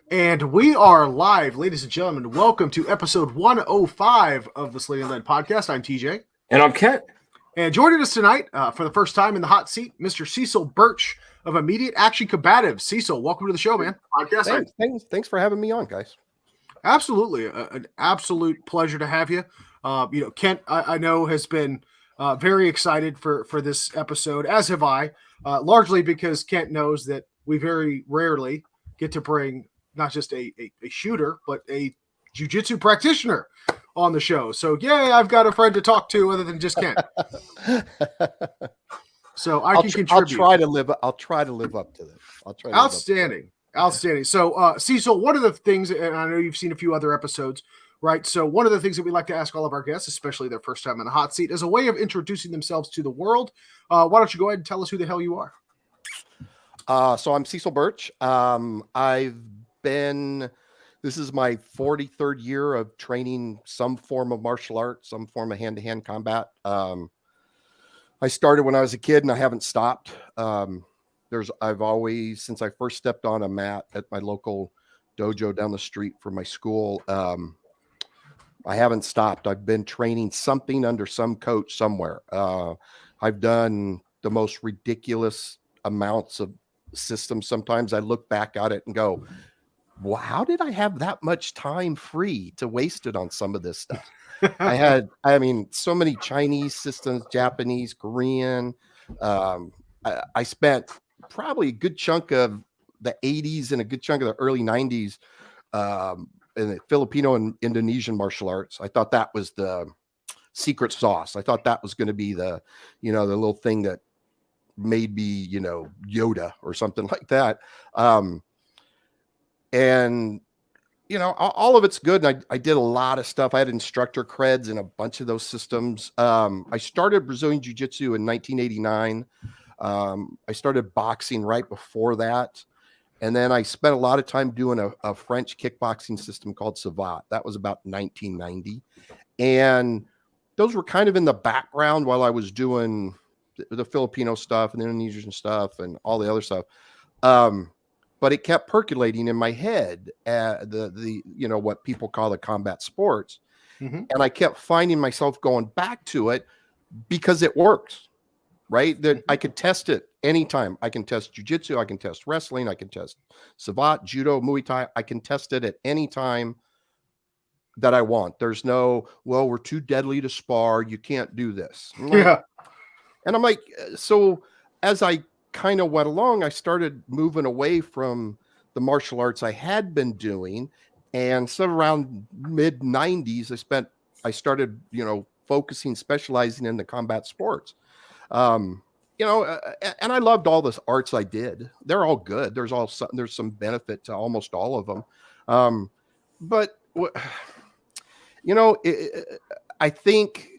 And we are live, ladies and gentlemen. Welcome to episode 105 of the Sling'N podcast. I'm TJ. And I'm Kent. And joining us tonight for the first time in the hot seat, Mr. Cecil Burch of Immediate Action Combatives. Cecil, welcome to the show, man. Podcast. Thanks for having me on, guys. Absolutely. An absolute pleasure to have you. Kent, I know, has been very excited for this episode, as have I, largely because Kent knows that we very rarely get to bring not just a shooter, but a jiu-jitsu practitioner on the show. So, yay, I've got a friend to talk to other than just Kent. So I can contribute. I'll try to live up to this. Outstanding. So, Cecil, one of the things, and I know you've seen a few other episodes, right? So one of the things that we like to ask all of our guests, especially their first time in the hot seat, is a way of introducing themselves to the world. Why don't you go ahead and tell us who the hell you are? So I'm Cecil Burch. This is my 43rd year of training some form of martial arts, some form of hand-to-hand combat. I started when I was a kid and I haven't stopped. I've always, since I first stepped on a mat at my local dojo down the street from my school, I haven't stopped. I've been training something under some coach somewhere. I've done the most ridiculous amounts of systems. Sometimes I look back at it and go, well, how did I have that much time free to waste it on some of this stuff? So many Chinese systems, Japanese, Korean. I spent probably a good chunk of the 80s and a good chunk of the early 90s in the Filipino and Indonesian martial arts. I thought that was the secret sauce. I thought that was going to be the little thing that made me, Yoda or something like that. And all of it's good. And I did a lot of stuff. I had instructor creds in a bunch of those systems. I started Brazilian Jiu-Jitsu in 1989. I started boxing right before that. And then I spent a lot of time doing a French kickboxing system called Savate. That was about 1990. And those were kind of in the background while I was doing the Filipino stuff and the Indonesian stuff and all the other stuff. But it kept percolating in my head, what people call the combat sports. Mm-hmm. And I kept finding myself going back to it because it works, right? That I could test it anytime. I can test jiu-jitsu, I can test wrestling, I can test Savate, judo, Muay Thai. I can test it at any time that I want. There's no, well, we're too deadly to spar, you can't do this. Yeah. And I'm like, so as I kind of went along, I started moving away from the martial arts I had been doing. And so around mid 90s, I started, specializing in the combat sports. And I loved all the arts I did. They're all good. There's some benefit to almost all of them. But I think,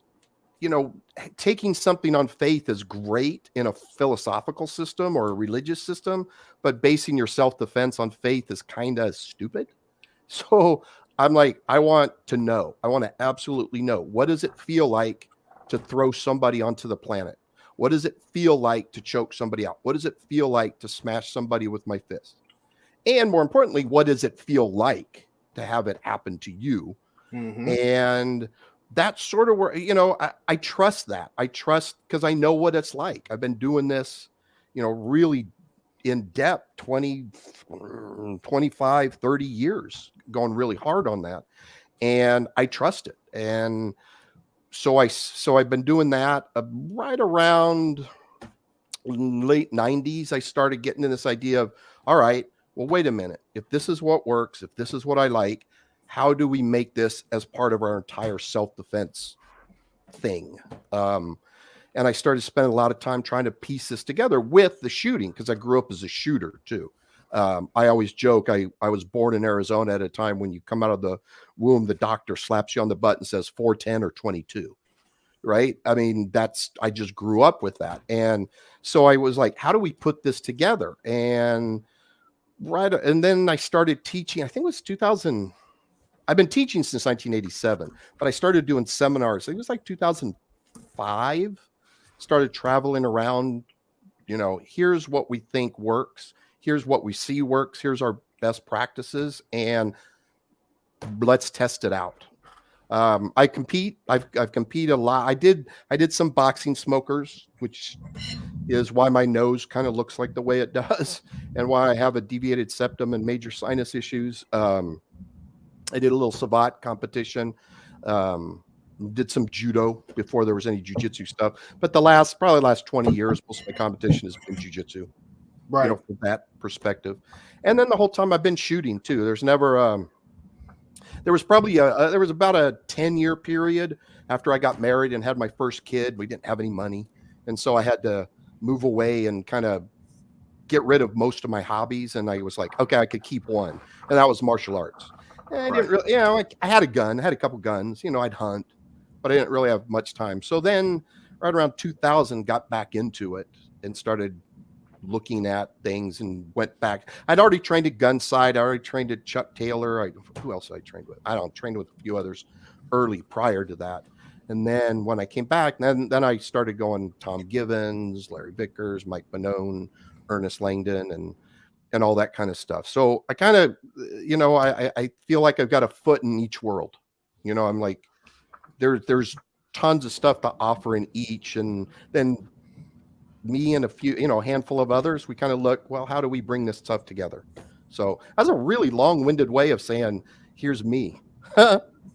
taking something on faith is great in a philosophical system or a religious system, but basing your self-defense on faith is kind of stupid. So I'm like, I want to absolutely know, what does it feel like to throw somebody onto the planet? What does it feel like to choke somebody out? What does it feel like to smash somebody with my fist? And more importantly, what does it feel like to have it happen to you? Mm-hmm. And that's sort of where, I trust that. I trust because I know what it's like. I've been doing this, really in depth, 20, 25, 30 years, going really hard on that. And I trust it. And so I've been doing that right around late 90s. I started getting to this idea of, all right, well, wait a minute. If this is what works, if this is what I like, how do we make this as part of our entire self-defense thing? And I started spending a lot of time trying to piece this together with the shooting, because I grew up as a shooter too. I always joke, I was born in Arizona at a time when you come out of the womb, the doctor slaps you on the butt and says 410 or 22, right? I mean, I just grew up with that. And so I was like, how do we put this together? And then I started teaching, I think it was 2000. I've been teaching since 1987, but I started doing seminars. I think it was like 2005. Started traveling around, here's what we think works. Here's what we see works. Here's our best practices, and let's test it out. I compete. I've competed a lot. I did some boxing smokers, which is why my nose kind of looks like the way it does, and why I have a deviated septum and major sinus issues. I did a little savate competition. Did some judo before there was any jujitsu stuff. But probably the last 20 years, most of my competition has been jujitsu. Right. You know, from that perspective. And then the whole time I've been shooting too. There's never there was probably there was about a 10-year period after I got married and had my first kid. We didn't have any money. And so I had to move away and kind of get rid of most of my hobbies. And I was like, okay, I could keep one. And that was martial arts. And I didn't really, I had a gun, I had a couple guns, I'd hunt, but I didn't really have much time. So then right around 2000, got back into it and started looking at things and went back. I'd already trained at Gunsight. I already trained at Chuck Taylor. Who else did I train with? I trained with a few others early prior to that. And then when I came back, then I started going Tom Givens, Larry Vickers, Mike Bonone, Ernest Langdon, and all that kind of stuff. So I kind of, I feel like I've got a foot in each world. I'm like, there's tons of stuff to offer in each. And then me and a handful of others, we kind of look, well, how do we bring this stuff together? So that's a really long-winded way of saying, here's me.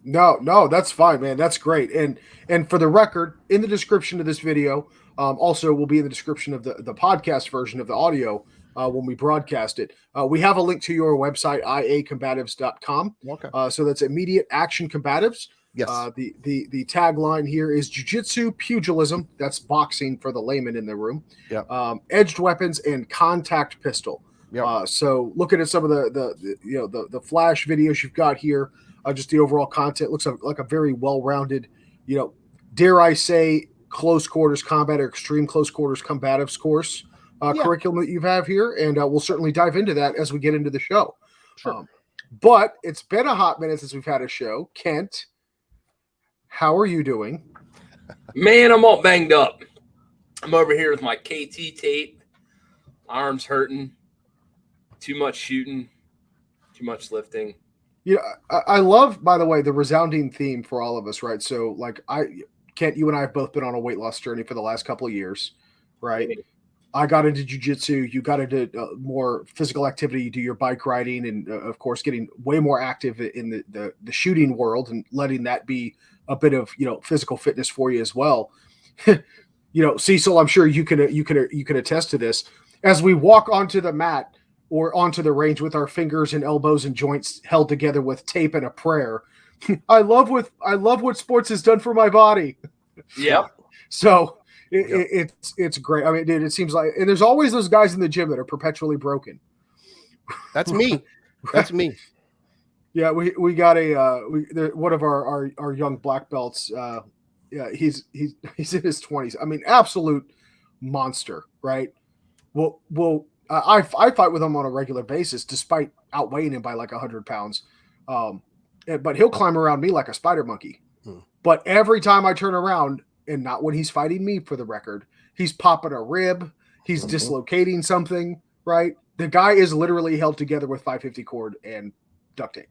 No, that's fine, man. That's great. And for the record, in the description of this video, also will be in the description of the podcast version of the audio when we broadcast it. We have a link to your website, iacombatives.com. Okay. So that's Immediate Action Combatives. Yes. The tagline here is jiu-jitsu, pugilism. That's boxing for the layman in the room. Yeah. Edged weapons and contact pistol. Yeah. So looking at some of the flash videos you've got here, just the overall content looks like a very well-rounded, dare I say, close quarters combat or extreme close quarters combatives course curriculum that you have here, and we'll certainly dive into that as we get into the show. Sure. But it's been a hot minute since we've had a show. Kent, how are you doing? Man, I'm all banged up. I'm over here with my KT tape, arms hurting, too much shooting, too much lifting. I love, by the way, the resounding theme for all of us, right? So, Kent, you and I have both been on a weight loss journey for the last couple of years, right? I got into jiu-jitsu. You got into more physical activity. You do your bike riding and, of course, getting way more active in the shooting world and letting that be a bit of, physical fitness for you as well. Cecil, I'm sure you can attest to this. As we walk onto the mat or onto the range with our fingers and elbows and joints held together with tape and a prayer, I love what sports has done for my body. Yeah. So it's great. I mean, dude, it seems like, and there's always those guys in the gym that are perpetually broken. That's me. That's me. Yeah, we got one of our young black belts. He's in his 20s. I mean, absolute monster, right? Well, I fight with him on a regular basis, despite outweighing him by like 100 pounds. But he'll climb around me like a spider monkey. But every time I turn around, and not when he's fighting me, for the record, he's popping a rib, he's dislocating something, right? The guy is literally held together with 550 cord and duct tape.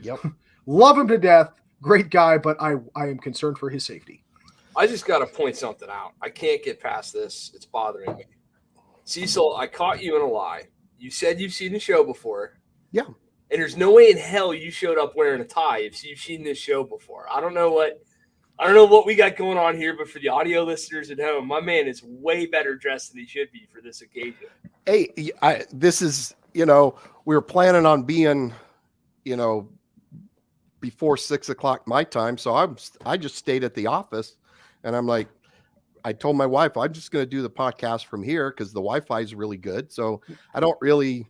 Yep. Love him to death. Great guy, but I am concerned for his safety. I just got to point something out. I can't get past this. It's bothering me. Cecil, I caught you in a lie. You said you've seen the show before. Yeah. And there's no way in hell you showed up wearing a tie if you've seen this show before. I don't know what we got going on here, but for the audio listeners at home, my man is way better dressed than he should be for this occasion. Hey, this is, we were planning on being, before 6 o'clock my time. So I just stayed at the office, and I'm like, I told my wife, I'm just going to do the podcast from here because the Wi-Fi is really good. So I don't really,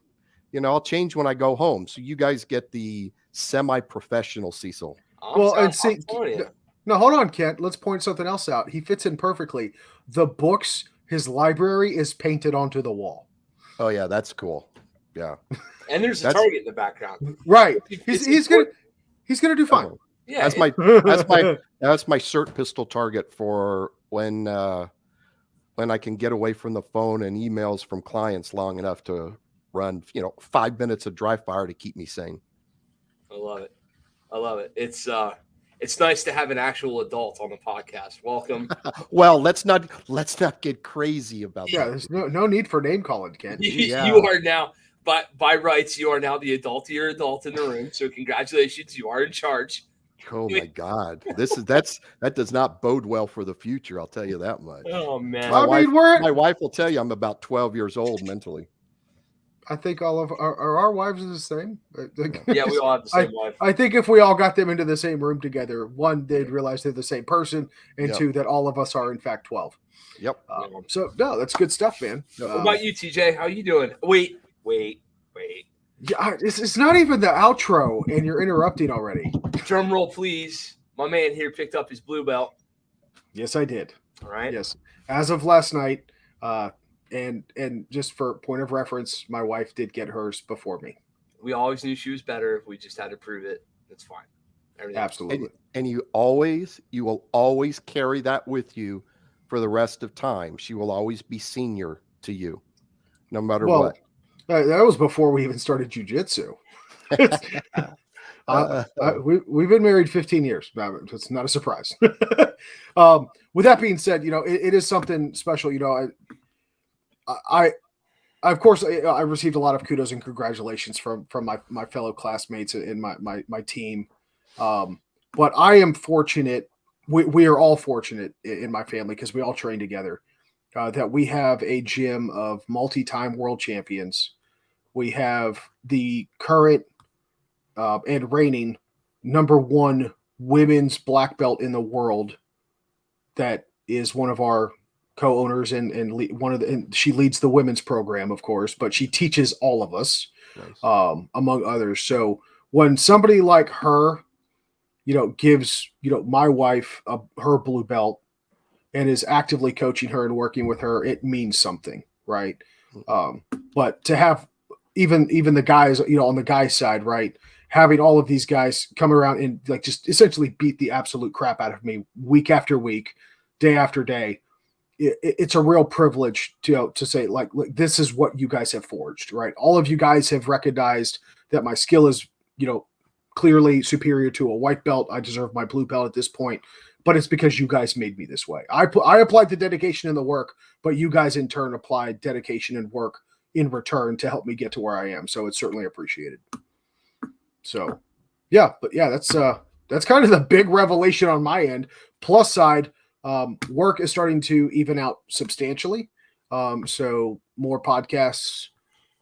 I'll change when I go home. So you guys get the semi-professional Cecil. No, hold on, Kent. Let's point something else out. He fits in perfectly. The books, his library is painted onto the wall. Oh yeah, that's cool. Yeah. And there's a target in the background. Right. He's gonna do fine. Yeah. That's my cert pistol target for when I can get away from the phone and emails from clients long enough to run, 5 minutes of dry fire to keep me sane. I love it. I love it. It's nice to have an actual adult on the podcast. Welcome. Well, let's not get crazy about Yeah, that. there's no need for name calling, Ken. Yeah. You are now, by rights, you are now the adultier adult in the room. So congratulations, you are in charge. Oh my God, that does not bode well for the future. I'll tell you that much. Oh man, My wife will tell you I'm about 12 years old mentally. I think all of our wives are the same. Yeah, we all have the same wife. I think if we all got them into the same room together, one, they'd realize they're the same person, and two, that all of us are in fact 12. Yep. So no, that's good stuff, man. What about you, TJ? How you doing? Wait. Yeah, it's not even the outro, and you're interrupting already. Drum roll, please. My man here picked up his blue belt. Yes, I did. All right. Yes, as of last night, and just for point of reference, my wife did get hers before me. We always knew she was better. We just had to prove it. That's fine. Absolutely. And you will always carry that with you for the rest of time. She will always be senior to you, no matter what. That was before we even started jujitsu. We've been married 15 years. It's not a surprise. With that being said, it is something special. I of course I received a lot of kudos and congratulations from my fellow classmates in my team. But I am fortunate. We are all fortunate in my family because we all train together. That we have a gym of multi-time world champions. We have the current and reigning #1 women's black belt in the world. That is one of our co-owners and she leads the women's program, of course, but she teaches all of us, nice. Among others. So when somebody like her, gives my wife her blue belt and is actively coaching her and working with her, it means something, right? But to have even the guys, on the guys' side, right, having all of these guys come around and just essentially beat the absolute crap out of me week after week, day after day, it's a real privilege to say like this is what you guys have forged, right? All of you guys have recognized that my skill is clearly superior to a white belt. I deserve my blue belt at this point, but it's because you guys made me this way. I applied the dedication and the work, but you guys in turn applied dedication and work in return to help me get to where I am. So it's certainly appreciated. So that's kind of the big revelation on my end. Plus side, work is starting to even out substantially. So more podcasts,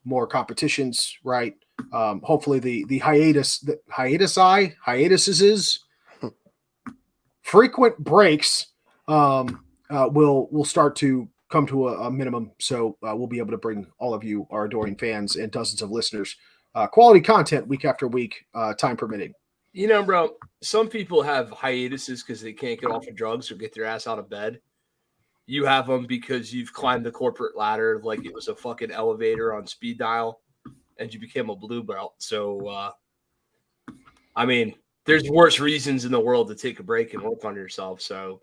more competitions, right? Hopefully the hiatuses, frequent breaks will start to come to a minimum. So we'll be able to bring all of you, our adoring fans and dozens of listeners, quality content week after week, time permitting. Bro, some people have hiatuses because they can't get off of drugs or get their ass out of bed. You have them because you've climbed the corporate ladder like it was a fucking elevator on speed dial and you became a blue belt. So, there's worse reasons in the world to take a break and work on yourself. So,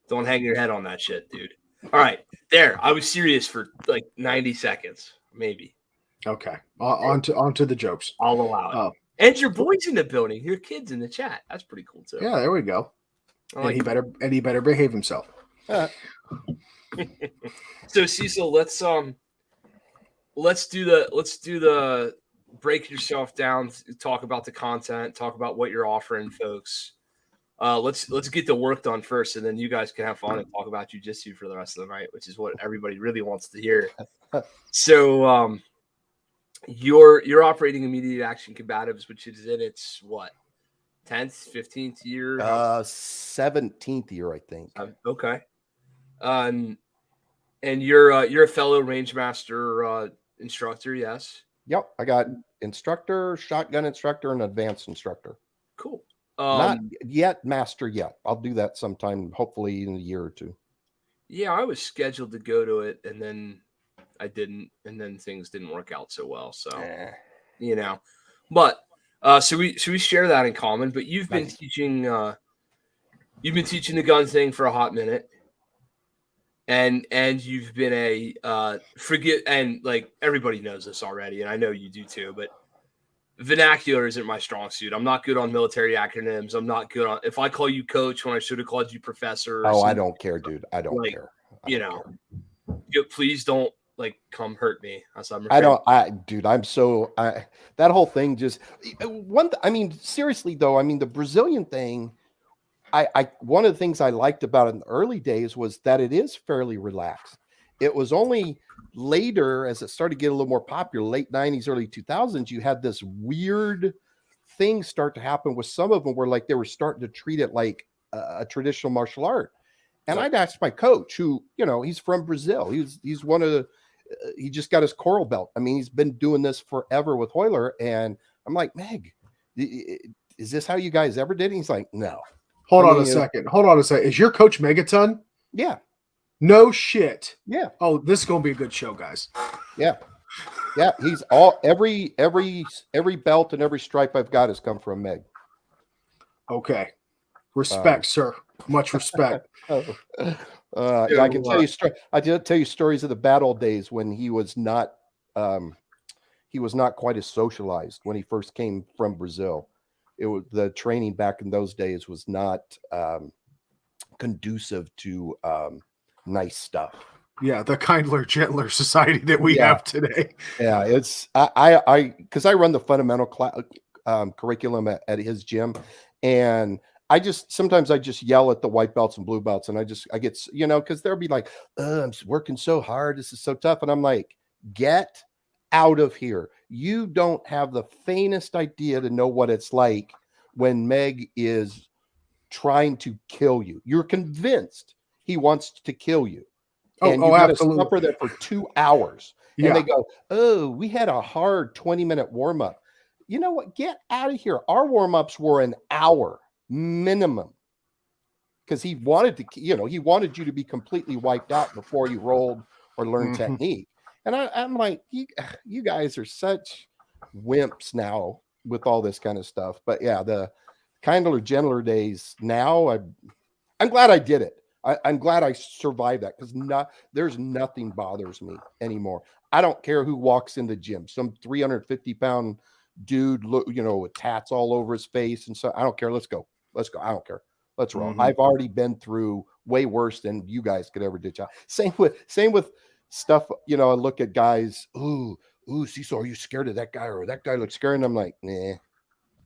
don't hang your head on that shit, dude. All right. There. I was serious for 90 seconds, maybe. Okay. On to the jokes. I'll allow it. And your boys in the building, your kids in the chat. That's pretty cool too. Yeah, there we go. And he better behave himself. So Cecil, let's do the break yourself down, talk about the content, talk about what you're offering folks. Let's get the work done first, and then you guys can have fun and talk about jiu-jitsu for the rest of the night, which is what everybody really wants to hear. So you're operating immediate action combatives, which is in its 10th, 15th year? 17th year, I think. Okay. And you're a fellow range master instructor, yes? Yep. I got instructor, shotgun instructor, and advanced instructor. Cool. Not yet master yet. I'll do that sometime, hopefully in a year or two. Yeah, I was scheduled to go to it, and then I didn't, and then things didn't work out so well. So, but so we share that in common. But you've been teaching the gun thing for a hot minute. and you've been a forget, and like everybody knows this already, and I know you do too, but vernacular isn't my strong suit. I'm not good on military acronyms. I'm not good on, if I call you coach when I should have called you professor. Oh, I don't care, dude. I don't like, care. Please don't like come hurt me. Dude, that whole thing just I mean, seriously though, I mean, the Brazilian thing, one of the things I liked about it in the early days was that it is fairly relaxed. It was only later, as it started to get a little more popular, late 90s, early 2000s, you had this weird thing start to happen with some of them where like they were starting to treat it like a traditional martial art. And I'd asked my coach, who, he's from Brazil. He's one of the, he just got his coral belt. I mean, he's been doing this forever with Hoyler. And I'm like, Meg, is this how you guys ever did it? He's like, no. Hold on a second. Is your coach Megaton? Yeah. No shit. Yeah. Oh, this is going to be a good show, guys. Yeah. Yeah. He's every belt and every stripe I've got has come from Meg. Okay. Respect, sir. Much respect. Yeah, I can tell you. I did tell you stories of the bad old days when he was not quite as socialized when he first came from Brazil. The training back in those days was not conducive to nice stuff. Yeah, the kindler, gentler society that we have today. Yeah, it's I because I run the fundamental curriculum at his gym, and sometimes I just yell at the white belts and blue belts, and I get, because they'll be like, I'm working so hard, this is so tough, and I'm like, get out of here. You don't have the faintest idea to know what it's like when Meg is trying to kill you. You're convinced he wants to kill you. And you got to suffer there for 2 hours. And they go, oh, we had a hard 20-minute warm-up. You know what? Get out of here. Our warm-ups were an hour minimum, because he wanted you to be completely wiped out before you rolled or learned technique. And I'm like, you guys are such wimps now with all this kind of stuff. But yeah, the kinder, gentler days now, I'm glad I did it. I'm glad I survived that, because there's nothing bothers me anymore. I don't care who walks in the gym, some 350-pound dude, with tats all over his face. And so I don't care. Let's go. I don't care. Let's roll. I've already been through way worse than you guys could ever do. Same with stuff. I look at guys. Ooh, Cecil, are you scared of that guy, or that guy looks scary? And I'm like, nah.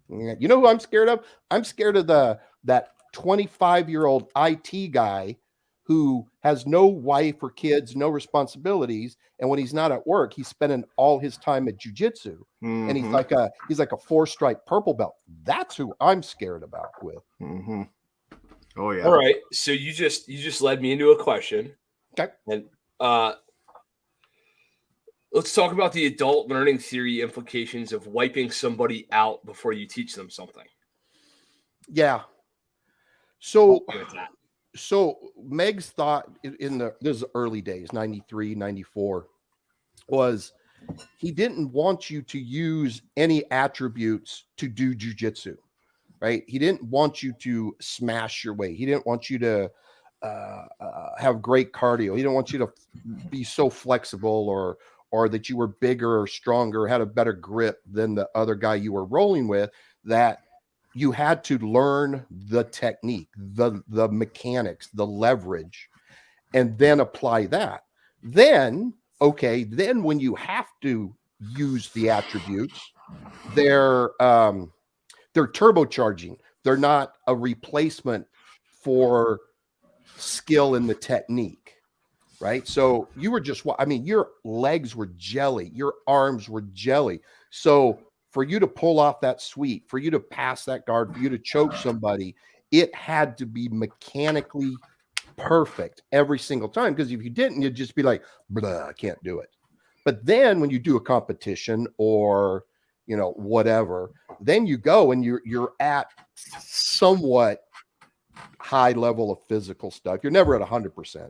You know who I'm scared of? I'm scared of that 25-year-old IT guy who has no wife or kids, no responsibilities, and when he's not at work, he's spending all his time at jiu-jitsu. And he's like a 4-stripe purple belt. That's who I'm scared about with. Oh yeah. All right. So you just led me into a question. Okay. And let's talk about the adult learning theory implications of wiping somebody out before you teach them something. Yeah. So Meg's thought this is early days, 93, 94, was he didn't want you to use any attributes to do jujitsu, right? He didn't want you to smash your weight. He didn't want you to have great cardio. He didn't want you to be so flexible or that you were bigger or stronger, had a better grip than the other guy you were rolling with, that you had to learn the technique, the mechanics, the leverage, and then apply that. Then when you have to use the attributes, they're turbocharging. They're not a replacement for skill in the technique, right? So you were your legs were jelly, your arms were jelly. So for you to pull off that sweep, for you to pass that guard, for you to choke somebody, it had to be mechanically perfect every single time. Because if you didn't, you'd just be like, blah, I can't do it. But then when you do a competition or, whatever, then you go and you're at somewhat high level of physical stuff. You're never at 100%.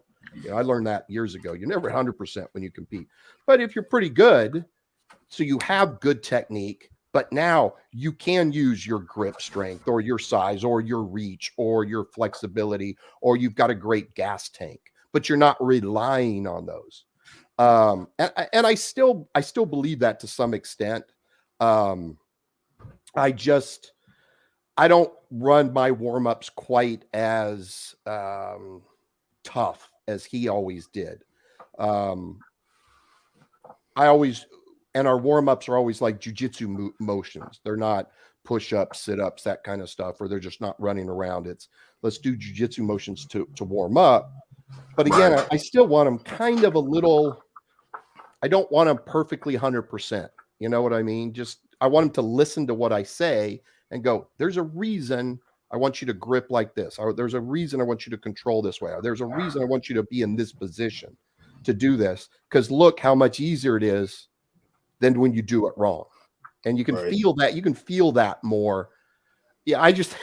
I learned that years ago. You're never at 100% when you compete. But if you're pretty good, so you have good technique, but now you can use your grip strength or your size or your reach or your flexibility, or you've got a great gas tank. but you're not relying on those. And I still believe that to some extent. I don't run my warm-ups quite as tough as he always did. And our warm-ups are always like jujitsu motions. They're not push-ups, sit-ups, that kind of stuff, or they're just not running around. It's let's do jujitsu motions to warm up. But again, I still want them kind of a little, I don't want them perfectly 100%. You know what I mean? Just, I want them to listen to what I say and go, there's a reason I want you to grip like this. Or there's a reason I want you to control this way. Or there's a reason I want you to be in this position to do this. Because look how much easier it is than when you do it wrong. And you can feel that. You can feel that more. Yeah, I just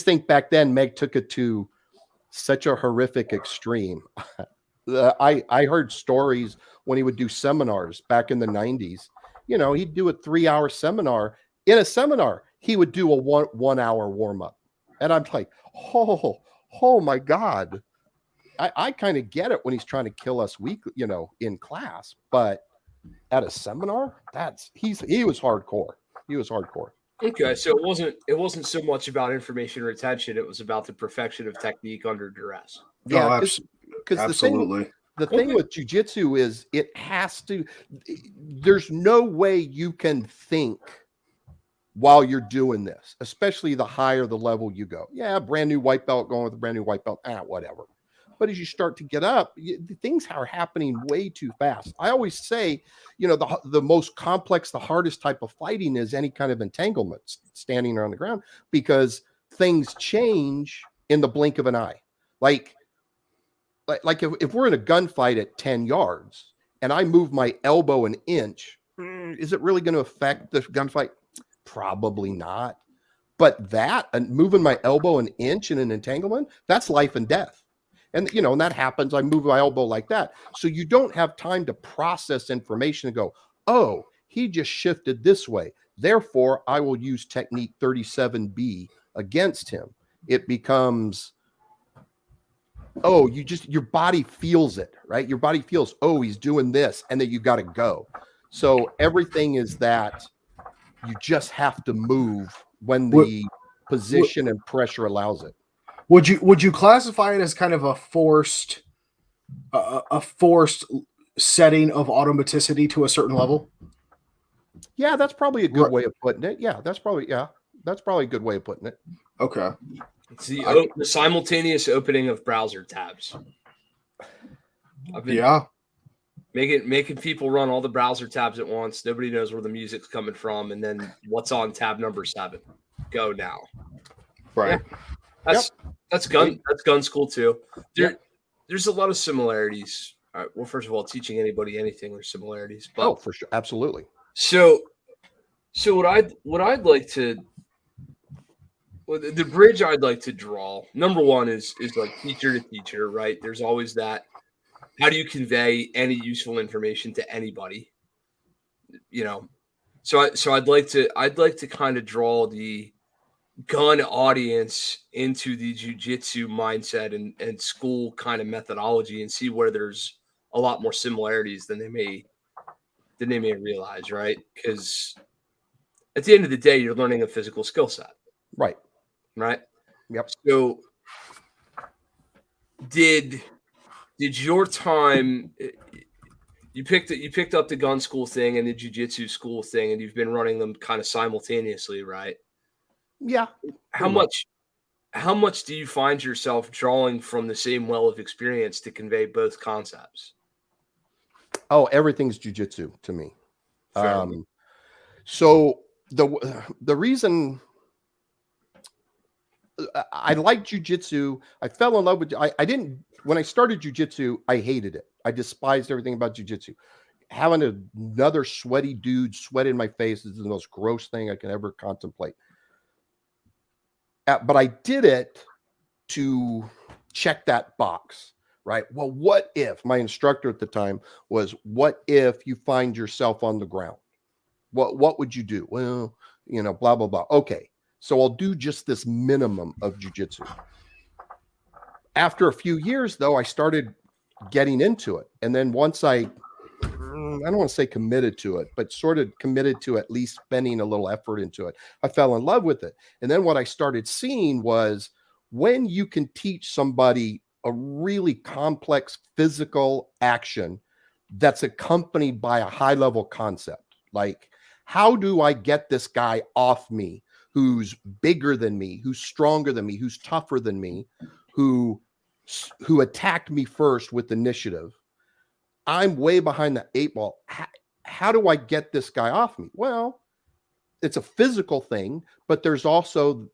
think back then Meg took it to such a horrific extreme. I heard stories when he would do seminars back in the 90s. You know, he'd do a 3-hour seminar. In a seminar, he would do a one hour warm up. And I'm like, oh my God. I kind of get it when he's trying to kill us weekly, you know, in class, but at a seminar, he was hardcore. He was hardcore. Okay, so it wasn't so much about information retention; it was about the perfection of technique under duress. Yeah, because absolutely. The thing with jiu-jitsu is it has to. There's no way you can think while you're doing this, especially the higher the level you go. Yeah, brand new white belt going with a brand new white belt, whatever. But as you start to get up, things are happening way too fast. I always say, you know, the most complex, the hardest type of fighting is any kind of entanglement, standing on the ground, because things change in the blink of an eye. Like if we're in a gunfight at 10 yards and I move my elbow an inch, is it really going to affect the gunfight? Probably not. But moving my elbow an inch in an entanglement, that's life and death. And, you know, and that happens. I move my elbow like that. So you don't have time to process information and go, oh, he just shifted this way. Therefore, I will use technique 37B against him. It becomes, your body feels it, right? Your body feels, oh, he's doing this. And then you got to go. So everything is that you just have to move when the position and pressure allows it. Would you classify it as kind of a forced setting of automaticity to a certain level? Yeah, that's probably a good way of putting it. Yeah, that's probably a good way of putting it. Okay. It's the simultaneous opening of browser tabs. Making people run all the browser tabs at once. Nobody knows where the music's coming from, and then what's on tab number 7. Go now. Right. Yeah. That's gun school too. There's a lot of similarities. All right, well, first of all, teaching anybody anything, there's similarities. But, for sure, absolutely. So what I'd like to, the bridge I'd like to draw. Number one is like teacher to teacher, right? There's always that. How do you convey any useful information to anybody? You know, so I'd like to kind of draw the gun audience into the jiu-jitsu mindset and school kind of methodology and see where there's a lot more similarities than they may realize, right? Because at the end of the day, you're learning a physical skill set. Right. Yep. So did your time, you picked up the gun school thing and the jiu-jitsu school thing, and you've been running them kind of simultaneously, right? Yeah. How much do you find yourself drawing from the same well of experience to convey both concepts? Oh, everything's jiu-jitsu to me. So the reason I like jiu-jitsu, I fell in love with, when I started jiu-jitsu, I hated it. I despised everything about jiu-jitsu. Having another sweaty dude sweat in my face is the most gross thing I can ever contemplate. But I did it to check that box, right? Well, what if my instructor at the time was, what if you find yourself on the ground? What would you do? Well, you know, blah, blah, blah. Okay. So I'll do just this minimum of jiu-jitsu. After a few years, though, I started getting into it. And then once I don't want to say committed to it, but sort of committed to at least spending a little effort into it, I fell in love with it. And then what I started seeing was when you can teach somebody a really complex physical action that's accompanied by a high level concept, like how do I get this guy off me who's bigger than me, who's stronger than me, who's tougher than me, who attacked me first with initiative. I'm way behind the 8 ball. How do I get this guy off me? Well, it's a physical thing, but there's also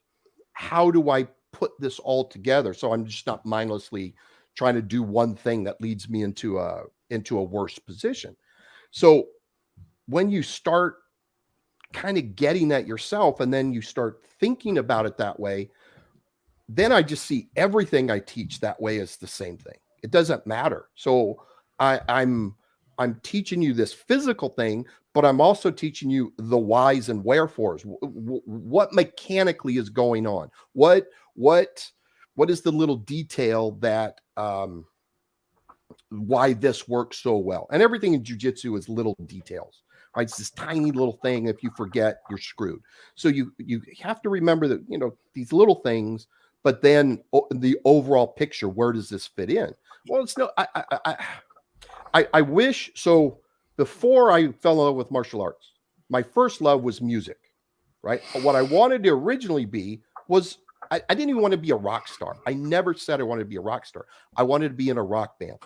how do I put this all together so I'm just not mindlessly trying to do one thing that leads me into a worse position. So when you start kind of getting that yourself and then you start thinking about it that way, then I just see everything I teach that way as the same thing. It doesn't matter. So I'm teaching you this physical thing, but I'm also teaching you the whys and wherefores. What mechanically is going on? What is the little detail that why this works so well? And everything in jiu-jitsu is little details. Right? It's this tiny little thing. If you forget, you're screwed. So you have to remember that, you know, these little things, but then the overall picture, where does this fit in? Well, it's no, I wish. So before I fell in love with martial arts, my first love was music, right? What I wanted to originally be was, I didn't even want to be a rock star. I never said I wanted to be a rock star. I wanted to be in a rock band,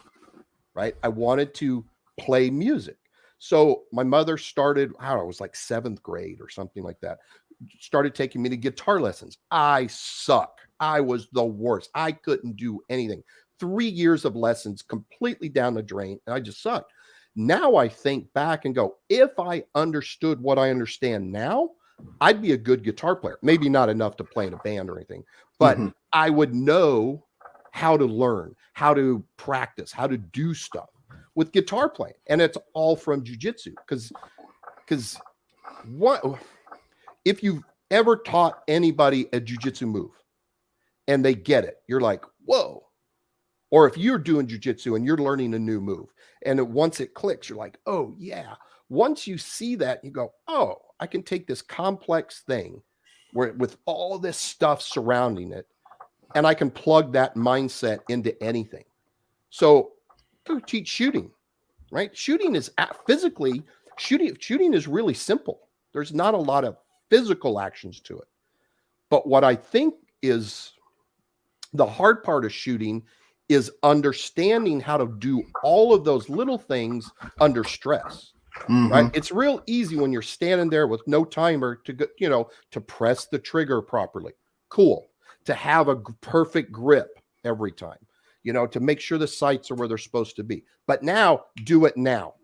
right? I wanted to play music. So my mother started, I don't know, it was like 7th grade or something like that. Started taking me to guitar lessons. I suck. I was the worst. I couldn't do anything. 3 years of lessons completely down the drain, and I just sucked. Now I think back and go, if I understood what I understand now, I'd be a good guitar player. Maybe not enough to play in a band or anything, but I would know how to learn, how to practice, how to do stuff with guitar playing. And it's all from jiu-jitsu. Because what if you've ever taught anybody a jiu-jitsu move and they get it, you're like, whoa. Or if you're doing jiu-jitsu and you're learning a new move and once it clicks, you're like, oh yeah. Once you see that, you go, oh, I can take this complex thing where with all this stuff surrounding it, and I can plug that mindset into anything. So teach shooting, right? Shooting is shooting is really simple. There's not a lot of physical actions to it. But what I think is the hard part of shooting is understanding how to do all of those little things under stress. Right? It's real easy when you're standing there with no timer to go, you know, to press the trigger properly. Cool. To have a perfect grip every time, you know, to make sure the sights are where they're supposed to be. But now, do it now.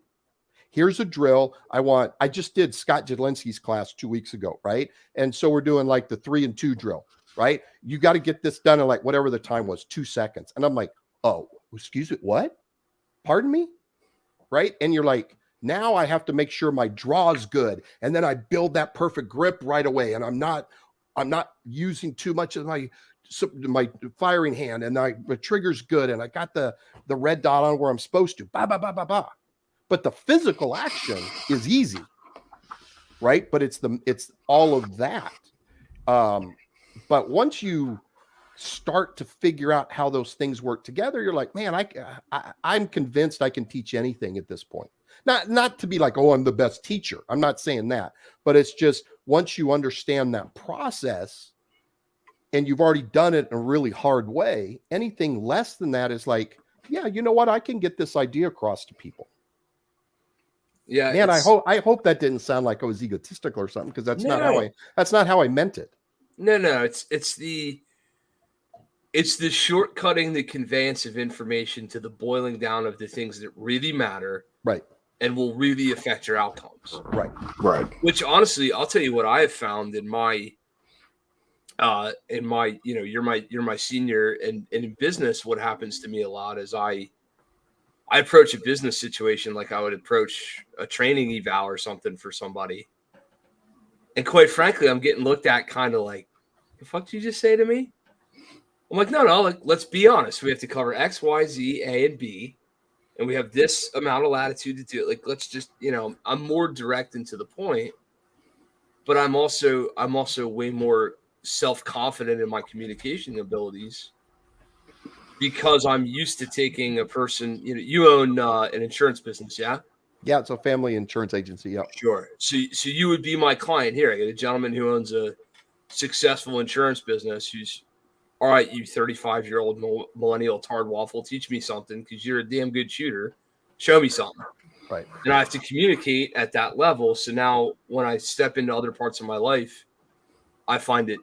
Here's a drill. I just did Scott Jedlinski's class 2 weeks ago, right? And so we're doing like the 3 and 2 drill, right? You got to get this done in like whatever the time was, 2 seconds. And I'm like, oh, excuse me, what? Pardon me? Right? And you're like, now I have to make sure my draw is good. And then I build that perfect grip right away. And I'm not using too much of my firing hand, and the trigger's good. And I got the red dot on where I'm supposed to. Bah, bah, bah, bah, bah. But the physical action is easy, right? But it's all of that. But once you start to figure out how those things work together, you're like, man, I'm convinced I can teach anything at this point. Not to be like, oh, I'm the best teacher. I'm not saying that, but it's just once you understand that process and you've already done it in a really hard way, anything less than that is like, yeah, you know what? I can get this idea across to people. Yeah. Man, I hope that didn't sound like I was egotistical or something, because that's not how I meant it. No, it's the shortcutting the conveyance of information to the boiling down of the things that really matter. Right. And will really affect your outcomes. Right. Which honestly, I'll tell you what I have found in my, you know, you're my senior, and in business, what happens to me a lot is I approach a business situation like I would approach a training eval or something for somebody. And quite frankly, I'm getting looked at kind of like, the fuck did you just say to me? I'm like, no, like, let's be honest. We have to cover X, Y, Z, A, and B. and we have this amount of latitude to do it. Like, let's just, I'm more direct and to the point, but I'm also way more self-confident in my communication abilities because I'm used to taking a person. You own an insurance business, yeah? Yeah, it's a family insurance agency. Yeah. Sure. So you would be my client here. I got a gentleman who owns a successful insurance business who's, all right, you 35-year-old millennial tard waffle, teach me something because you're a damn good shooter. Show me something. Right. And I have to communicate at that level. So now when I step into other parts of my life, I find a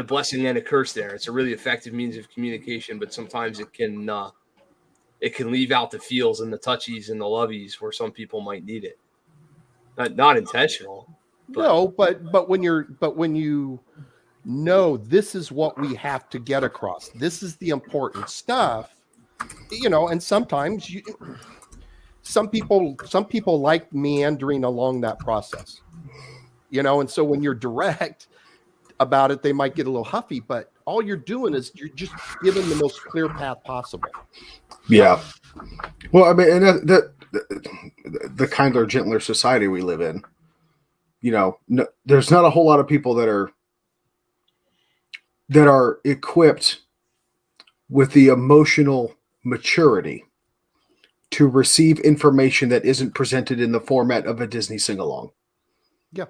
blessing and a curse there. It's a really effective means of communication, but sometimes it can leave out the feels and the touchies and the lovies where some people might need it. Not intentional. No, but when you know this is what we have to get across. This is the important stuff, and sometimes some people like meandering along that process, and so when you're direct about it, they might get a little huffy, but all you're doing is you're just giving the most clear path possible. Yeah. Well, I mean, and the kinder, gentler society we live in, there's not a whole lot of people that are equipped with the emotional maturity to receive information that isn't presented in the format of a Disney sing-along. Yeah.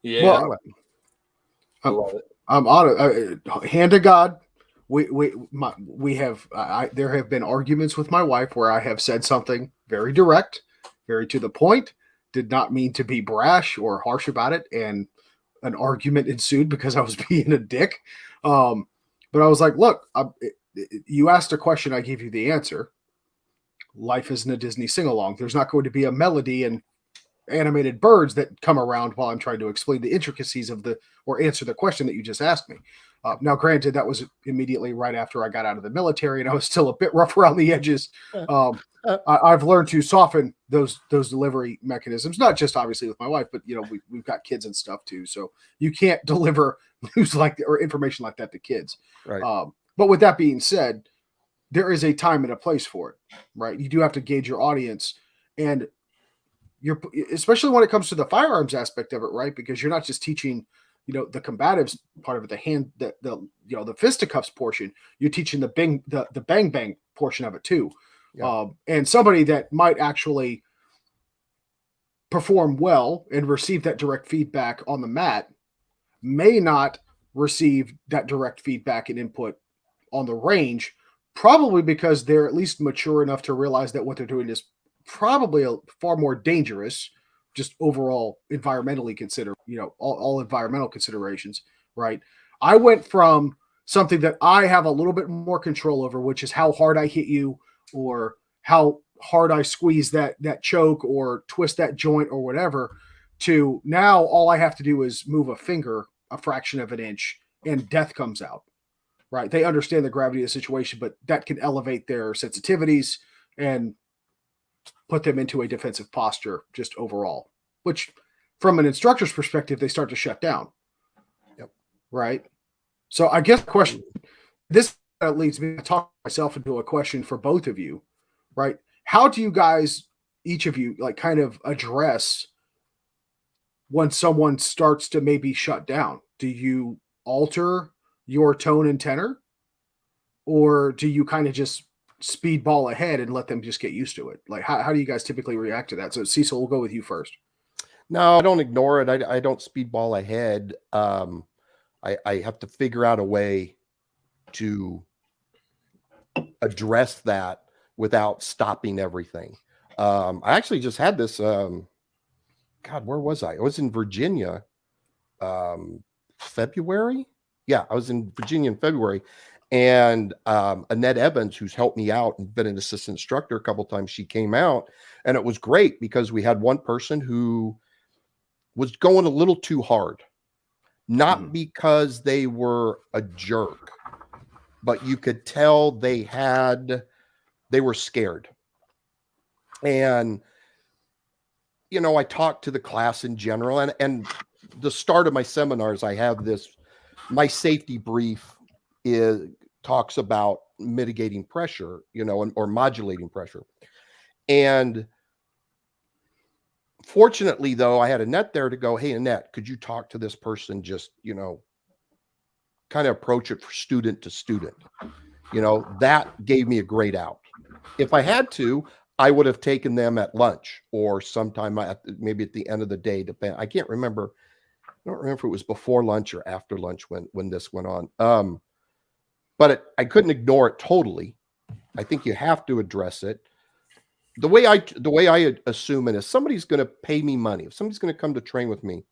Yeah. Well, I love it. I'm on it. Hand to God, we have there have been arguments with my wife where I have said something very direct, very to the point, did not mean to be brash or harsh about it, and an argument ensued because I was being a dick. But I was like, look, you asked a question, I gave you the answer. Life isn't a Disney sing-along. There's not going to be a melody and animated birds that come around while I'm trying to explain the intricacies of or answer the question that you just asked me. Now, granted, that was immediately right after I got out of the military, and I was still a bit rough around the edges. I've learned to soften those delivery mechanisms, not just obviously with my wife, but we've got kids and stuff too. So you can't deliver news or information like that to kids. Right. But with that being said, there is a time and a place for it, right? You do have to gauge your audience, and especially when it comes to the firearms aspect of it, right? Because you're not just teaching, the combatives part of it, the fisticuffs portion. You're teaching the bang bang portion of it too. Yeah. And somebody that might actually perform well and receive that direct feedback on the mat may not receive that direct feedback and input on the range, probably because they're at least mature enough to realize that what they're doing is probably far more dangerous, just overall environmentally consider, all environmental considerations, right? I went from something that I have a little bit more control over, which is how hard I hit you or how hard I squeeze that choke or twist that joint or whatever, to now all I have to do is move a finger a fraction of an inch and death comes out, right? They understand the gravity of the situation, but that can elevate their sensitivities and put them into a defensive posture just overall, which from an instructor's perspective, they start to shut down. Yep. Right. So I guess the question, this leads me to talk myself into a question for both of you, right? How do you guys, each of you, like kind of address when someone starts to maybe shut down? Do you alter your tone and tenor, or do you kind of just speedball ahead and let them just get used to it? Like, how do you guys typically react to that? So Cecil, we'll go with you first. No, I don't ignore it. I don't speedball ahead. I have to figure out a way to address that without stopping everything. I actually just had this, God, where was I? I was in Virginia, February. Yeah, I was in Virginia in February. And Annette Evans, who's helped me out and been an assistant instructor a couple of times, she came out, and it was great because we had one person who was going a little too hard, not because they were a jerk, but you could tell they were scared. And, I talked to the class in general, and the start of my seminars, I have this, my safety brief talks about mitigating pressure, or modulating pressure. And fortunately, though, I had Annette there to go, hey, Annette, could you talk to this person? Just, kind of approach it for student to student. That gave me a great out. If I had to, I would have taken them at lunch or sometime maybe at the end of the day. I can't remember. I don't remember if it was before lunch or after lunch when this went on. But I couldn't ignore it totally. I think you have to address it. The way I assume it is, somebody's going to pay me money. If somebody's going to come to train with me,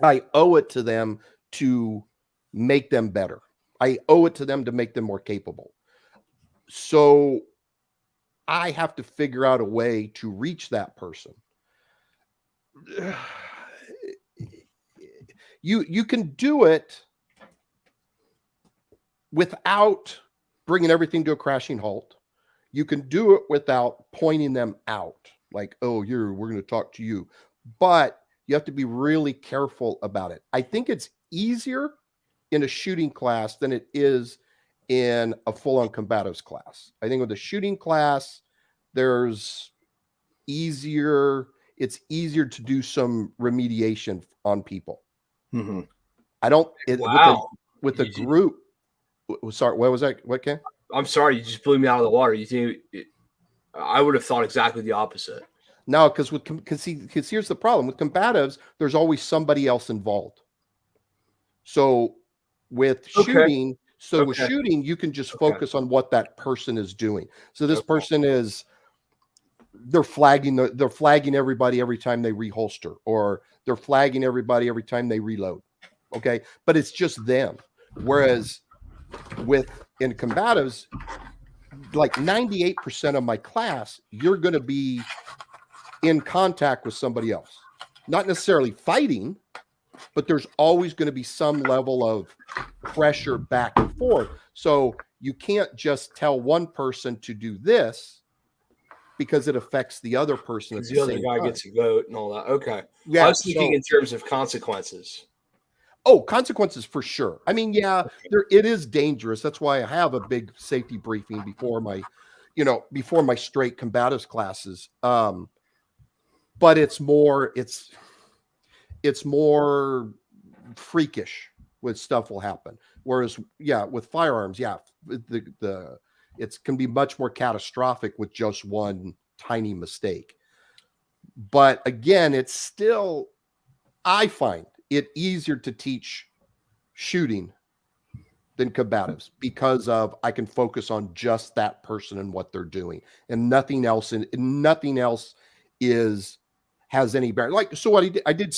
I owe it to them to make them better. I owe it to them to make them more capable. So I have to figure out a way to reach that person. You can do it without bringing everything to a crashing halt. You can do it without pointing them out, like, oh, we're going to talk to you. But you have to be really careful about it. I think it's easier in a shooting class than it is in a full-on combatives class. I think with the shooting class, it's easier to do some remediation on people. Mm-hmm. I don't, Wow. with a group. Sorry, what was that? What, Ken? I'm sorry, you just blew me out of the water. You think I would have thought exactly the opposite. No, because here's the problem with combatives. There's always somebody else involved. So with shooting, with shooting, you can just focus on what that person is doing. So this person they're flagging everybody every time they reholster, or they're flagging everybody every time they reload. Okay, but it's just them. Whereas in combatives, like 98% of my class, you're going to be in contact with somebody else, not necessarily fighting, but there's always going to be some level of pressure back and forth. So you can't just tell one person to do this because it affects the other person. The other guy gets a vote and all that. Okay. Yeah, I was thinking in terms of consequences. Oh, consequences for sure. I mean, yeah, it is dangerous. That's why I have a big safety briefing before my straight combatives classes. But it's more freakish when stuff will happen. Whereas, with firearms, it can be much more catastrophic with just one tiny mistake. But again, it's still, I find it easier to teach shooting than combatives because I can focus on just that person and what they're doing, and nothing else has any bearing. Like, so what I did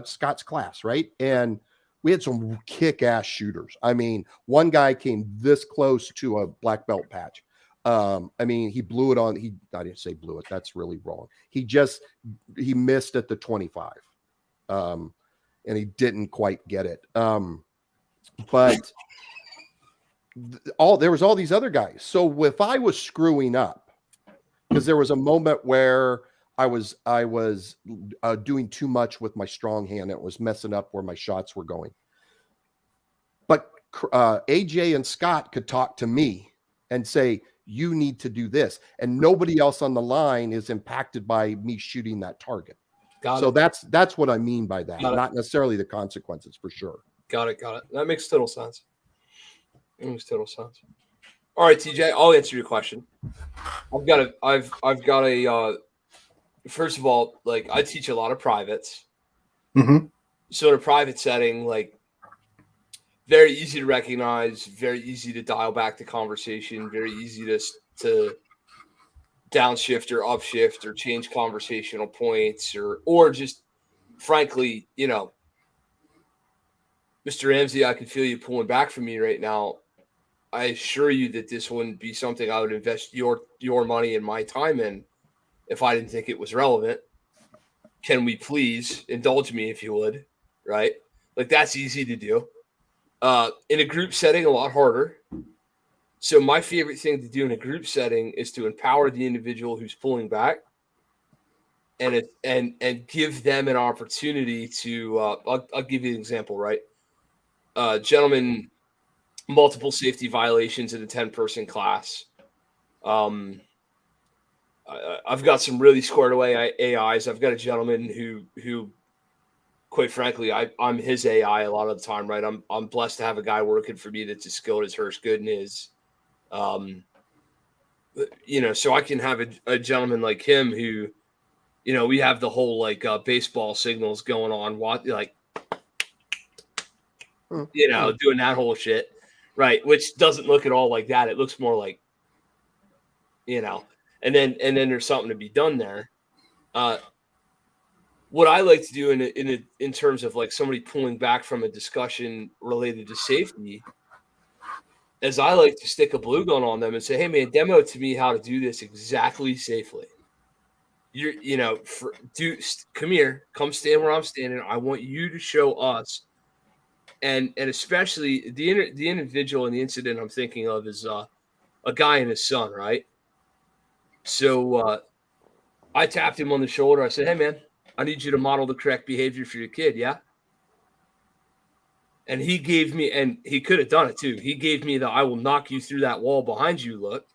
Scott's class, right? And we had some kick-ass shooters. I mean, one guy came this close to a black belt patch. I mean, he blew it on. I didn't say blew it. That's really wrong. He missed at the 25. And he didn't quite get it. But there was all these other guys. So if I was screwing up, because there was a moment where I was doing too much with my strong hand, it was messing up where my shots were going. But AJ and Scott could talk to me and say, you need to do this. And nobody else on the line is impacted by me shooting that target. So that's what I mean by that. Not necessarily the consequences, for sure. Got it. That makes total sense. All right, TJ, I'll answer your question. I've got a first of all, like, I teach a lot of privates. Mm-hmm. So in a private setting, like, very easy to recognize, very easy to dial back the conversation, very easy to downshift or upshift or change conversational points or just frankly, Mr. Ramsey, I can feel you pulling back from me right now. I assure you that this wouldn't be something I would invest your money and my time in if I didn't think it was relevant. Can we please indulge me if you would, right? Like, that's easy to do. In a group setting, a lot harder. So my favorite thing to do in a group setting is to empower the individual who's pulling back and give them an opportunity to I'll give you an example, right? Gentleman multiple safety violations in a 10-person class. I've got some really squared away AIs. I've got a gentleman who quite frankly, I'm his AI a lot of the time, right? I'm blessed to have a guy working for me that's as skilled as Hirsch Gooden is. So I can have a gentleman like him who, we have the whole like baseball signals going on, like, doing that whole shit, right? Which doesn't look at all like that. It looks more like, and then there's something to be done there. What I like to do in terms of like somebody pulling back from a discussion related to safety is I like to stick a blue gun on them and say, hey man, demo to me how to do this exactly safely. Come here, come stand where I'm standing. I want you to show us. And especially the individual in the incident I'm thinking of is a guy and his son, right? So I tapped him on the shoulder. I said, hey man, I need you to model the correct behavior for your kid, yeah? And he gave me, and he could have done it too. He gave me the I will knock you through that wall behind you look.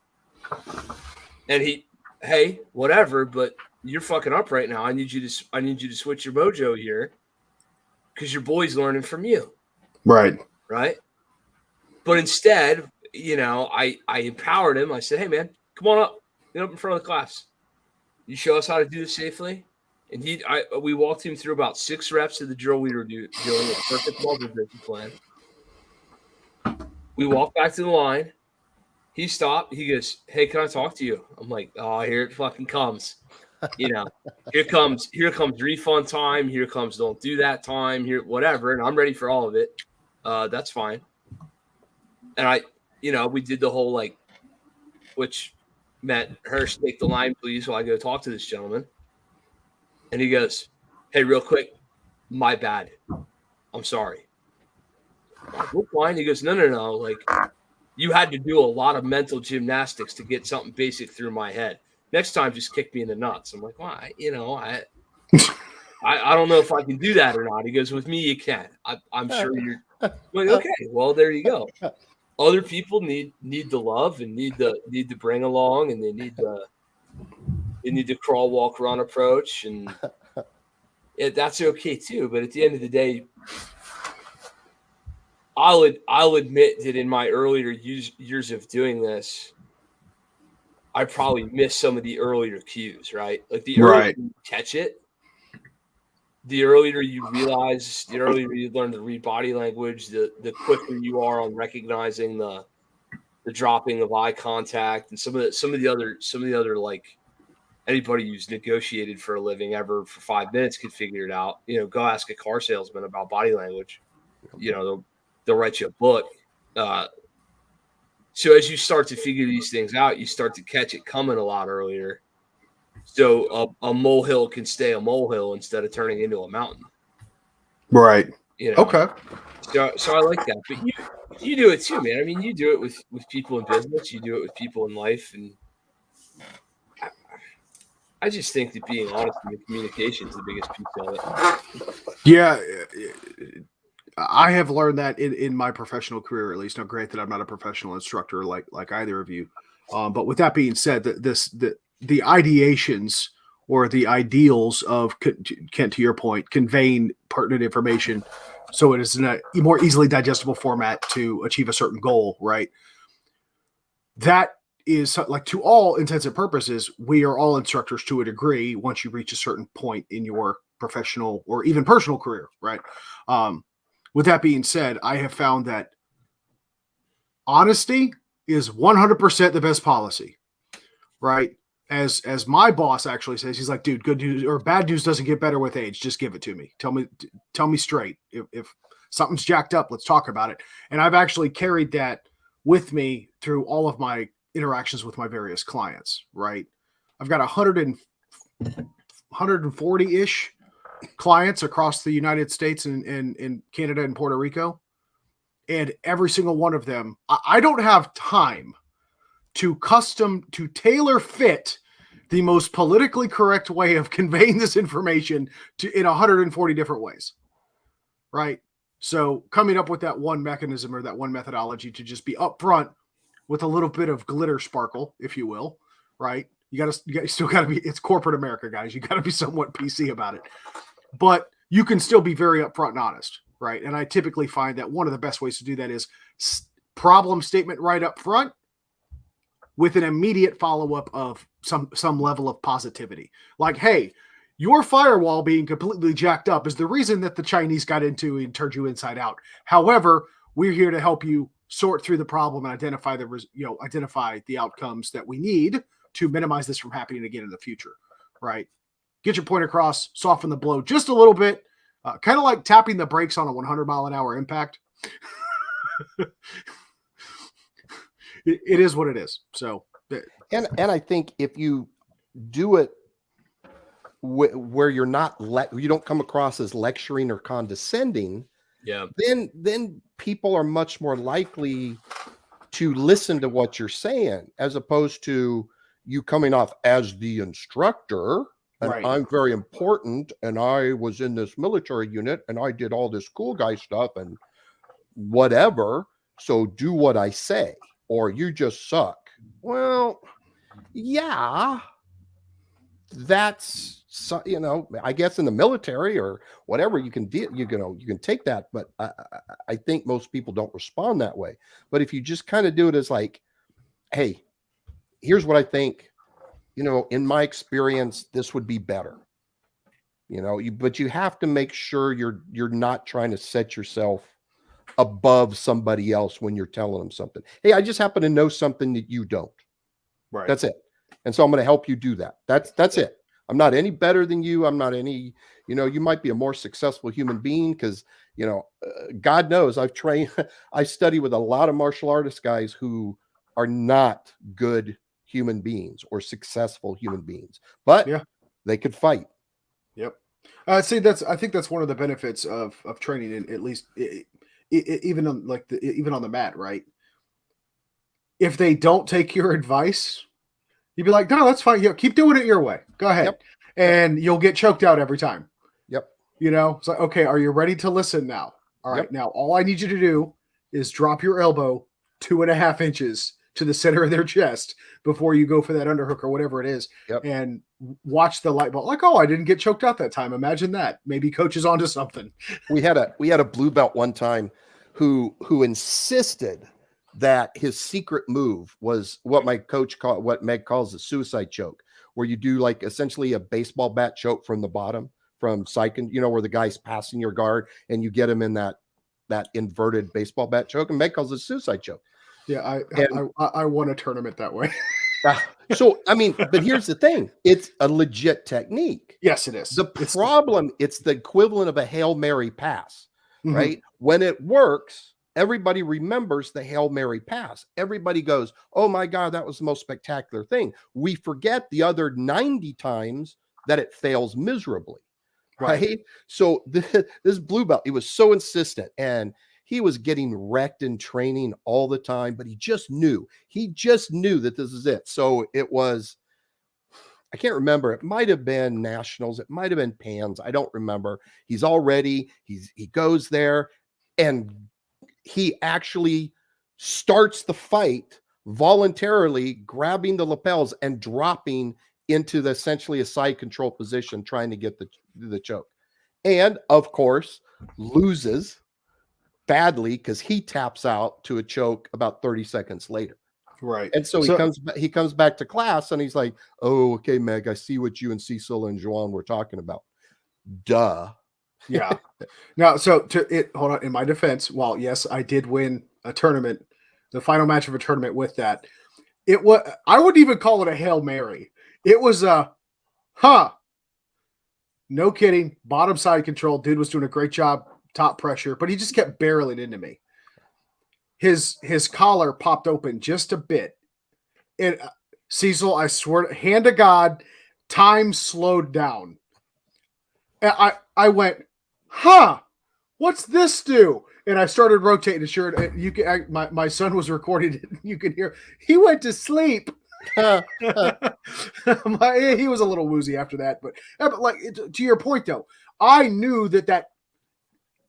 And hey, whatever, but you're fucking up right now. I need you to switch your mojo here because your boy's learning from you. Right. Right. But instead, I empowered him. I said, hey man, come on up. Get up in front of the class. You show us how to do this safely. And we walked him through about 6 reps of the drill we were doing, a perfect multi-breaking plan. We walked back to the line. He stopped. He goes, hey, can I talk to you? I'm like, oh, here it fucking comes. Here comes refund time. Here comes don't do that time. Here, whatever. And I'm ready for all of it. That's fine. And we did the whole like, which meant Hirsch, take the line, please, while I go talk to this gentleman. And he goes, hey, real quick, my bad. I'm sorry. What line? He goes, no. Like, you had to do a lot of mental gymnastics to get something basic through my head. Next time, just kick me in the nuts. I'm like, why? I don't know if I can do that or not. He goes, with me, you can. I'm sure you're like, okay, well, there you go. Other people need the love and need to bring along, and they need the crawl, walk, run approach, and that's okay too. But at the end of the day, I'll admit that in my earlier years of doing this, I probably missed some of the earlier cues, right? Like the earlier you catch it, the earlier you realize, the earlier you learn to read body language, the quicker you are on recognizing the dropping of eye contact and some of the other like anybody who's negotiated for a living ever for 5 minutes could figure it out. Go ask a car salesman about body language. They'll write you a book. So as you start to figure these things out, you start to catch it coming a lot earlier. So a molehill can stay a molehill instead of turning into a mountain. Right. Okay. So I like that. But you do it too, man. I mean, you do it with people in business. You do it with people in life. And I just think that being honest in communication is the biggest piece of it. Yeah. I have learned that in my professional career, at least. Now, granted, I'm not a professional instructor like either of you. But with that being said, the ideations or the ideals of, Kent, to your point, conveying pertinent information so it is in a more easily digestible format to achieve a certain goal, right? That is like, to all intents and purposes, we are all instructors to a degree once you reach a certain point in your professional or even personal career, right? With that being said, I have found that honesty is 100% the best policy, right? As my boss actually says, he's like, dude, good news or bad news doesn't get better with age. Just give it to me. Tell me straight. If something's jacked up, let's talk about it. And I've actually carried that with me through all of my interactions with my various clients, right? I've got 140-ish clients across the United States and Canada and Puerto Rico. And every single one of them, I don't have time to tailor fit the most politically correct way of conveying this information in 140 different ways. Right. So coming up with that one mechanism or that one methodology to just be upfront with a little bit of glitter sparkle, if you will, right? You still got to be, it's corporate America, guys. You got to be somewhat PC about it, but you can still be very upfront and honest, right? And I typically find that one of the best ways to do that is problem statement right up front with an immediate follow-up of some level of positivity. Like, hey, your firewall being completely jacked up is the reason that the Chinese got into and turned you inside out. However, we're here to help you sort through the problem and identify the outcomes that we need to minimize this from happening again in the future, right? Get your point across, soften the blow just a little bit, kind of like tapping the brakes on a 100-mile-an-hour impact. It is what it is. So, and I think if you do it where you're not you don't come across as lecturing or condescending, then people are much more likely to listen to what you're saying, as opposed to you coming off as the instructor and right. I'm very important and I was in this military unit and I did all this cool guy stuff and whatever, so do what I say or you just suck. Well, yeah, that's, I guess in the military or whatever you can do, you can take that, but I think most people don't respond that way. But if you just kind of do it as like, hey, here's what I think, in my experience, this would be better, but you have to make sure you're not trying to set yourself above somebody else when you're telling them something. Hey, I just happen to know something that you don't. Right. That's it. And so I'm going to help you do that. That's it. I'm not any better than you. I'm not any, you might be a more successful human being because, God knows I study with a lot of martial artist guys who are not good human beings or successful human beings, but they could fight. Yep. I think that's one of the benefits of training, in at least even on even on the mat, right? If they don't take your advice, you'd be like, no, that's fine. Keep doing it your way. Go ahead. Yep. And you'll get choked out every time. Yep. It's like, okay, are you ready to listen now? All right. Now, all I need you to do is drop your elbow 2.5 inches to the center of their chest before you go for that underhook or whatever it is. Yep. And watch the light bulb. Like, oh, I didn't get choked out that time. Imagine that. Maybe coach is onto something. We had a blue belt one time who insisted that his secret move was what Meg calls a suicide choke, where you do like essentially a baseball bat choke from the bottom, from Sykin, where the guy's passing your guard and you get him in that inverted baseball bat choke, and Meg calls it a suicide choke. Yeah, I won a tournament that way. So, but here's the thing. It's a legit technique. Yes, it is. It's the equivalent of a Hail Mary pass, right? When it works, everybody remembers the Hail Mary pass. Everybody goes, oh my God, that was the most spectacular thing. We forget the other 90 times that it fails miserably, right? So this blue belt, he was so insistent and he was getting wrecked in training all the time, but he just knew that this is it. So it was, I can't remember. It might have been nationals. It might've been Pans. I don't remember. He's all ready. He goes there and he actually starts the fight voluntarily, grabbing the lapels and dropping into essentially a side control position, trying to get the choke. And of course, loses badly because he taps out to a choke about 30 seconds later. Right. And so he comes back to class and he's like, oh, okay, Meg, I see what you and Cecil and Joanne were talking about. Duh. Yeah. Now, hold on. In my defense, while yes, I did win a tournament, the final match of a tournament with that, I wouldn't even call it a Hail Mary. It was no kidding. Bottom side control. Dude was doing a great job, top pressure, but he just kept barreling into me. His collar popped open just a bit. And Cecil, I swear, hand to God, time slowed down. And I went, what's this do? And I started rotating the shirt. You can, my son was recording it. You can hear he went to sleep. He was a little woozy after that, but like to your point though, I knew that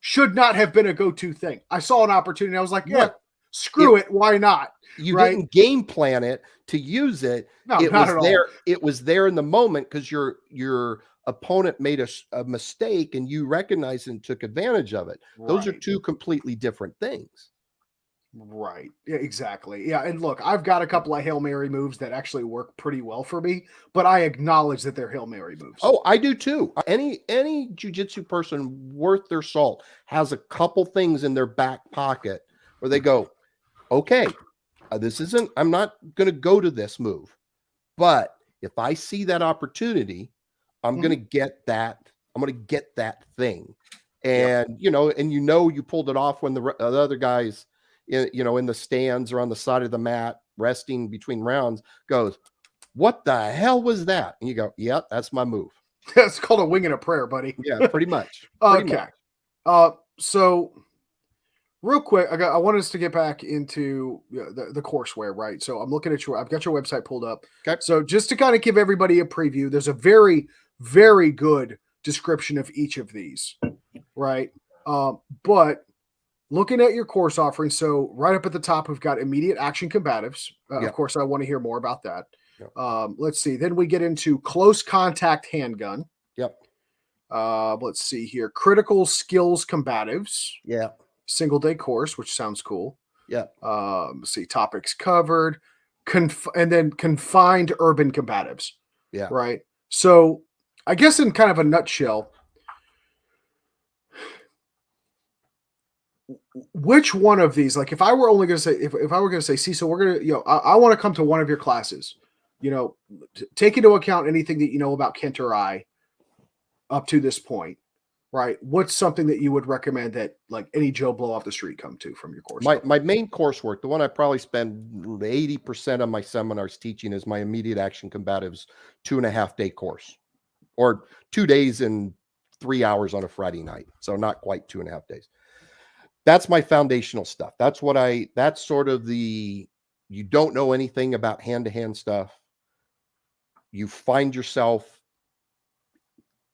should not have been a go-to thing. I saw an opportunity. I was like, yeah, Right. screw it. Why not? You Right? didn't game plan it to use it. No, It not was at there. all. It was there in the moment because your opponent made a mistake and you recognized and took advantage of it. Those are Right. two completely different things. Right. Yeah, exactly. Yeah. And look, I've got a couple of Hail Mary moves that actually work pretty well for me, but I acknowledge that they're Hail Mary moves. Oh, I do too. Any jujitsu person worth their salt has a couple things in their back pocket where they go, okay, I'm not going to go to this move, but if I see that opportunity, I'm going to get that. I'm going to get that thing. And, you pulled it off when the other guys, in the stands or on the side of the mat, resting between rounds, goes, what the hell was that? And you go, yeah, that's my move. It's called a wing and a prayer, buddy. Yeah, pretty much. Okay. So real quick, I wanted us to get back into the courseware, right? So I'm looking at I've got your website pulled up. Okay. So just to kind of give everybody a preview, there's a very, very good description of each of these, right? But looking at your course offering, so right up at the top, we've got immediate action combatives. Of course, I want to hear more about that. Yep. Let's see. Then we get into close contact handgun. Yep. Let's see here. Critical skills combatives. Yeah. Single day course, which sounds cool. Yeah. Let's see. Topics covered. And then confined urban combatives. Yeah. Right. So I guess in kind of a nutshell, which one of these, like if I were only going to say, if I were going to say, Cecil, we're going to, I want to come to one of your classes, take into account anything that you know about Kent or I up to this point, right? What's something that you would recommend that like any Joe Blow off the street come to from your course? My main coursework, the one I probably spend 80% of my seminars teaching, is my immediate action combatives 2.5-day course, or 2 days and 3 hours on a Friday night. So not quite 2.5 days. That's my foundational stuff. That's sort of you don't know anything about hand-to-hand stuff. You find yourself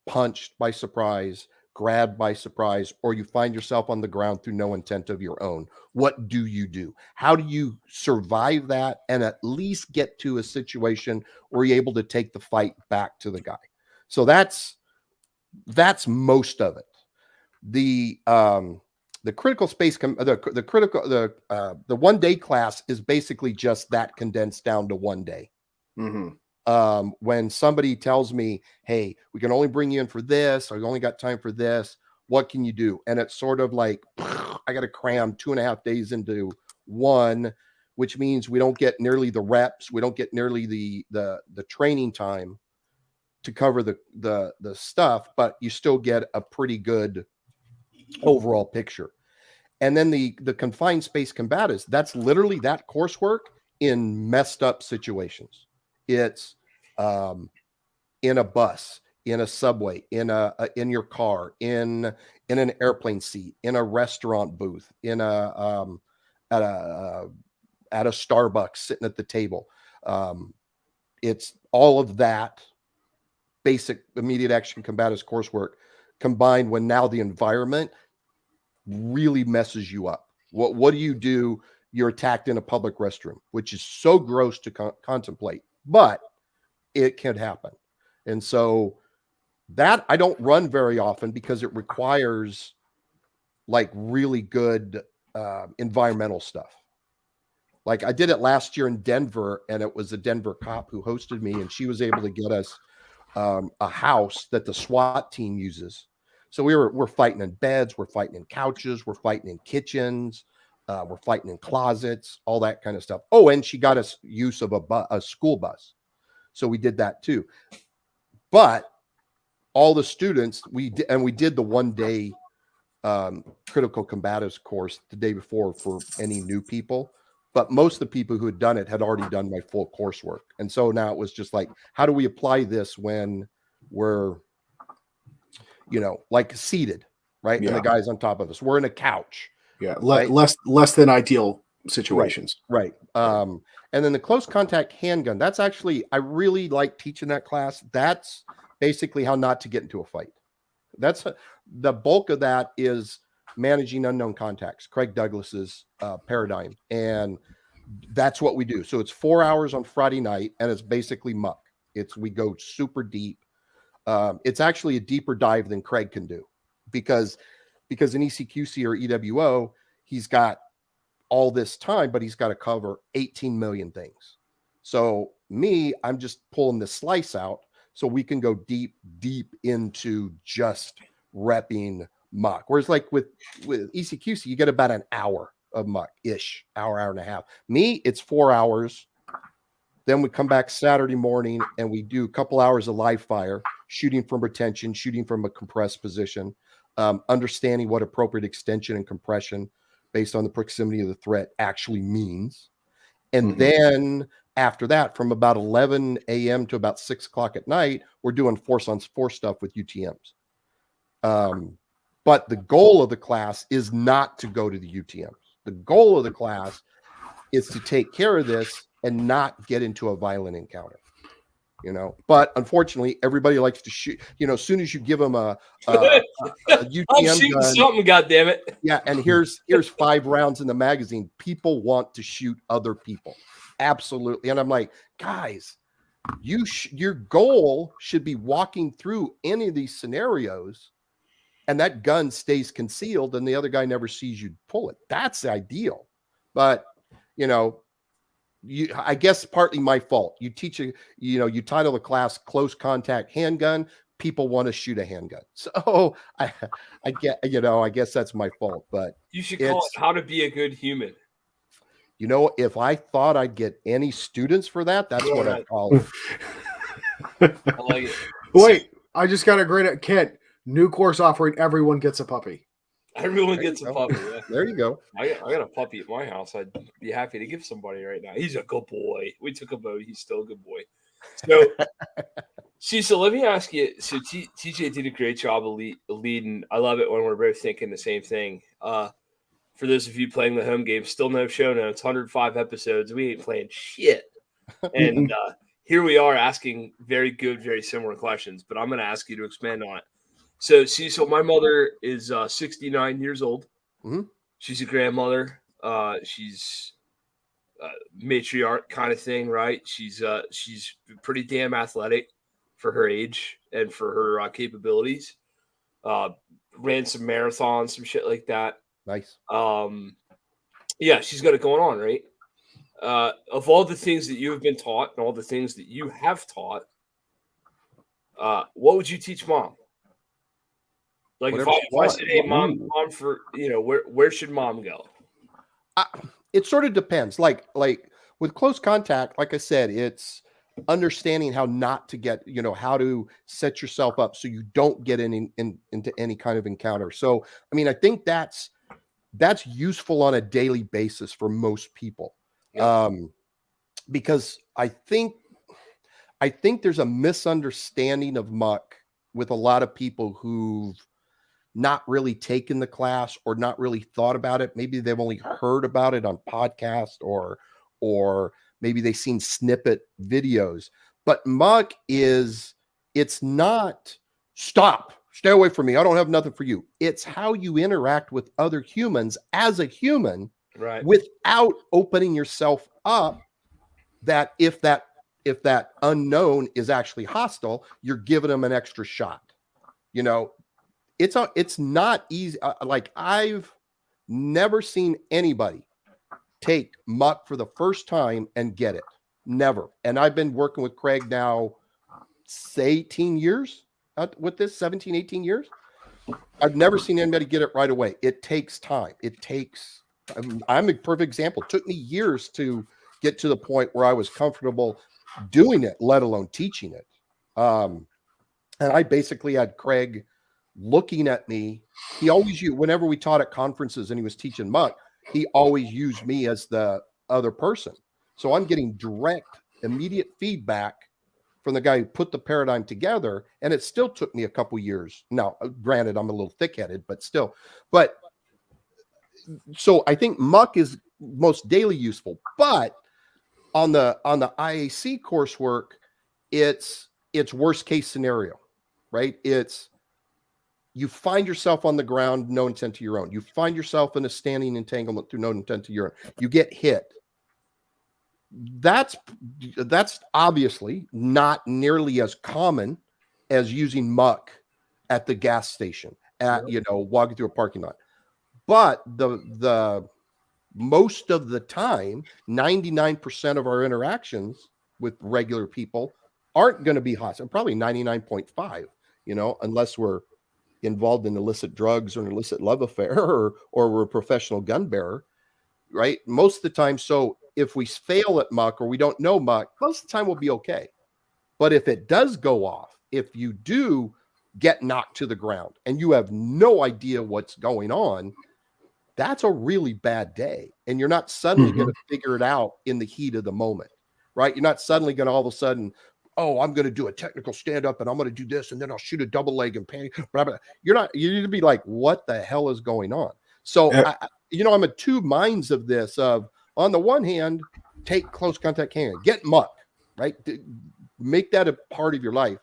punched by surprise, grabbed by surprise, or you find yourself on the ground through no intent of your own. What do you do? How do you survive that and at least get to a situation where you're able to take the fight back to the guy? So that's most of it. The critical space, the 1 day class is basically just that condensed down to 1 day. Mm-hmm. When somebody tells me, hey, we can only bring you in for this, or you only got time for this, what can you do? And it's sort of like, I got to cram 2.5 days into one, which means we don't get nearly the reps. We don't get nearly the training time to cover the stuff, but you still get a pretty good overall picture. And then the confined space combatives, that's literally that coursework in messed up situations. It's in a bus, in a subway, in your car, in an airplane seat, in a restaurant booth, at a Starbucks sitting at the table. It's all of that basic immediate action combatives coursework combined when now the environment really messes you up. What do you do? You're attacked in a public restroom, which is so gross to contemplate, but it can happen. And so that I don't run very often because it requires like really good environmental stuff. Like I did it last year in Denver, and it was a Denver cop who hosted me, and she was able to get us a house that the SWAT team uses. So we're fighting in beds, we're fighting in couches, we're fighting in kitchens, we're fighting in closets, all that kind of stuff. Oh, and she got us use of a school bus. So we did that too. But all the students, we did the 1 day critical combatives course the day before for any new people. But most of the people who had done it had already done my full coursework. And so now it was just like, how do we apply this when we're, like seated, right? Yeah. And the guy's on top of us. We're in a couch. Yeah. Less than ideal situations. Right. And then the close contact handgun, that's actually, I really like teaching that class. That's basically how not to get into a fight. That's the bulk of that is managing unknown contacts, Craig Douglas's paradigm. And that's what we do. So it's 4 hours on Friday night, and it's basically muck. We go super deep. It's actually a deeper dive than Craig can do because in ECQC or EWO, he's got all this time, but he's got to cover 18 million things. So I'm just pulling the slice out so we can go deep into just repping muck. Whereas like with ECQC, you get about an hour of muck-ish, hour and a half. Me, it's 4 hours. Then we come back Saturday morning and we do a couple hours of live fire, shooting from retention, shooting from a compressed position, understanding what appropriate extension and compression based on the proximity of the threat actually means. And then after that, from about 11 a.m. to about 6 o'clock at night, we're doing force on force stuff with UTMs. But the goal of the class is not to go to the UTMs. The goal of the class is to take care of this and not get into a violent encounter. But unfortunately, everybody likes to shoot. As soon as you give them a UTM I'm shooting gun, something, goddammit. yeah, and here's 5 rounds in the magazine. People want to shoot other people, absolutely. And I'm like, guys, your goal should be walking through any of these scenarios, and that gun stays concealed, and the other guy never sees you pull it. That's ideal, but I guess partly my fault. You teach you title the class close contact handgun. People want to shoot a handgun. So I get, I guess that's my fault, but you should call it how to be a good human. If I thought I'd get any students for that, that's what I'd call it. I like it. Wait, I just got a great Kent. New course offering, everyone gets a puppy. Everyone gets a puppy. Yeah. There you go. I got a puppy at my house. I'd be happy to give somebody right now. He's a good boy. We took him out. He's still a good boy. So, Cecil, let me ask you. So, TJ did a great job of leading. I love it when we're both thinking the same thing. For those of you playing the home game, still no show notes, 105 episodes. We ain't playing shit. And here we are asking very good, very similar questions, but I'm going to ask you to expand on it. So, Cecil, my mother is 69 years old. Mm-hmm. She's a grandmother. She's matriarch kind of thing, right? She's pretty damn athletic for her age and for her capabilities. Ran some marathons, some shit like that. Nice. Yeah, she's got it going on, right? Of all the things that you have been taught and all the things that you have taught, what would you teach mom? Like if I said, hey, mom, for where should mom go? It sort of depends. Like with close contact, like I said, it's understanding how not to get, how to set yourself up so you don't get into any kind of encounter. So, I mean, I think that's useful on a daily basis for most people. Yeah. Because I think there's a misunderstanding of muck with a lot of people who've not really taken the class or not really thought about it. Maybe they've only heard about it on podcast or maybe they've seen snippet videos. But muck it's not stay away from me, I don't have nothing for you. It's how you interact with other humans as a human, right? Without opening yourself up that if that unknown is actually hostile, you're giving them an extra shot. It's not easy. Like I've never seen anybody take muck for the first time and get it. Never. And I've been working with Craig now, say 18 years with this, 17, 18 years. I've never seen anybody get it right away. It takes time. I'm a perfect example. It took me years to get to the point where I was comfortable doing it, let alone teaching it. And I basically had Craig looking at me. He always used, whenever we taught at conferences and he was teaching muck, he always used me as the other person. So I'm getting direct, immediate feedback from the guy who put the paradigm together. And it still took me a couple years. Now, granted, I'm a little thick-headed, but still. But so I think muck is most daily useful. But on the IAC coursework, it's worst case scenario, right? It's You find yourself on the ground, no intent to your own. You find yourself in a standing entanglement through no intent to your own. You get hit. That's obviously not nearly as common as using muck at the gas station, walking through a parking lot. But the most of the time, 99% of our interactions with regular people aren't going to be hostile. Probably 99.5, unless we're involved in illicit drugs or an illicit love affair or we're a professional gun bearer, right? Most of the time. So if we fail at muck or we don't know muck, most of the time we'll be okay. But if it does go off, if you do get knocked to the ground and you have no idea what's going on, that's a really bad day. And you're not suddenly going to figure it out in the heat of the moment, right? You're not suddenly going to all of a sudden, oh, I'm going to do a technical stand up and I'm going to do this and then I'll shoot a double leg and pan. You need to be like, what the hell is going on? So, I'm at two minds of this. On the one hand, take close contact handling, get muck, right? Make that a part of your life.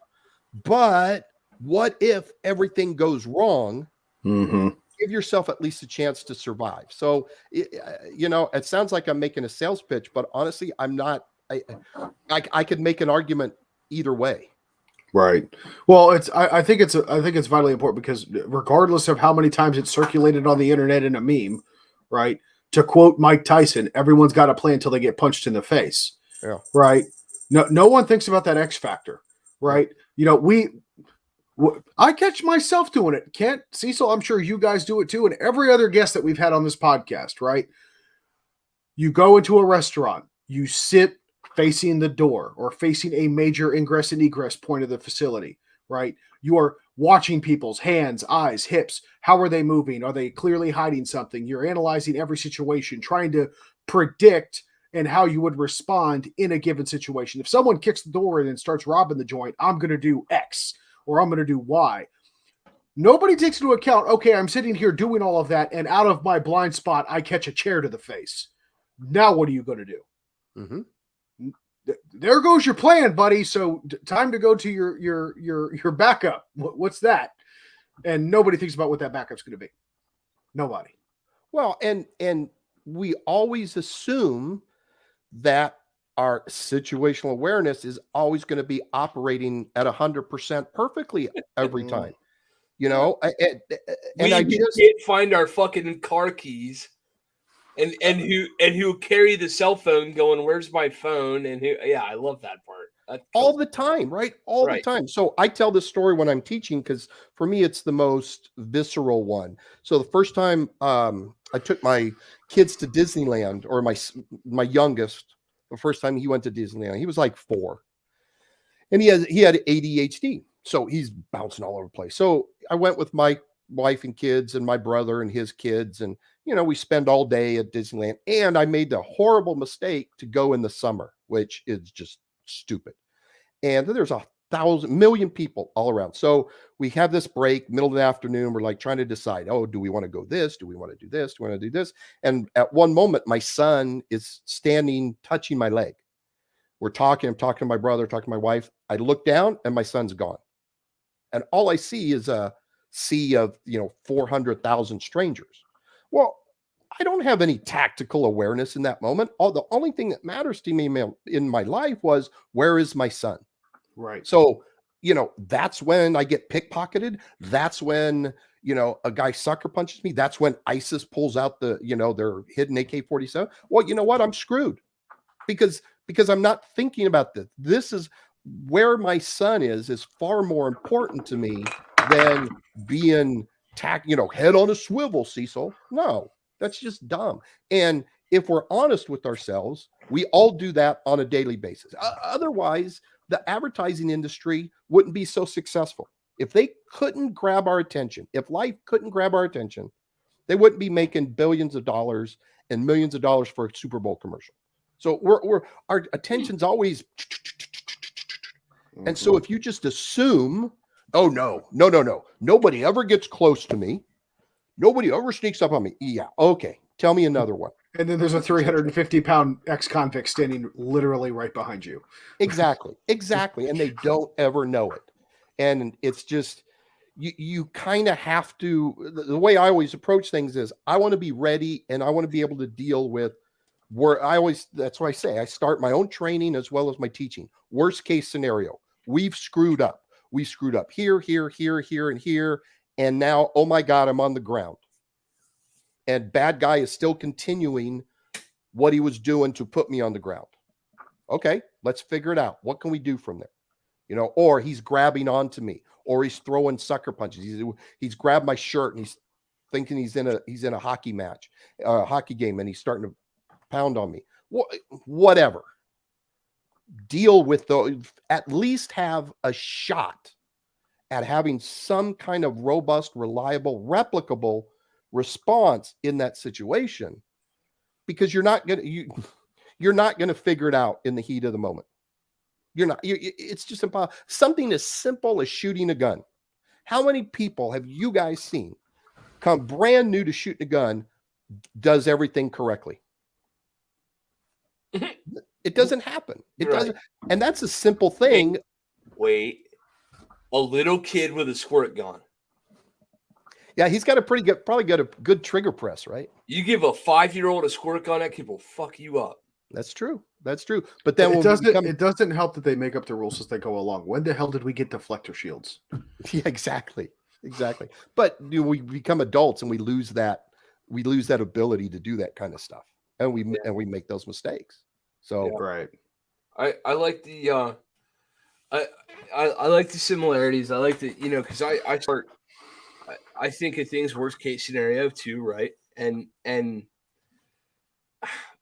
But what if everything goes wrong? Give yourself at least a chance to survive. So, it sounds like I'm making a sales pitch, but honestly, I'm not. I could make an argument either way. Right. Well, I think it's vitally important because regardless of how many times it's circulated on the internet in a meme, right? To quote Mike Tyson, everyone's got a plan until they get punched in the face. Yeah. Right. No one thinks about that X factor, right? I catch myself doing it. Kent, Cecil, I'm sure you guys do it too. And every other guest that we've had on this podcast, right? You go into a restaurant, you sit facing the door or facing a major ingress and egress point of the facility, right? You are watching people's hands, eyes, hips. How are they moving? Are they clearly hiding something? You're analyzing every situation, trying to predict and how you would respond in a given situation. If someone kicks the door in and starts robbing the joint, I'm going to do X or I'm going to do Y. Nobody takes into account, okay, I'm sitting here doing all of that, and out of my blind spot, I catch a chair to the face. Now what are you going to do? There goes your plan, buddy. So time to go to your backup. What's that? And nobody thinks about what that backup's going to be. Nobody. Well, and we always assume that our situational awareness is always going to be operating at 100% perfectly every time. And I can't find our fucking car keys. And who carry the cell phone going, where's my phone? And I love that part. All the time, right? All the time. So I tell this story when I'm teaching because for me it's the most visceral one. So the first time I took my kids to Disneyland, or my youngest, the first time he went to Disneyland, he was like 4, and he had ADHD, so he's bouncing all over the place. So I went with my wife and kids and my brother and his kids, and we spend all day at Disneyland. And I made the horrible mistake to go in the summer, which is just stupid. And there's 1,000,000 people all around. So we have this break, middle of the afternoon. We're like trying to decide, do we want to go this? Do we want to do this? Do we want to do this? And at one moment, my son is standing, touching my leg. I'm talking to my brother, talking to my wife. I look down and my son's gone. And all I see is a sea of, 400,000 strangers. Well, I don't have any tactical awareness in that moment. The only thing that matters to me in my life was, where is my son? Right. So, that's when I get pickpocketed. That's when, a guy sucker punches me. That's when ISIS pulls out their hidden AK-47. Well, you know what? I'm screwed because I'm not thinking about this. This is where my son is far more important to me than being head on a swivel, Cecil. No, that's just dumb. And if we're honest with ourselves, we all do that on a daily basis. Otherwise, the advertising industry wouldn't be so successful. If they couldn't grab our attention, if life couldn't grab our attention, they wouldn't be making billions of dollars and millions of dollars for a Super Bowl commercial. So our attention's always, and so if you just assume, oh no, nobody ever gets close to me, nobody ever sneaks up on me. Yeah, okay, tell me another one. And then there's a 350-pound ex-convict standing literally right behind you. Exactly. And they don't ever know it. And it's just, you kind of have to, the way I always approach things is I want to be ready and I want to be able to deal with where that's why I say I start my own training as well as my teaching. Worst case scenario, we've screwed up. We screwed up here, and here. And now, oh my God, I'm on the ground. And bad guy is still continuing what he was doing to put me on the ground. Okay, let's figure it out. What can we do from there? You know, or he's grabbing onto me, or he's throwing sucker punches. He's grabbed my shirt and he's thinking he's in a hockey match, hockey game, and he's starting to pound on me. Whatever. Deal with those. At least have a shot at having some kind of robust, reliable, replicable response in that situation, because you're not gonna figure it out in the heat of the moment. It's just impossible. Something as simple as shooting a gun. How many people have you guys seen come brand new to shooting a gun, does everything correctly? It doesn't happen. It doesn't. And that's a simple thing. Wait. A little kid with a squirt gun. Yeah, he's got probably got a good trigger press, right? You give a 5-year-old a squirt gun, that kid will fuck you up. That's true. That's true. But then it doesn't help that they make up the rules as they go along. When the hell did we get deflector shields? Yeah, exactly. But we become adults and we lose that ability to do that kind of stuff, and we make those mistakes. So right. I like the I like the similarities. I like the, because I think of things worst case scenario too, right? And I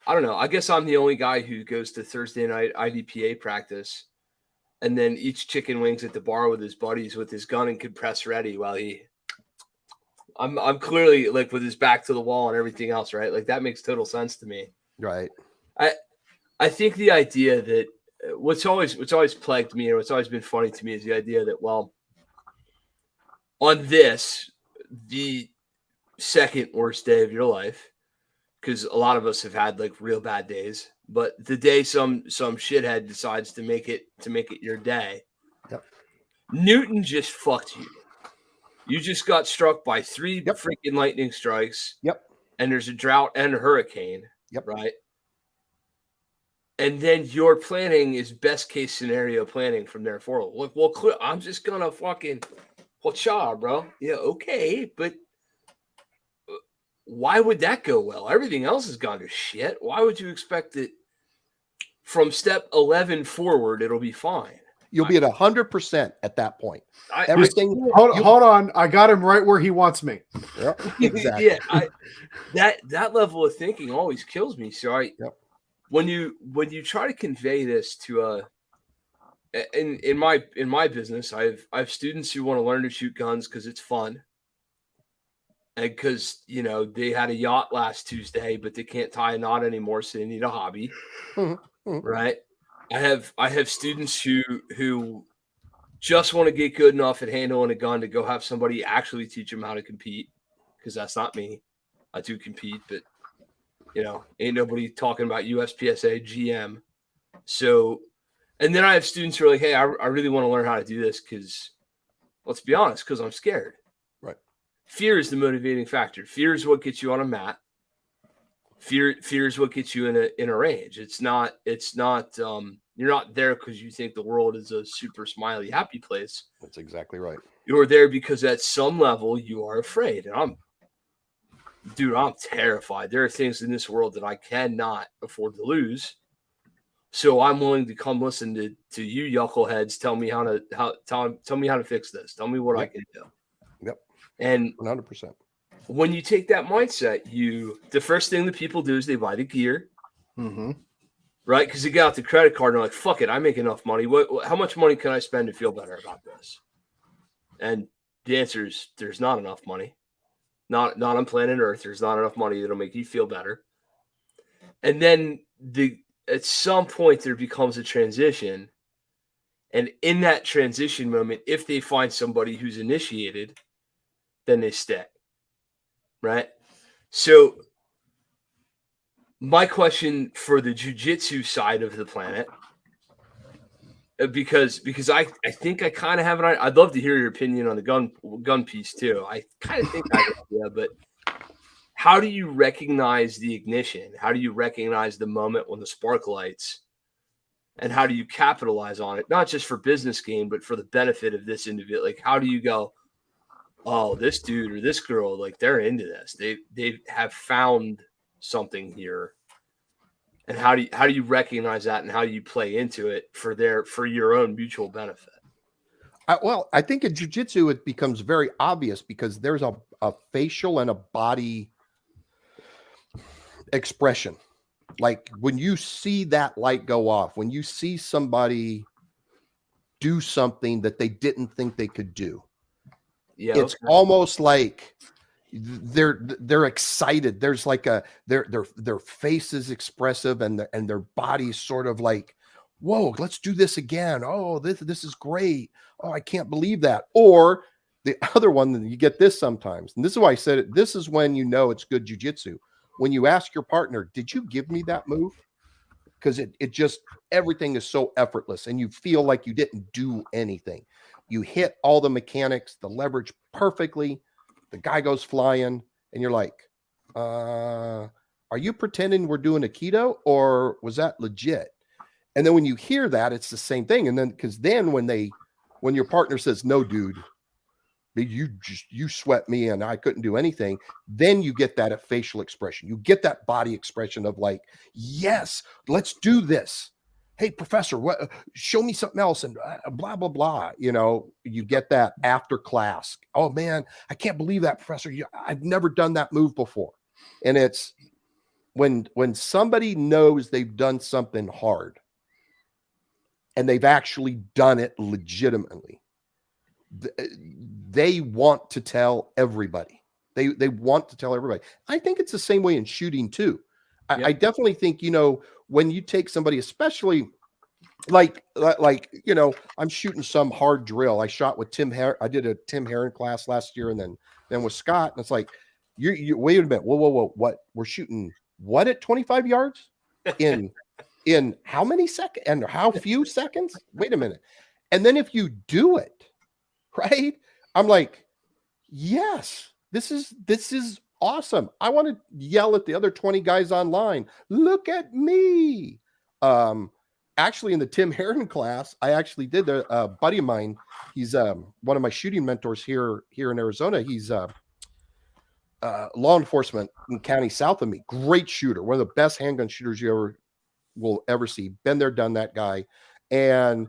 don't know. I guess I'm the only guy who goes to Thursday night IDPA practice and then eats chicken wings at the bar with his buddies with his gun and compress ready while I'm clearly like with his back to the wall and everything else, right? Like that makes total sense to me. Right. I think the idea that what's always plagued me and what's always been funny to me is the idea that, well, on this, the second worst day of your life, because a lot of us have had like real bad days, but the day some shithead decides to make it your day. Yep. Newton just fucked you. You just got struck by 3 freaking lightning strikes. Yep. And there's a drought and a hurricane. Yep. Right. And then your planning is best case scenario planning from there forward. Look, well, I'm just gonna fucking whatcha, bro. Yeah, okay, but why would that go well? Everything else has gone to shit. Why would you expect that from step 11 forward it'll be fine? You'll be at 100% at that point. Everything. Hold on. I got him right where he wants me. Yep, exactly. Yeah, that level of thinking always kills me. So when you try to convey this to in my business, I have students who want to learn to shoot guns because it's fun. And because, they had a yacht last Tuesday, but they can't tie a knot anymore, so they need a hobby. Mm-hmm. Right? I have students who just want to get good enough at handling a gun to go have somebody actually teach them how to compete, because that's not me. I do compete, but ain't nobody talking about USPSA GM. So, and then I have students who are like, hey, I really want to learn how to do this because, let's be honest, because I'm scared. Right. Fear is the motivating factor. Fear is what gets you on a mat. Fear is what gets you in a range. It's not you're not there because you think the world is a super smiley, happy place. That's exactly right. You're there because at some level you are afraid. And I'm terrified. There are things in this world that I cannot afford to lose. So I'm willing to come listen to you yuckleheads tell me how to fix this. Tell me what I can do. Yep. And 100%. When you take that mindset, the first thing that people do is they buy the gear. Mm-hmm. Right? Because they get out the credit card and they're like, fuck it, I make enough money. How much money can I spend to feel better about this? And the answer is there's not enough money. Not on planet Earth. There's not enough money that'll make you feel better. And then at some point there becomes a transition. And in that transition moment, if they find somebody who's initiated, then they stay. Right? So my question for the jiu-jitsu side of the planet because I think I kind of have an idea. I'd love to hear your opinion on the gun piece too. I kind of think I have an idea, but how do you recognize the ignition? How do you recognize the moment when the spark lights? And how do you capitalize on it? Not just for business gain, but for the benefit of this individual. Like, how do you go, oh, this dude or this girl, like they're into this. They have found something here. And how do you recognize that, and how do you play into it for your own mutual benefit? I think in jiu-jitsu it becomes very obvious because there's a facial and a body expression. Like when you see that light go off, when you see somebody do something that they didn't think they could do, it's almost like they're excited. There's like their face is expressive and their body's sort of like, whoa, let's do this again. Oh, this is great. Oh, I can't believe that. Or the other one, you get this sometimes, and this is why I said it. This is when you know it's good jiu-jitsu. When you ask your partner, did you give me that move? Because it just, everything is so effortless and you feel like you didn't do anything. You hit all the mechanics, the leverage perfectly. The guy goes flying and you're like, are you pretending we're doing Aikido or was that legit? And then when you hear that, it's the same thing. And then, because then when your partner says, no, dude, you sweat me and I couldn't do anything, then you get that facial expression. You get that body expression of like, yes, let's do this. Hey, professor, what? Show me something else and blah, blah, blah. You know, you get that after class. Oh, man, I can't believe that, professor. I've never done that move before. And it's when somebody knows they've done something hard and they've actually done it legitimately, they want to tell everybody. They want to tell everybody. I think it's the same way in shooting too. I definitely think, you know, when you take somebody, especially like, you know, I'm shooting some hard drill. I shot with Tim Heron. I did a Tim Heron class last year and then with Scott. And it's like, you wait a minute. Whoa. What? We're shooting what at 25 yards in how many seconds and how few seconds? Wait a minute. And then if you do it, right? I'm like, yes, this is awesome. I want to yell at the other 20 guys online. Look at me. Actually, in the Tim Heron class, I actually did a buddy of mine. He's one of my shooting mentors here in Arizona. He's law enforcement in county south of me. Great shooter, one of the best handgun shooters you will ever see. Been there, done that guy. And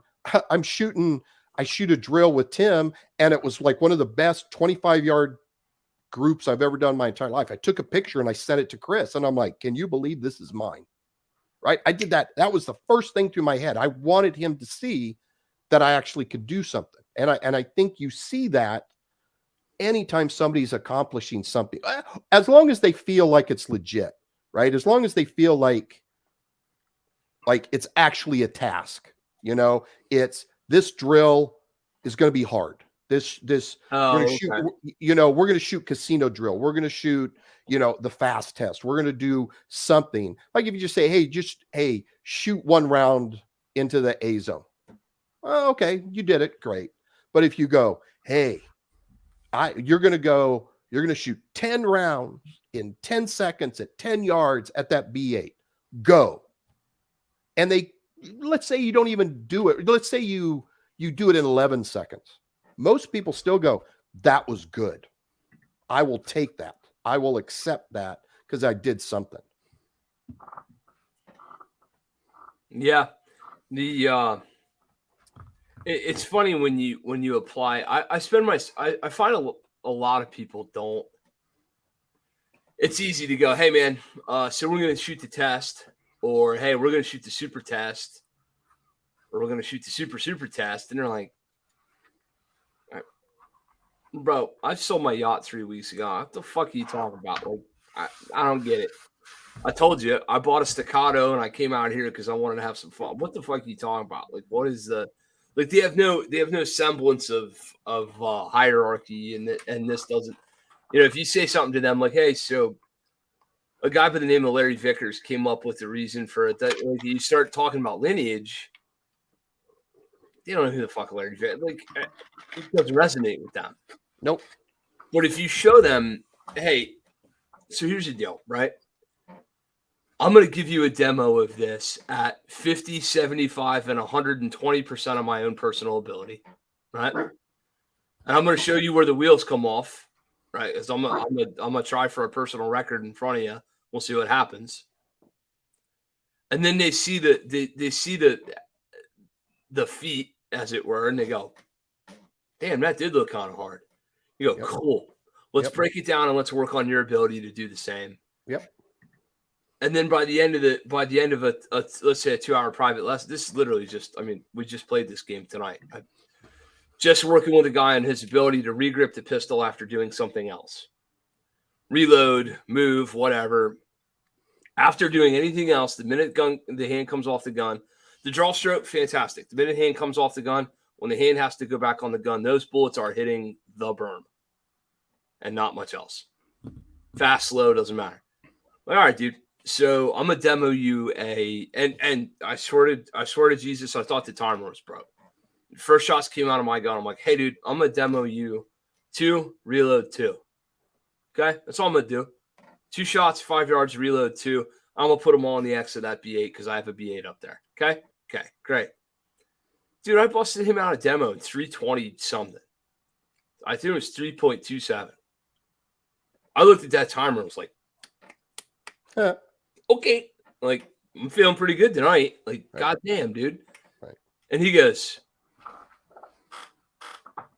I shoot a drill with Tim, and it was like one of the best 25-yard groups I've ever done in my entire life. I took a picture and I sent it to Chris, and I'm like, can you believe this is mine? Right? I did that. That was the first thing through my head. I wanted him to see that I actually could do something. And I think you see that anytime somebody's accomplishing something, as long as they feel like it's legit, right? As long as they feel like it's actually a task, you know, it's, this drill is going to be hard. We're going to shoot, you know, we're going to shoot casino drill. We're going to shoot, you know, the fast test. We're going to do something. Like if you just say, hey, shoot one round into the A zone. Oh, okay, you did it. Great. But if you go, hey, you're going to shoot 10 rounds in 10 seconds at 10 yards at that B8. Go. And let's say you don't even do it. Let's say you do it in 11 seconds. Most people still go, that was good. I will take that. I will accept that because I did something. Yeah. It's funny when you apply. I find a lot of people don't. It's easy to go, hey man, so we're going to shoot the test, or hey, we're going to shoot the super test, or we're going to shoot the super test, and they're like, bro, I sold my yacht 3 weeks ago. What the fuck are you talking about? Like, I don't get it. I told you I bought a staccato and I came out here because I wanted to have some fun. What the fuck are you talking about? Like, what is the like? They have no semblance of hierarchy, and this doesn't. You know, if you say something to them like, hey, so a guy by the name of Larry Vickers came up with the reason for it. That like, you start talking about lineage. they don't know who the fuck Larry Fitzgerald. Like, it doesn't resonate with them. Nope. But if you show them, hey, so here's the deal, right? I'm going to give you a demo of this at 50, 75, and 120% of my own personal ability, right? And I'm going to show you where the wheels come off, right? Because I'm gonna try for a personal record in front of you. We'll see what happens. And then they see the feat, as it were, and they go, damn, that did look kind of hard. You go, cool. Let's break it down and let's work on your ability to do the same. Yep. And then by the end of a let's say a 2-hour private lesson, this is literally just, I mean, we just played this game tonight. I'm just working with a guy on his ability to regrip the pistol after doing something else. Reload, move, whatever. After doing anything else, the minute the hand comes off the gun, the draw stroke, fantastic. The minute hand comes off the gun, when the hand has to go back on the gun, those bullets are hitting the berm and not much else. Fast, slow, doesn't matter. All right, dude. So I'm gonna demo you and I swear to Jesus, I thought the timer was broke. First shots came out of my gun. I'm like, hey, dude, I'm gonna demo you 2, reload 2. Okay, that's all I'm gonna do. 2 shots, 5 yards, reload 2. I'm gonna put them all on the X of that B8 because I have a B8 up there. Okay, great, dude. I busted him out a demo in 320 something. I think it was 3.27. I looked at that timer and was like, okay, like, I'm feeling pretty good tonight. Like, goddamn, dude. Right. And he goes,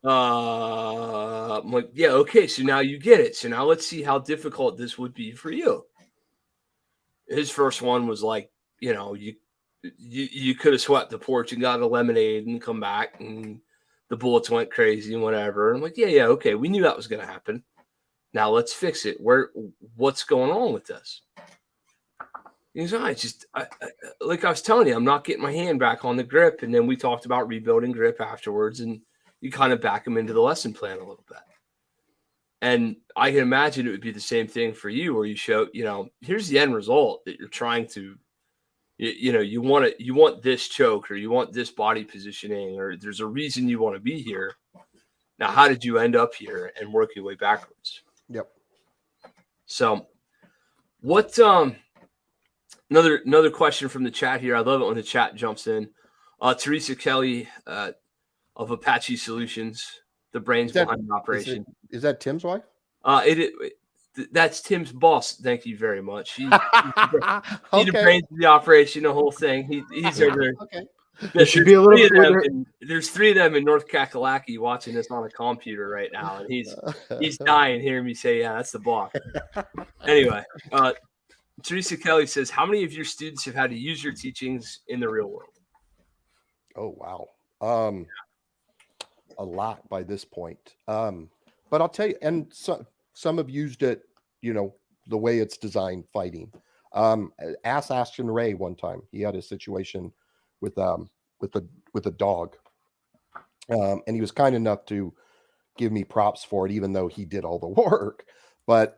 I'm like, yeah, okay, so now you get it. So now let's see how difficult this would be for you. His first one was like, you know, you could have swept the porch and got a lemonade and come back and the bullets went crazy and whatever. I'm like, yeah, okay, we knew that was going to happen. Now let's fix it. What's going on with this? He's like I was telling you, I'm not getting my hand back on the grip. And then we talked about rebuilding grip afterwards, and you kind of back them into the lesson plan a little bit. And I can imagine it would be the same thing for you, where you show, you know, here's the end result that you're trying to, you want this choke, or you want this body positioning, or there's a reason you want to be here. Now, how did you end up here, and work your way backwards? Yep. So what, Another question from the chat here. I love it when the chat jumps in. Teresa Kelly of Apache Solutions, the brains behind the operation. Is that Tim's wife? That's Tim's boss. Thank you very much. He's Okay. the brains of the operation, the whole thing. He's over there. Okay. There should be a little bit. There's 3 of them in North Kakalaki watching this on a computer right now, and he's dying hearing me say, "Yeah, that's the boss." Anyway, Teresa Kelly says, how many of your students have had to use your teachings in the real world? Oh, wow. A lot by this point. But I'll tell you, and some have used it, you know, the way it's designed, fighting. Ask Ashton Ray one time. He had a situation with a dog. And he was kind enough to give me props for it, even though he did all the work. But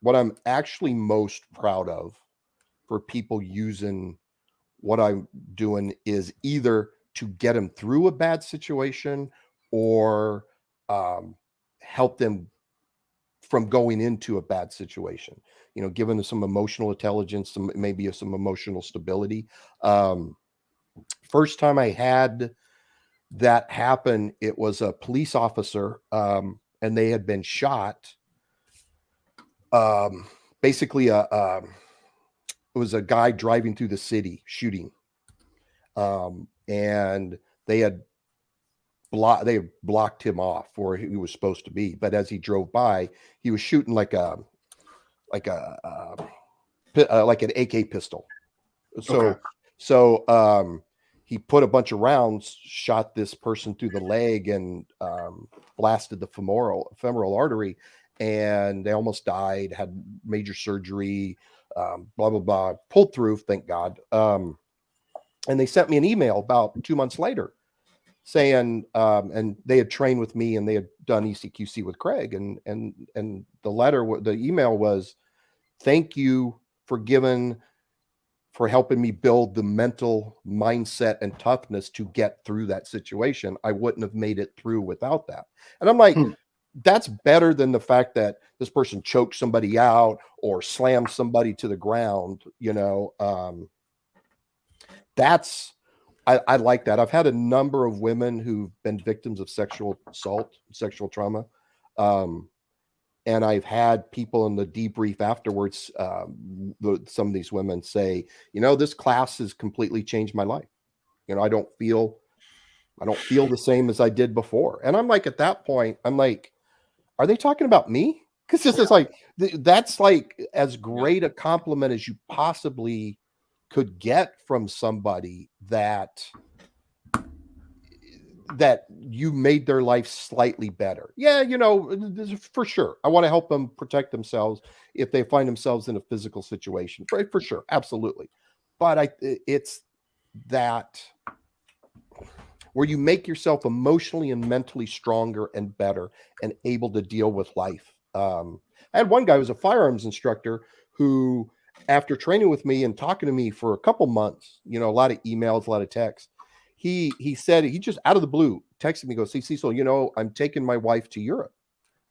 what I'm actually most proud of for people using what I'm doing is either to get them through a bad situation or help them from going into a bad situation, you know, giving them some emotional intelligence, maybe some emotional stability. First time I had that happen, it was a police officer, and they had been shot. Basically it was a guy driving through the city shooting, and they had blocked him off where he was supposed to be, but as he drove by, he was shooting like an AK pistol. So he put a bunch of rounds, shot this person through the leg, and blasted the femoral artery, and they almost died, had major surgery, blah, blah, blah, pulled through, thank God. And they sent me an email about 2 months later saying, and they had trained with me and they had done ECQC with Craig. And the email was, thank you for for helping me build the mental mindset and toughness to get through that situation. I wouldn't have made it through without that. And I'm like, that's better than the fact that this person choked somebody out or slammed somebody to the ground. You know, I like that. I've had a number of women who've been victims of sexual assault, sexual trauma. And I've had people in the debrief afterwards, some of these women say, you know, this class has completely changed my life. You know, I don't feel the same as I did before. And I'm like, at that point, I'm like, are they talking about me? Because this is like, that's like as great a compliment as you possibly could get from somebody that you made their life slightly better. Yeah, you know, for sure. I want to help them protect themselves if they find themselves in a physical situation. For sure. Absolutely. But it's that where you make yourself emotionally and mentally stronger and better and able to deal with life. I had one guy who was a firearms instructor who, after training with me and talking to me for a couple months, you know, a lot of emails, a lot of texts, he said, he just out of the blue texted me, goes, "See, Cecil, you know, I'm taking my wife to Europe."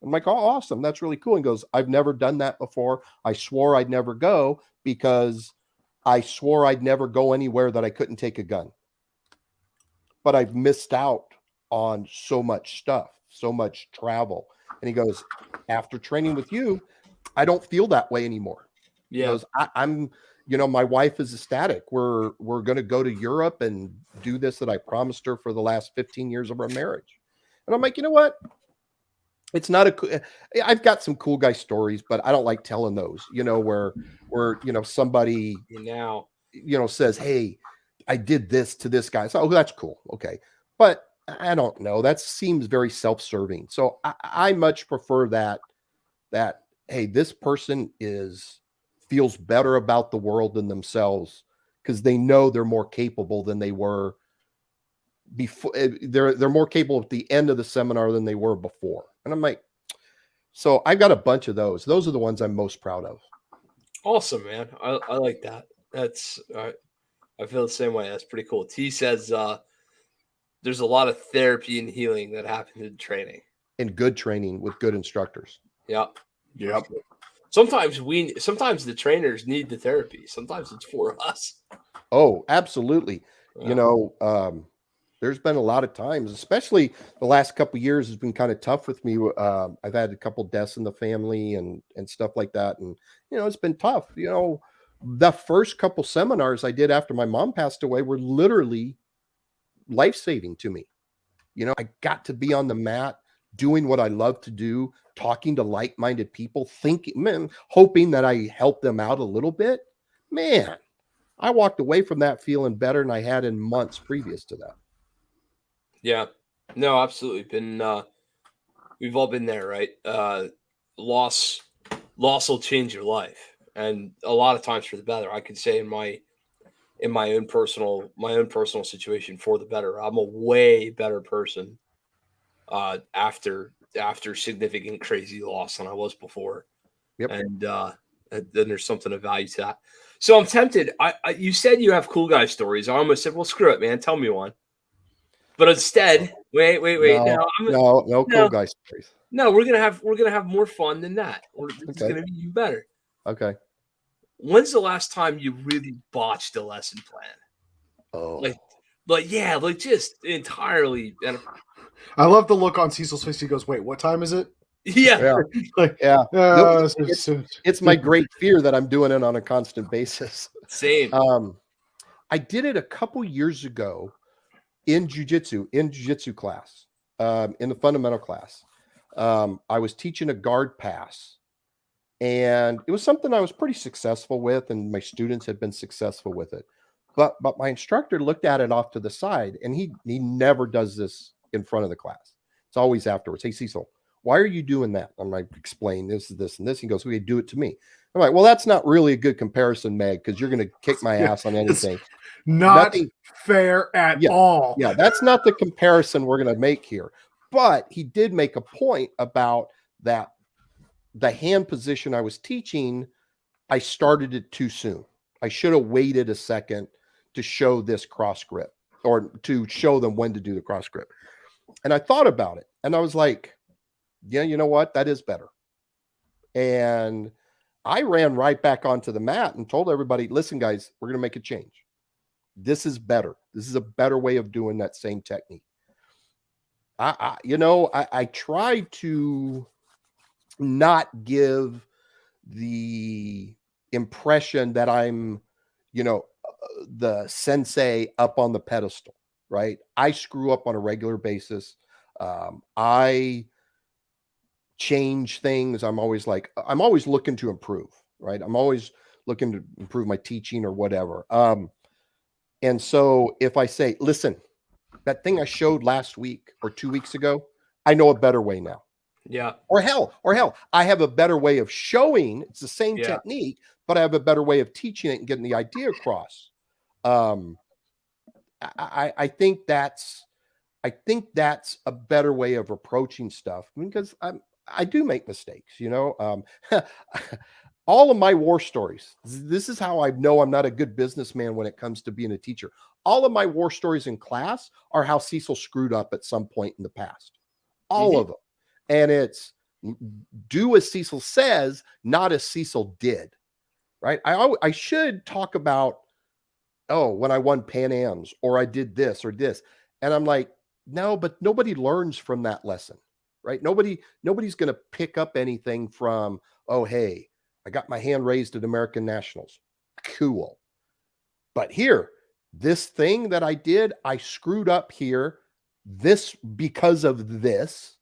I'm like, "Oh, awesome. That's really cool." And goes, "I've never done that before. I swore I'd never go because I swore I'd never go anywhere that I couldn't take a gun. But I've missed out on so much stuff, so much travel." And he goes, "After training with you, I don't feel that way anymore." He goes, I'm, you know, my wife is ecstatic. We're going to go to Europe and do this that I promised her for the last 15 years of our marriage. And I'm like, you know what? It's not I've got some cool guy stories, but I don't like telling those, you know, where, you know, somebody, now, you know, says, "Hey, I did this to this guy." So, oh, that's cool. Okay. But I don't know. That seems very self-serving. So I much prefer that, hey, this person feels better about the world than themselves because they know they're more capable than they were before. They're more capable at the end of the seminar than they were before. And I'm like, so I've got a bunch of those. Those are the ones I'm most proud of. Awesome, man. I like that. That's I feel the same way. That's pretty cool. T says there's a lot of therapy and healing that happens in training. And good training with good instructors. Yep. Sometimes the trainers need the therapy. Sometimes it's for us. Oh, absolutely. Yeah. You know, there's been a lot of times, especially the last couple of years has been kind of tough with me. I've had a couple deaths in the family and stuff like that. And, you know, it's been tough. You know, the first couple seminars I did after my mom passed away were literally life-saving to me. You know, I got to be on the mat doing what I love to do, talking to like-minded people, hoping that I helped them out a little bit. Man, I walked away from that feeling better than I had in months previous to that. Yeah, no, absolutely. We've all been there, right? Loss will change your life, and a lot of times for the better. I could say in my own personal situation, for the better. I'm a way better person after significant crazy loss than I was before. Yep. And then there's something of value to that. So I'm tempted. You said you have cool guy stories. I almost said, well, screw it, man. Tell me one. But instead, wait. No cool guy stories. No, we're gonna have more fun than that. It's Okay. gonna be even better. Okay. When's the last time you really botched a lesson plan? Oh, like just entirely. I love the look on Cecil's face. He goes, "Wait, what time is it?" Yeah. Like, yeah. it's It's my great fear that I'm doing it on a constant basis. Same. I did it a couple years ago in jiu-jitsu class, in the fundamental class. I was teaching a guard pass, and it was something I was pretty successful with, and my students had been successful with it. But my instructor looked at it off to the side, and he never does this in front of the class. It's always afterwards. "Hey, Cecil, why are you doing that?" I'm like, "Explain this, this, and this." He goes, "Okay, do it to me." I'm like, "Well, that's not really a good comparison, Meg, because you're going to kick my ass on anything." Nothing fair at all. Yeah, that's not the comparison we're going to make here. But he did make a point about that the hand position I was teaching, I started it too soon. I should have waited a second to show this cross grip or to show them when to do the cross grip. And I thought about it and I was like, yeah, you know what? That is better. And I ran right back onto the mat and told everybody, listen, guys, we're going to make a change. This is better. This is a better way of doing that same technique. I try to not give the impression that I'm, the sensei up on the pedestal, right? I screw up on a regular basis. I change things. I'm always looking to improve, right? I'm always looking to improve my teaching or whatever. And so if I say, listen, that thing I showed last week or 2 weeks ago, I know a better way now. Yeah. Or hell, I have a better way of showing. It's the same technique, but I have a better way of teaching it and getting the idea across. I think that's a better way of approaching stuff because I do make mistakes, all of my war stories. This is how I know I'm not a good businessman when it comes to being a teacher. All of my war stories in class are how Cecil screwed up at some point in the past. All of them. And it's do as Cecil says, not as Cecil did. Right. I should talk about, when I won Pan Ams or I did this or this. And I'm like, no, but nobody learns from that lesson. Right. Nobody's going to pick up anything from, hey, I got my hand raised at American Nationals. Cool. But here, this thing that I did, I screwed up here. This because of this.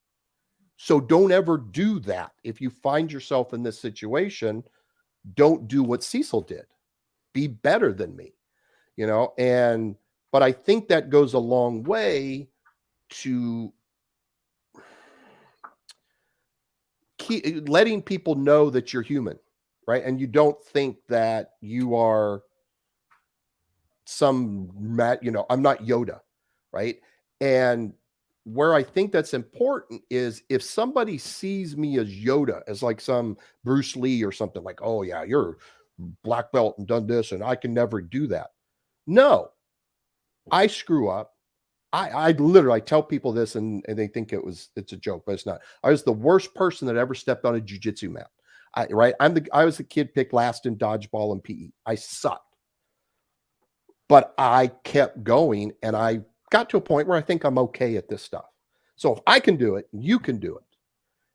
So don't ever do that. If you find yourself in this situation, don't do what Cecil did. Be better than me, but I think that goes a long way to keep letting people know that you're human, right? And you don't think that you are I'm not Yoda, right? And where I think that's important is if somebody sees me as Yoda, as like some Bruce Lee or something like, oh yeah, you're black belt and done this and I can never do that. No, I screw up. I literally tell people this and they think it's a joke, but it's not. I was the worst person that ever stepped on a jiu-jitsu mat. I was the kid picked last in dodgeball and PE. I sucked. But I kept going and I got to a point where I think I'm okay at this stuff. So if I can do it, you can do it.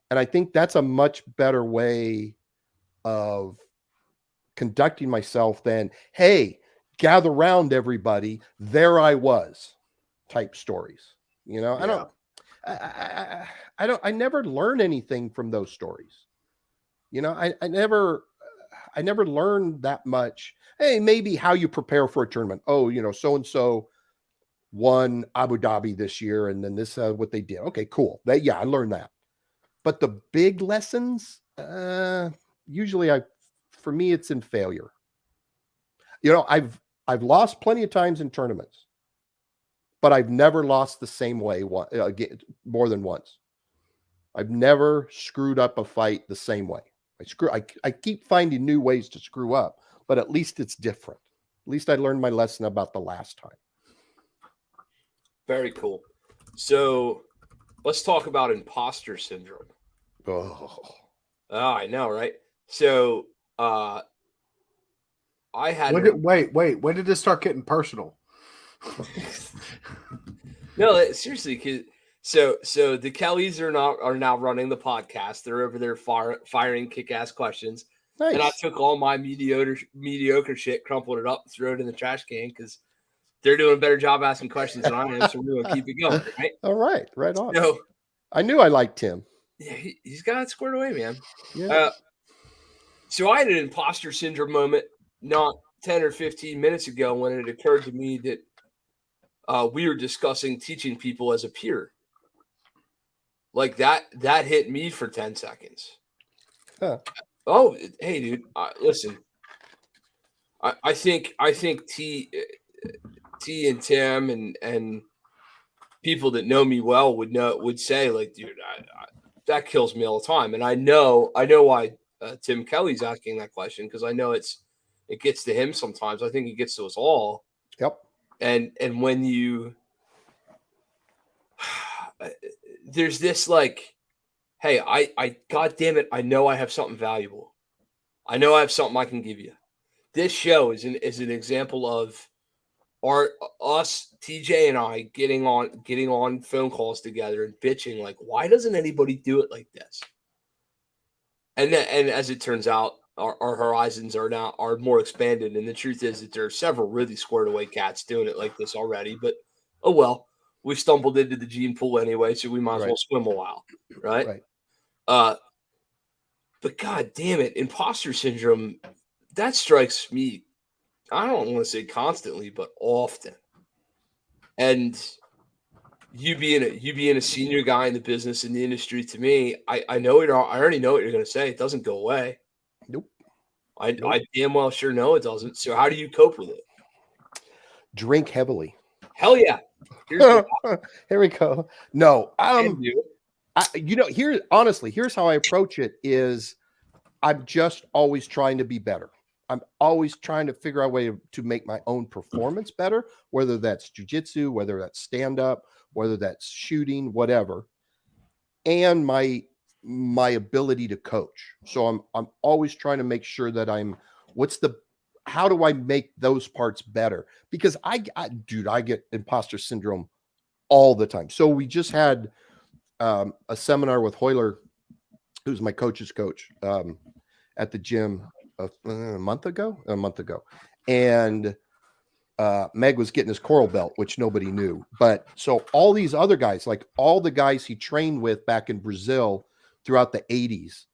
And I think that's a much better way of conducting myself than, hey, gather around everybody. There I was type stories. Yeah. I never learn anything from those stories. I never learned that much. Hey, maybe how you prepare for a tournament. Oh, so-and-so won Abu Dhabi this year. And then this, what they did. Okay, cool. I learned that. But the big lessons, usually for me, it's in failure. I've lost plenty of times in tournaments, but I've never lost the same way more than once. I've never screwed up a fight the same way. I keep finding new ways to screw up, but at least it's different. At least I learned my lesson about the last time. Very cool. So let's talk about imposter syndrome. Oh, I know, right? So I had wait. When did this start getting personal? No, seriously, because so the Kellys are now running the podcast. They're over there firing kick-ass questions. Nice. And I took all my mediocre shit, crumpled it up, and threw it in the trash can because they're doing a better job asking questions than I am. So we're gonna keep it going, right? All right, right on. So, I knew I liked him. Yeah, he's got it squared away, man. Yeah. So I had an imposter syndrome moment not 10 or 15 minutes ago when it occurred to me that we were discussing teaching people as a peer. Like that hit me for 10 seconds. Huh. Oh, hey, dude, listen. I think T and Tim and people that know me well would say, like, dude, that kills me all the time. And I know why Tim Kelly's asking that question, because I know it's it gets to him sometimes. I think it gets to us all. Yep. And when you there's this like, hey, I God damn it, I know I have something valuable. I know I have something I can give you. This show is an example of us, TJ and I, getting on phone calls together and bitching like, why doesn't anybody do it like this? And as it turns out, our horizons are more expanded, and the truth is that there are several really squared away cats doing it like this already. But oh well, we stumbled into the gene pool anyway, so we might as well swim a while, right? Right. But God damn it, imposter syndrome, that strikes me, I don't want to say constantly, but often. And you being a senior guy in the business, in the industry, to me, I already know what you're going to say. It doesn't go away. Nope. I damn well sure know it doesn't. So how do you cope with it? Drink heavily. Hell yeah. Here we go. No, here's how I approach it is I'm just always trying to be better. I'm always trying to figure out a way to make my own performance better, whether that's jujitsu, whether that's stand-up, whether that's shooting, whatever. And my ability to coach. So I'm always trying to make sure that how do I make those parts better? Because I get imposter syndrome all the time. So we just had a seminar with Hoyler, who's my coach's coach, at the gym a month ago. And Meg was getting his coral belt, which nobody knew. But so all these other guys, like all the guys he trained with back in Brazil throughout the 80s,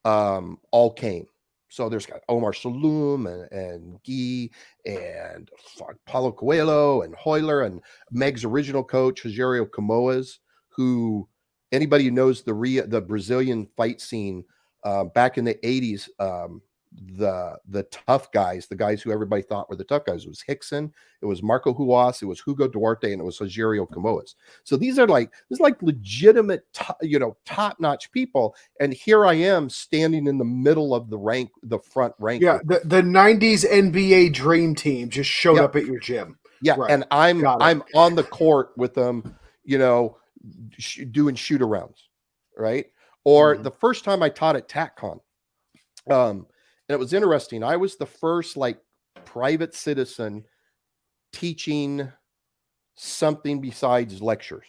all came. So there's got Omar Saloom and Guy and Paulo Coelho and Hoyler and Meg's original coach, Rogério Camoas, who anybody who knows the Brazilian fight scene back in the 80s, the tough guys, the guys who everybody thought were the tough guys, it was Hickson, it was Marco Huas, it was Hugo Duarte, and it was Rogério Camoas. So these are legitimate, top-notch people. And here I am standing in the middle of the front rank. Yeah, the 90s NBA dream team just showed up at your gym. Yeah, right. And I'm on the court with them, doing shoot-arounds, right? Or the first time I taught at TACCon, and it was interesting. I was the first private citizen teaching something besides lectures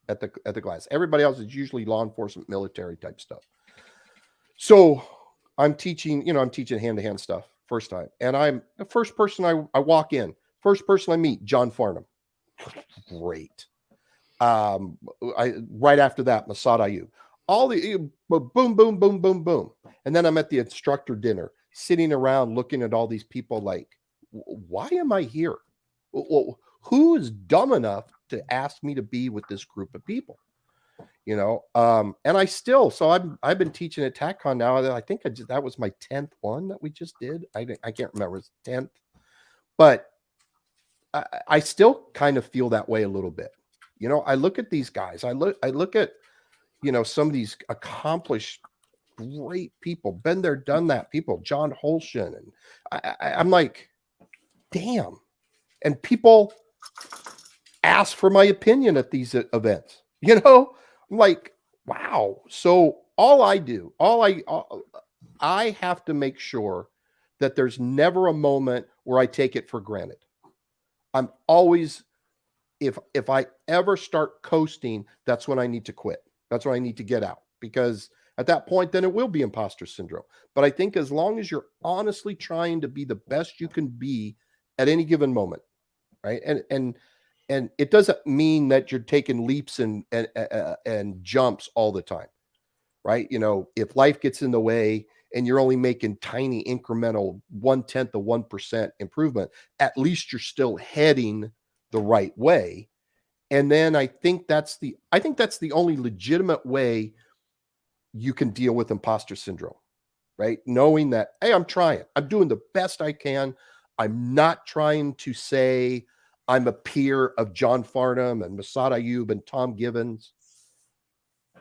at the class. Everybody else is usually law enforcement, military type stuff. So I'm teaching hand-to-hand stuff first time. And I'm the first person I walk in, first person I meet, John Farnham. Great. Right after that, Masad Ayub. All the boom, boom, boom, boom, boom. And then I'm at the instructor dinner, sitting around looking at all these people like, why am I here? Who is dumb enough to ask me to be with this group of people? And I've been teaching at TACCon now. I think that was my 10th one that we just did. I can't remember, it was 10th, but I still kind of feel that way a little bit. I look at these guys, I look at, some of these accomplished, great people, been there, done that people, John Holshin. And I'm like, damn. And people ask for my opinion at these events, I'm like, wow. So I have to make sure that there's never a moment where I take it for granted. I'm always, if I ever start coasting, that's when I need to quit. That's when I need to get out, because at that point, then it will be imposter syndrome. But I think as long as you're honestly trying to be the best you can be at any given moment, right? And it doesn't mean that you're taking leaps and jumps all the time, right? If life gets in the way and you're only making tiny incremental 1/10 of 1% improvement, at least you're still heading the right way. And then I think that's the only legitimate way you can deal with imposter syndrome, right? Knowing that, hey, I'm trying, I'm doing the best I can. I'm not trying to say I'm a peer of John Farnham and Masad Ayub and Tom Givens.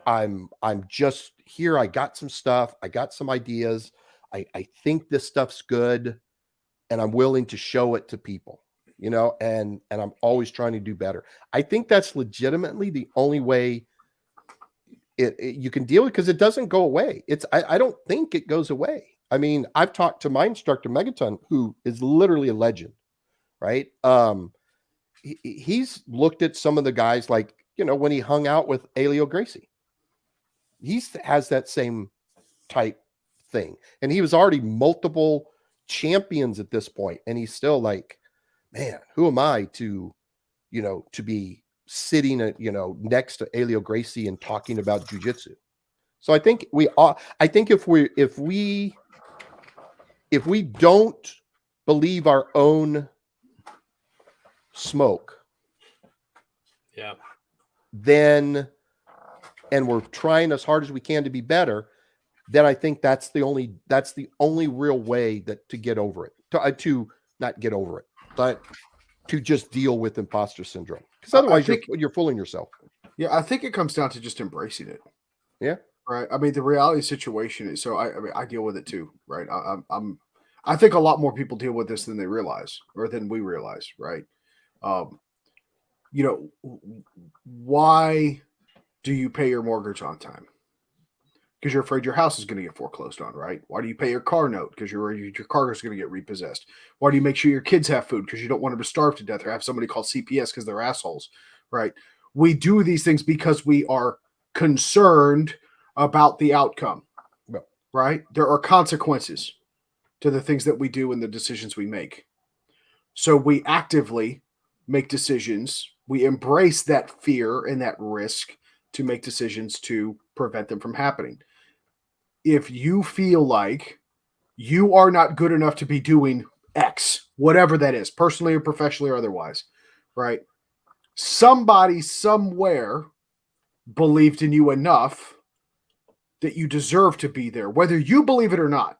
I'm just here. I got some stuff. I got some ideas. I think this stuff's good. and I'm willing to show it to people, you know, and I'm always trying to do better. I think that's legitimately the only way you can deal with, because it doesn't go away. I don't think it goes away. I mean, I've talked to my instructor, Megaton, who is literally a legend, right? He's looked at some of the guys, like, you know, when he hung out with Elio Gracie, he has that same type thing. And he was already multiple champions at this point. And he's still like, man, who am I to, you know, to be sitting at, you know, next to Elio Gracie and talking about jujitsu. So I think if we don't believe our own smoke, yeah, then, and we're trying as hard as we can to be better, then I think that's the only real way that to get over it, to not get over it, but to just deal with imposter syndrome. Because otherwise you're fooling yourself. Yeah, I think it comes down to just embracing it. Yeah. Right. I mean, the reality situation is, so I mean, I deal with it too, right? I think a lot more people deal with this than they realize, or than we realize, right? You know, why do you pay your mortgage on time? Because you're afraid your house is going to get foreclosed on, right? Why do you pay your car note? Because your car is going to get repossessed. Why do you make sure your kids have food? Because you don't want them to starve to death or have somebody call CPS because they're assholes, right? We do these things because we are concerned about the outcome, right? There are consequences to the things that we do and the decisions we make. So we actively make decisions. We embrace that fear and that risk to make decisions to prevent them from happening. If you feel like you are not good enough to be doing X, whatever that is, personally or professionally or otherwise, right? Somebody somewhere believed in you enough that you deserve to be there, whether you believe it or not.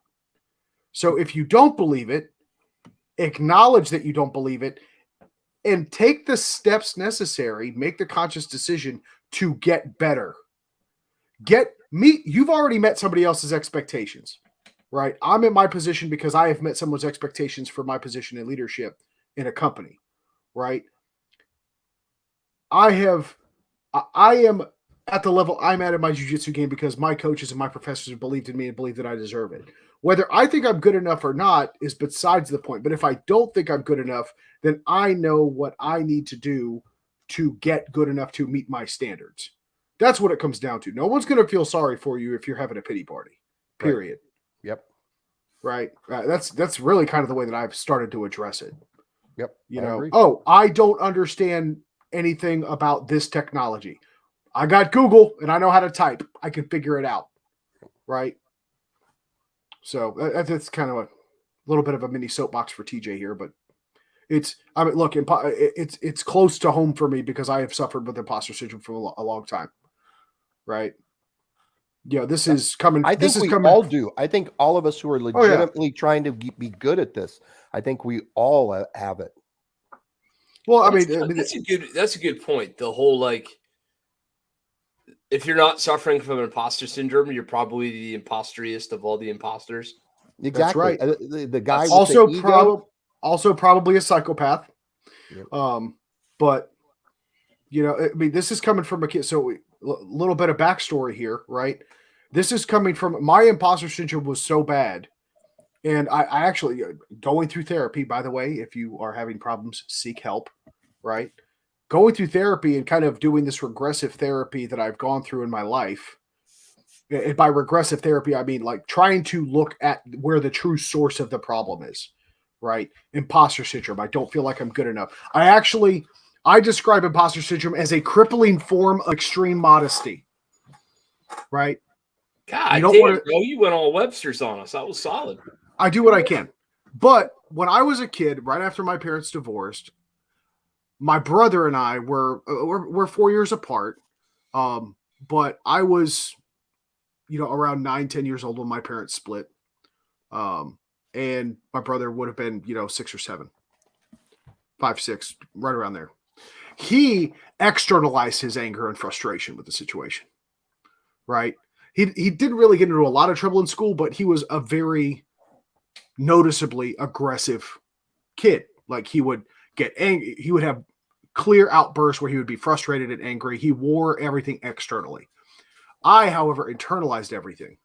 So if you don't believe it, acknowledge that you don't believe it and take the steps necessary, make the conscious decision to get better. You've already met somebody else's expectations, right? I'm in my position because I have met someone's expectations for my position in leadership in a company, right? I am at the level I'm at in my jiu-jitsu game because my coaches and my professors believed in me and believe that I deserve it. Whether I think I'm good enough or not is besides the point. But if I don't think I'm good enough, then I know what I need to do to get good enough to meet my standards. That's what it comes down to. No one's going to feel sorry for you if you're having a pity party, period. Right. Yep. Right. That's really kind of the way that I've started to address it. Yep. You know, I don't understand anything about this technology. I got Google and I know how to type. I can figure it out. Right. So that's kind of a little bit of a mini soapbox for TJ here, but it's close to home for me because I have suffered with imposter syndrome for a long time. Right. Yeah. This is coming. I think all do. I think all of us who are legitimately trying to be good at this, I think we all have it. Well, that's a good point. The whole, like, if you're not suffering from imposter syndrome, you're probably the imposteriest of all the imposters. Exactly. That's right. The guy also probably a psychopath. Yep. But you know, I mean, this is coming from a kid. So a little bit of backstory here, right? This is coming from my imposter syndrome was so bad. And I actually going through therapy, by the way, if you are having problems, seek help, right? Going through therapy and kind of doing this regressive therapy that I've gone through in my life. And by regressive therapy, I mean like trying to look at where the true source of the problem is, right? Imposter syndrome. I don't feel like I'm good enough. I describe imposter syndrome as a crippling form of extreme modesty, right? God damn, bro, you went all Webster's on us. That was solid. I do what I can. But when I was a kid, right after my parents divorced, my brother and I we're 4 years apart. But I was, around 9-10 years old when my parents split. And my brother would have been, 6 or 7, 5, 6, right around there. He externalized his anger and frustration with the situation, right? He didn't really get into a lot of trouble in school, but he was a very noticeably aggressive kid. Like he would get angry. He would have clear outbursts where he would be frustrated and angry. He wore everything externally. I, however, internalized everything,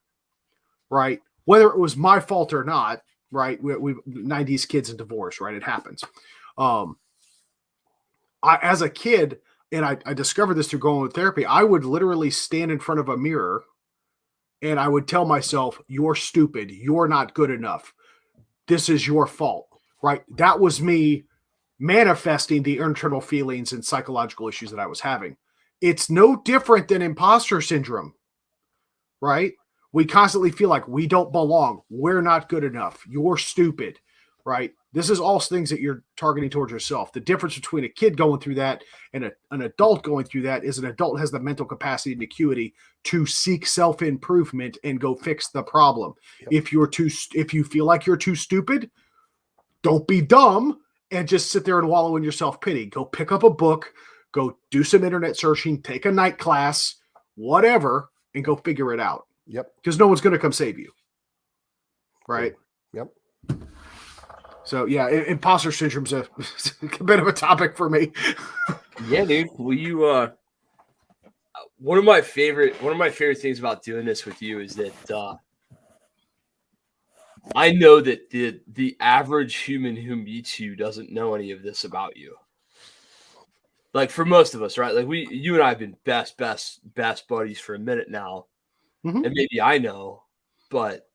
right? Whether it was my fault or not, right? We 90s kids and divorce, right? It happens. As a kid, and I discovered this through going with therapy, I would literally stand in front of a mirror and I would tell myself, you're stupid. You're not good enough. This is your fault, right? That was me manifesting the internal feelings and psychological issues that I was having. It's no different than imposter syndrome, right? We constantly feel like we don't belong. We're not good enough. You're stupid, right? This is all things that you're targeting towards yourself. The difference between a kid going through that and an adult going through that is an adult has the mental capacity and acuity to seek self-improvement and go fix the problem. Yep. If you feel like you're too stupid, don't be dumb and just sit there and wallow in your self-pity. Go pick up a book, go do some internet searching, take a night class, whatever, and go figure it out. Yep. Because no one's going to come save you. Right? Yep. So yeah, imposter syndrome's a bit of a topic for me. Yeah, dude. Well, you one of my favorite things about doing this with you is that I know that the average human who meets you doesn't know any of this about you. Like for most of us, right? Like you and I have been best buddies for a minute now. Mm-hmm. And maybe I know, but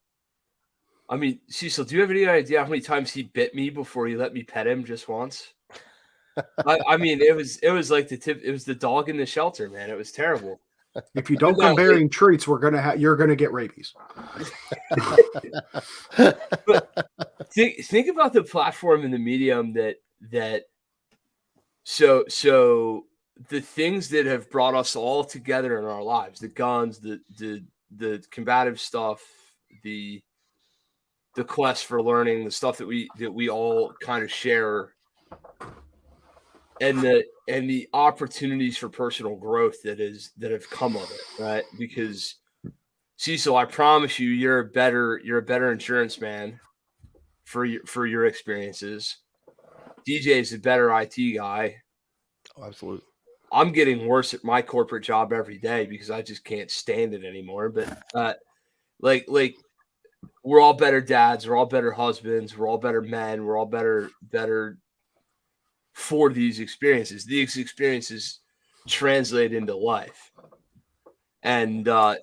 I mean, Cecil, do you have any idea how many times he bit me before he let me pet him just once? I mean, it was like it was the dog in the shelter, man. It was terrible. If you don't come bearing treats, you're gonna get rabies. But think about the platform and the medium that so the things that have brought us all together in our lives, the guns, the combative stuff, the quest for learning, the stuff that we all kind of share, and the opportunities for personal growth that have come of it, right? Because Cecil, I promise you, you're a better insurance man for your experiences. DJ's a better IT guy. Oh, absolutely. I'm getting worse at my corporate job every day because I just can't stand it anymore. But like we're all better dads, we're all better husbands, we're all better men, we're all better for these experiences. These experiences translate into life. And so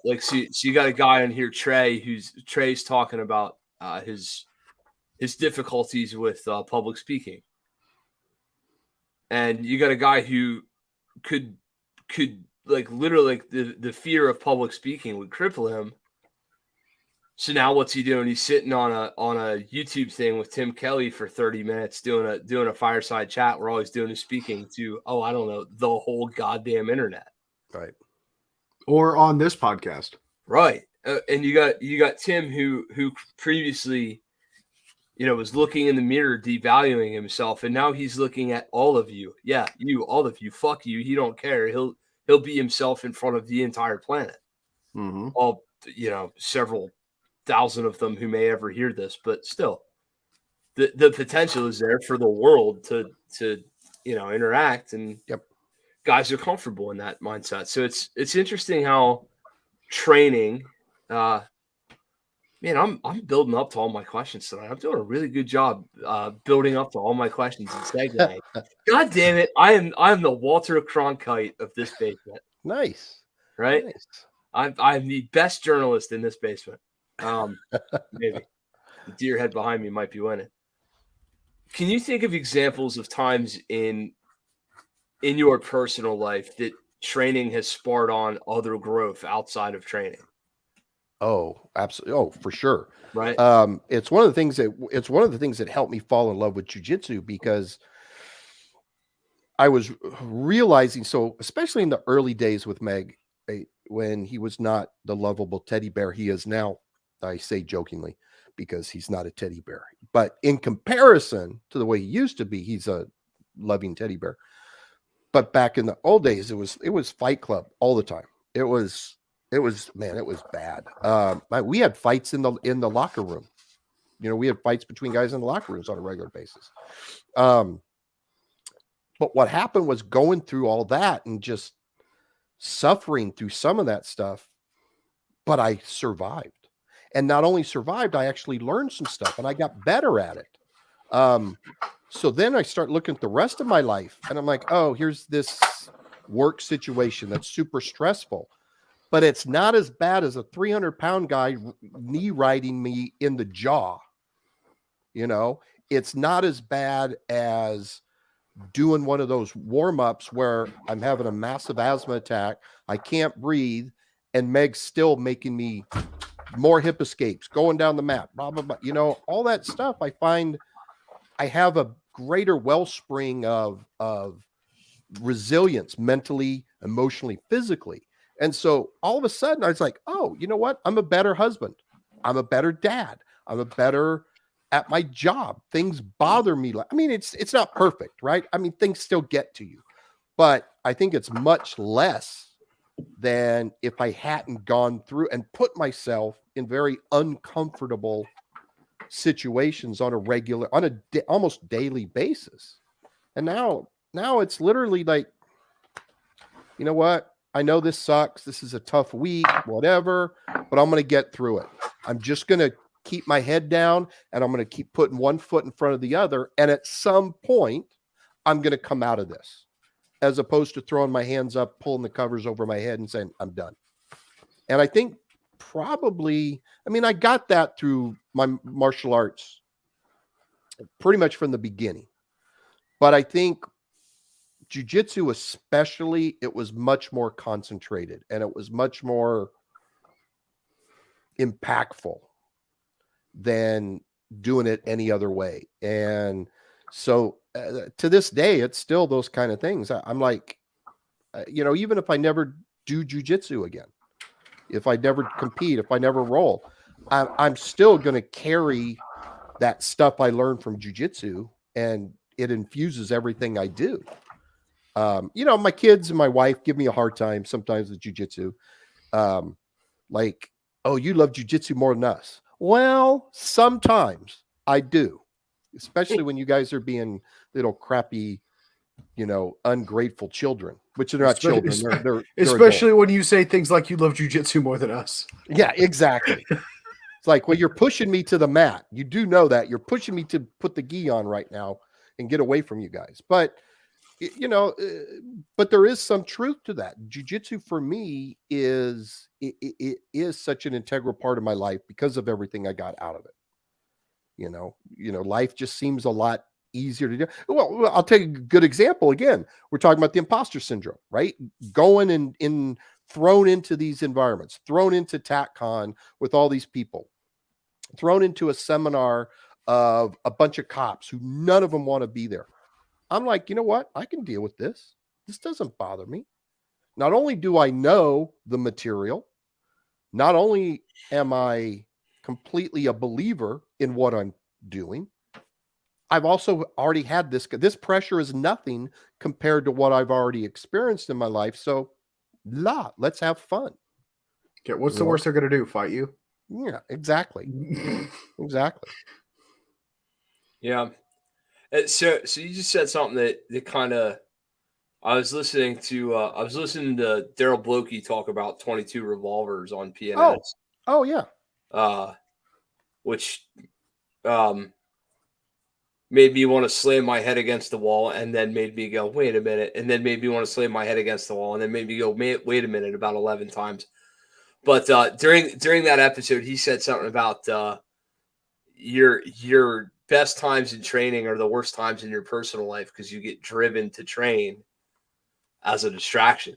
you got a guy on here, Trey's talking about his difficulties with public speaking. And you got a guy who could like literally the fear of public speaking would cripple him. So now what's he doing? He's sitting on a YouTube thing with Tim Kelly for 30 minutes doing a fireside chat where all he's doing is speaking to, I don't know, the whole goddamn internet. Right. Or on this podcast. Right. And you got Tim who previously, was looking in the mirror, devaluing himself. And now he's looking at all of you. Yeah. All of you, fuck you. He don't care. He'll be himself in front of the entire planet. Mm-hmm. All, several thousand of them who may ever hear this, but still the potential is there for the world to interact, and yep. Guys are comfortable in that mindset. So it's interesting how training, man, I'm building up to all my questions tonight. I'm doing a really good job building up to all my questions and segueing. God damn it. I'm the Walter Cronkite of this basement. Nice. Right? Nice. I'm the best journalist in this basement. Maybe the deer head behind me might be winning. Can you think of examples of times in your personal life that training has sparked on other growth outside of training? Oh, absolutely. Oh, for sure. Right. It's one of the things that helped me fall in love with jiu-jitsu, because I was realizing, so especially in the early days with Meg, when he was not the lovable teddy bear he is now. I say jokingly because he's not a teddy bear, but in comparison to the way he used to be, he's a loving teddy bear. But back in the old days, it was Fight Club all the time. It was bad. We had fights in the locker room. we had fights between guys in the locker rooms on a regular basis. But what happened was going through all that and just suffering through some of that stuff, but I survived. And not only survived, I actually learned some stuff and I got better at it. So then I start looking at the rest of my life and I'm like, oh, here's this work situation that's super stressful, but it's not as bad as a 300-pound guy knee riding me in the jaw. It's not as bad as doing one of those warm-ups where I'm having a massive asthma attack. I can't breathe. And Meg's still making me more hip escapes, going down the mat, blah, blah, blah. All that stuff. I find I have a greater wellspring of resilience mentally, emotionally, physically. And so all of a sudden I was like, oh, you know what? I'm a better husband. I'm a better dad. I'm a better at my job. Things bother me. It's not perfect, right? Things still get to you, but I think it's much less than if I hadn't gone through and put myself in very uncomfortable situations on a almost daily basis. And now it's literally like, you know what? I know this sucks. This is a tough week, whatever, but I'm going to get through it. I'm just going to keep my head down and I'm going to keep putting one foot in front of the other. And at some point, I'm going to come out of this, as opposed to throwing my hands up, pulling the covers over my head and saying, I'm done. And I think probably, I got that through my martial arts pretty much from the beginning. But I think jiu-jitsu especially, it was much more concentrated and it was much more impactful than doing it any other way. And so to this day, it's still those kind of things. I'm like, even if I never do jiu-jitsu again, if I never compete, if I never roll, I'm still going to carry that stuff I learned from jiu-jitsu, and it infuses everything I do. My kids and my wife give me a hard time sometimes with jiu-jitsu. Like, oh, you love jiu-jitsu more than us. Well, sometimes I do, especially when you guys are being little crappy, ungrateful children, which they're not children. They're especially adults. when you say things like you love jiu-jitsu more than us. Yeah, exactly. It's like, well, you're pushing me to the mat. You do know that you're pushing me to put the gi on right now and get away from you guys. But, but there is some truth to that. Jiu-jitsu for me is such an integral part of my life because of everything I got out of it. Life just seems a lot easier to do. Well, I'll take a good example. Again, we're talking about the imposter syndrome, right? Going and thrown into these environments, thrown into TACCon with all these people, thrown into a seminar of a bunch of cops who none of them want to be there. I'm like, you know what? I can deal with this. This doesn't bother me. Not only do I know the material, not only am I completely a believer in what I'm doing, I've also already had this pressure is nothing compared to what I've already experienced in my life. So let's have fun. Okay, what's the worst they're going to do? Fight you? Yeah, exactly. Exactly. Yeah. So you just said something that kind of, I was listening to Daryl Blokey talk about 22 revolvers on PNS. Oh yeah. Which made me want to slam my head against the wall, and then made me go, wait a minute, and then made me want to slam my head against the wall, and then made me go, wait a minute, about 11 times. But during that episode, he said something about your best times in training are the worst times in your personal life because you get driven to train as a distraction.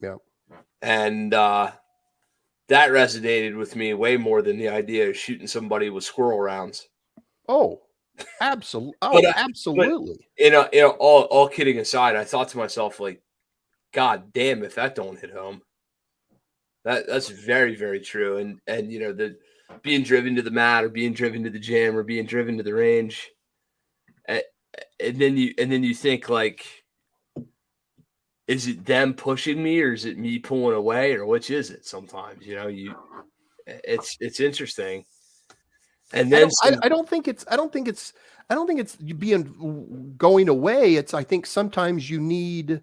Yeah. And that resonated with me way more than the idea of shooting somebody with squirrel rounds. Oh, absolutely. Oh, absolutely. But, all kidding aside, I thought to myself, like, God damn, if that don't hit home. That's very, very true. And the being driven to the mat or being driven to the gym or being driven to the range. And then you think, like, is it them pushing me or is it me pulling away or which is it sometimes? It's interesting. And then I don't think it's going away. I think sometimes you need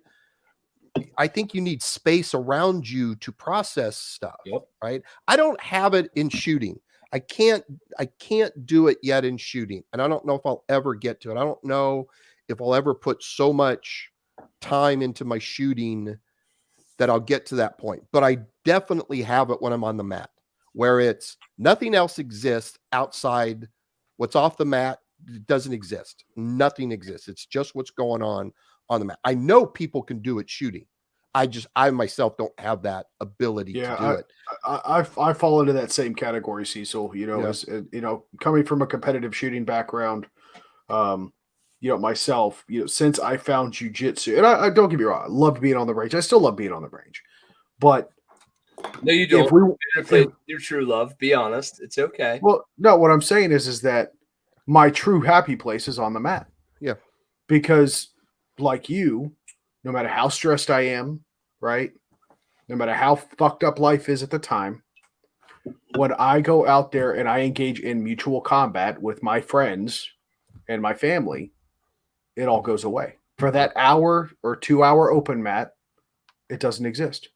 space around you to process stuff. Yep. Right. I don't have it in shooting. I can't do it yet in shooting. And I don't know if I'll ever get to it. I don't know if I'll ever put so much time into my shooting that I'll get to that point. But I definitely have it when I'm on the mat, where it's nothing else exists outside what's off the mat. It doesn't exist. Nothing exists. It's just what's going on the mat. I know people can do it shooting. I myself don't have that ability to do it. I fall into that same category, Cecil. Yeah. As coming from a competitive shooting background, myself, since I found jujitsu, and I don't get me wrong, I loved being on the range. I still love being on the range, but no, you don't. If we, play your true love, be honest. It's okay. Well, no, what I'm saying is that my true happy place is on the mat. Yeah, because like you, no matter how stressed I am, right? No matter how fucked up life is at the time, when I go out there and I engage in mutual combat with my friends and my family, it all goes away. For that hour or 2 hour open mat, it doesn't exist.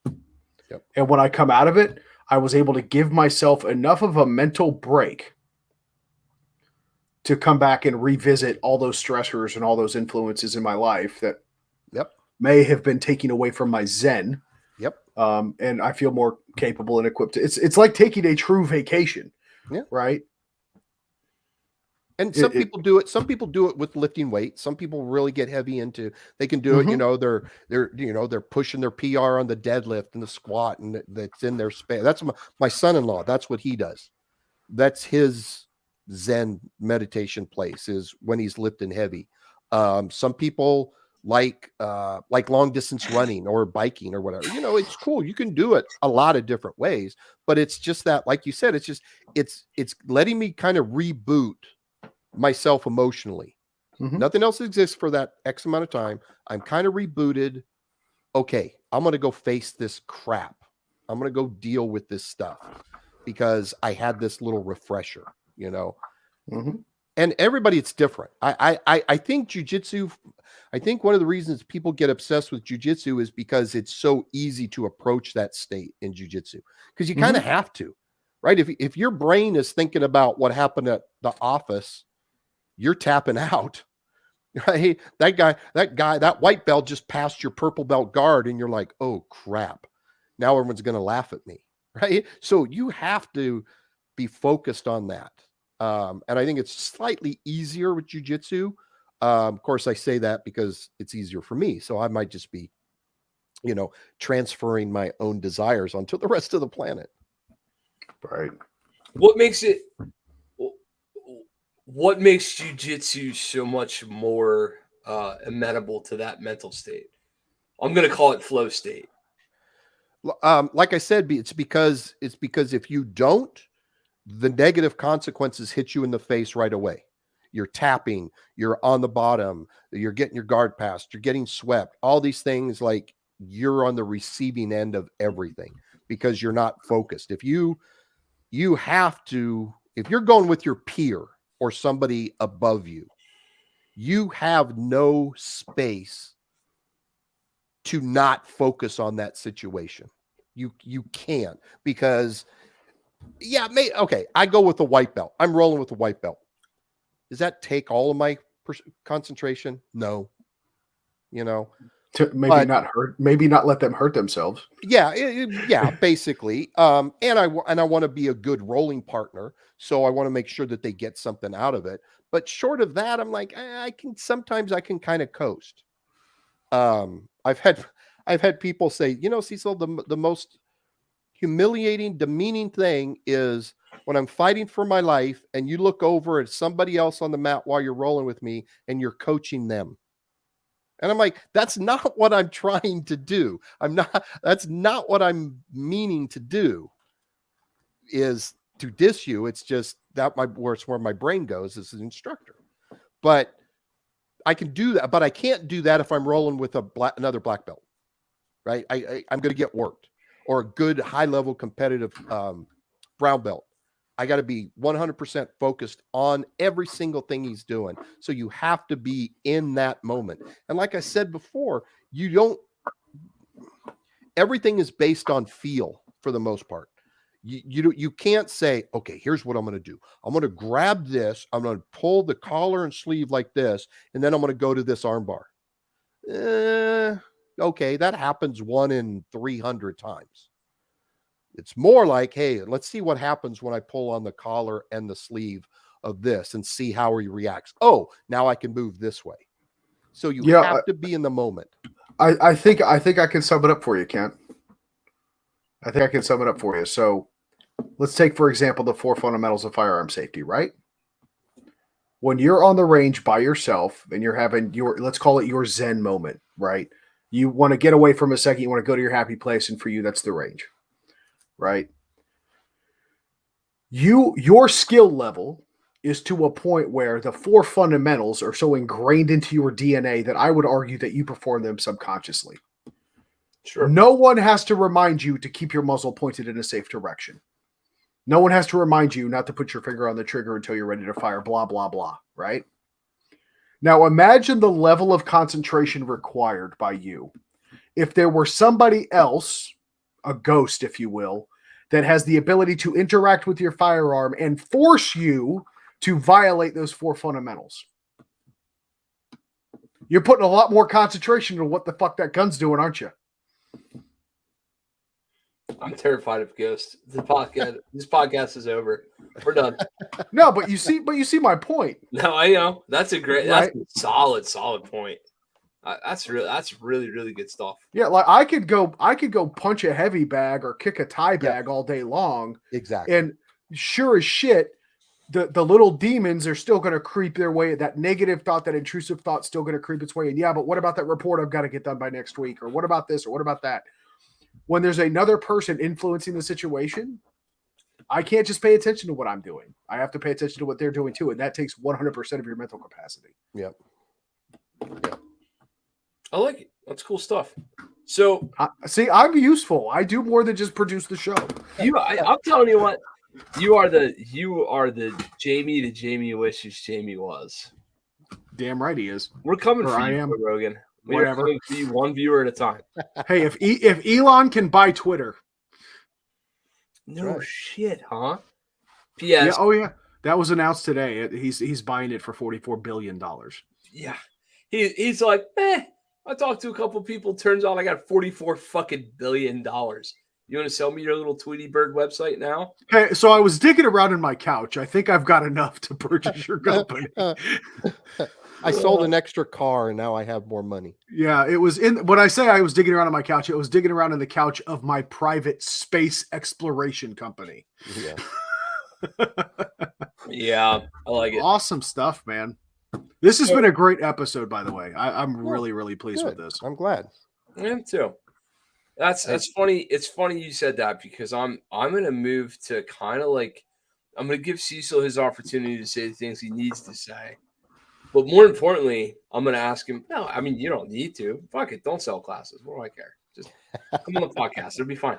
Yep. And when I come out of it, I was able to give myself enough of a mental break to come back and revisit all those stressors and all those influences in my life that may have been taken away from my Zen. Yep. And I feel more capable and equipped. It's like taking a true vacation. Yeah. Right. And some people do it. Some people do it with lifting weights. Some people really get heavy into. They can do it. They're pushing their PR on the deadlift and the squat, and that's in their space. That's my son-in-law. That's what he does. That's his Zen meditation place, is when he's lifting heavy. Some people like long distance running or biking or whatever. It's cool. You can do it a lot of different ways, but it's just that, like you said, it's letting me kind of reboot myself emotionally. Nothing else exists for that X amount of time. I'm kind of rebooted. Okay, I'm going to go face this crap. I'm going to go deal with this stuff because I had this little refresher, And everybody, it's different. I think jujitsu, I think one of the reasons people get obsessed with jujitsu is because it's so easy to approach that state in jujitsu, because you kind of have to, right? If your brain is thinking about what happened at the office, you're tapping out, right? That white belt just passed your purple belt guard, and you're like, oh crap, now everyone's going to laugh at me, right? So you have to be focused on that. And I think it's slightly easier with jujitsu. Of course, I say that because it's easier for me. So I might just be, transferring my own desires onto the rest of the planet. Right. What makes jujitsu so much more amenable to that mental state? I'm going to call it flow state. Like I said, it's because if you don't, the negative consequences hit you in the face right away. You're tapping, you're on the bottom, you're getting your guard passed, you're getting swept, all these things, like you're on the receiving end of everything because you're not focused. If you're going with your peer or somebody above you, you have no space to not focus on that situation. You can't, because okay, I go with the white belt. I'm rolling with the white belt. Does that take all of my concentration? No. Maybe not let them hurt themselves. Yeah, basically. And I want to be a good rolling partner, so I want to make sure that they get something out of it. But short of that, I'm like, I can kind of coast. I've had people say, Cecil, the most humiliating, demeaning thing is when I'm fighting for my life and you look over at somebody else on the mat while you're rolling with me and you're coaching them. And I'm like, that's not what I'm trying to do. That's not what I'm meaning to do, is to diss you. It's just where my brain goes as an instructor. But I can do that, but I can't do that if I'm rolling with another black belt, right? I'm going to get worked, or a good high level competitive brown belt. I got to be 100% focused on every single thing he's doing. So you have to be in that moment. And like I said before, everything is based on feel for the most part. You can't say, okay, here's what I'm going to do. I'm going to grab this. I'm going to pull the collar and sleeve like this, and then I'm going to go to this armbar. Okay, that happens 1 in 300 times. It's more like, hey, let's see what happens when I pull on the collar and the sleeve of this and see how he reacts. Oh, now I can move this way. So you have to be in the moment. I think I can sum it up for you, Kent. I think I can sum it up for you. So let's take, for example, the 4 fundamentals of firearm safety, right? When you're on the range by yourself and you're having let's call it your Zen moment, right? You want to get away from a second. You want to go to your happy place. And for you, that's the range, right? Your skill level is to a point where the 4 fundamentals are so ingrained into your DNA that I would argue that you perform them subconsciously. Sure. No one has to remind you to keep your muzzle pointed in a safe direction. No one has to remind you not to put your finger on the trigger until you're ready to fire, blah, blah, blah, right? Now imagine the level of concentration required by you if there were somebody else, a ghost, if you will, that has the ability to interact with your firearm and force you to violate those 4 fundamentals. You're putting a lot more concentration into what the fuck that gun's doing, aren't you? I'm terrified of ghosts. This podcast is over. We're done. No, but you see my point. No, I know. That's a Right? solid point. That's really, really good stuff. Yeah, like I could go punch a heavy bag or kick a tie bag all day long. Exactly. And sure as shit, the little demons are still going to creep their way. That negative thought, that intrusive thought, still going to creep its way in. Yeah, but what about that report I've got to get done by next week? Or what about this? Or what about that? When there's another person influencing the situation, I can't just pay attention to what I'm doing. I have to pay attention to what they're doing too. And that takes 100% of your mental capacity. Yep. I like it. That's cool stuff. So see, I'm useful. I do more than just produce the show. I'm telling you what, you are the Jamie that Jamie wishes Jamie was. Damn right he is. We're coming Or for I you, am. Rogan. We Whatever. are coming for you, one viewer at a time. Hey, if Elon can buy Twitter, no shit, huh? P.S. Yeah, oh yeah, that was announced today. He's buying it for $44 billion. Yeah, he's like, I talked to a couple people. Turns out I got $44 fucking billion. You want to sell me your little Tweety Bird website now? Hey, so I was digging around in my couch. I think I've got enough to purchase your company. I sold an extra car and now I have more money. Yeah, it was when I say I was digging around in my couch, it was digging around in the couch of my private space exploration company. Yeah. Yeah, I like it. Awesome stuff, man. This has been a great episode, by the way. I'm really, really pleased with this. I'm glad. I am too. That's funny. It's funny you said that because I'm gonna move to kind of like I'm gonna give Cecil his opportunity to say the things he needs to say. But more importantly, I'm going to ask him, no, I mean, you don't need to. Fuck it. Don't sell classes. What do I care? Just come on the podcast. It'll be fine.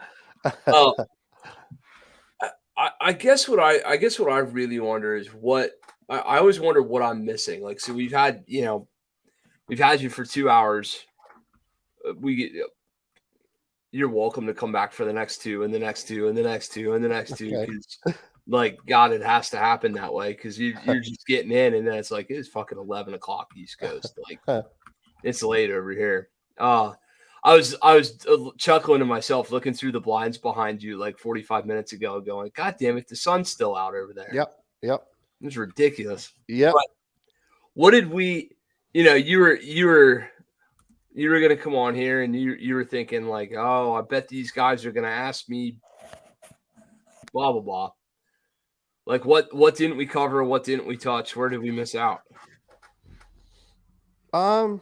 I guess what I really wonder is what I always wonder what I'm missing. Like, so we've had you for 2 hours. You're welcome to come back for the next 2 and the next 2 and the next 2 and the next 2. Okay. Like, God, it has to happen that way because you're just getting in, and then it's like it's fucking 11 o'clock East Coast. Like, it's late over here. I was chuckling to myself, looking through the blinds behind you like 45 minutes ago, going, "God damn it, the sun's still out over there." Yep. It's ridiculous. Yep. But what did we? You were gonna come on here, and you were thinking like, "Oh, I bet these guys are gonna ask me." Blah blah blah. Like what didn't we cover? What didn't we touch? Where did we miss out? The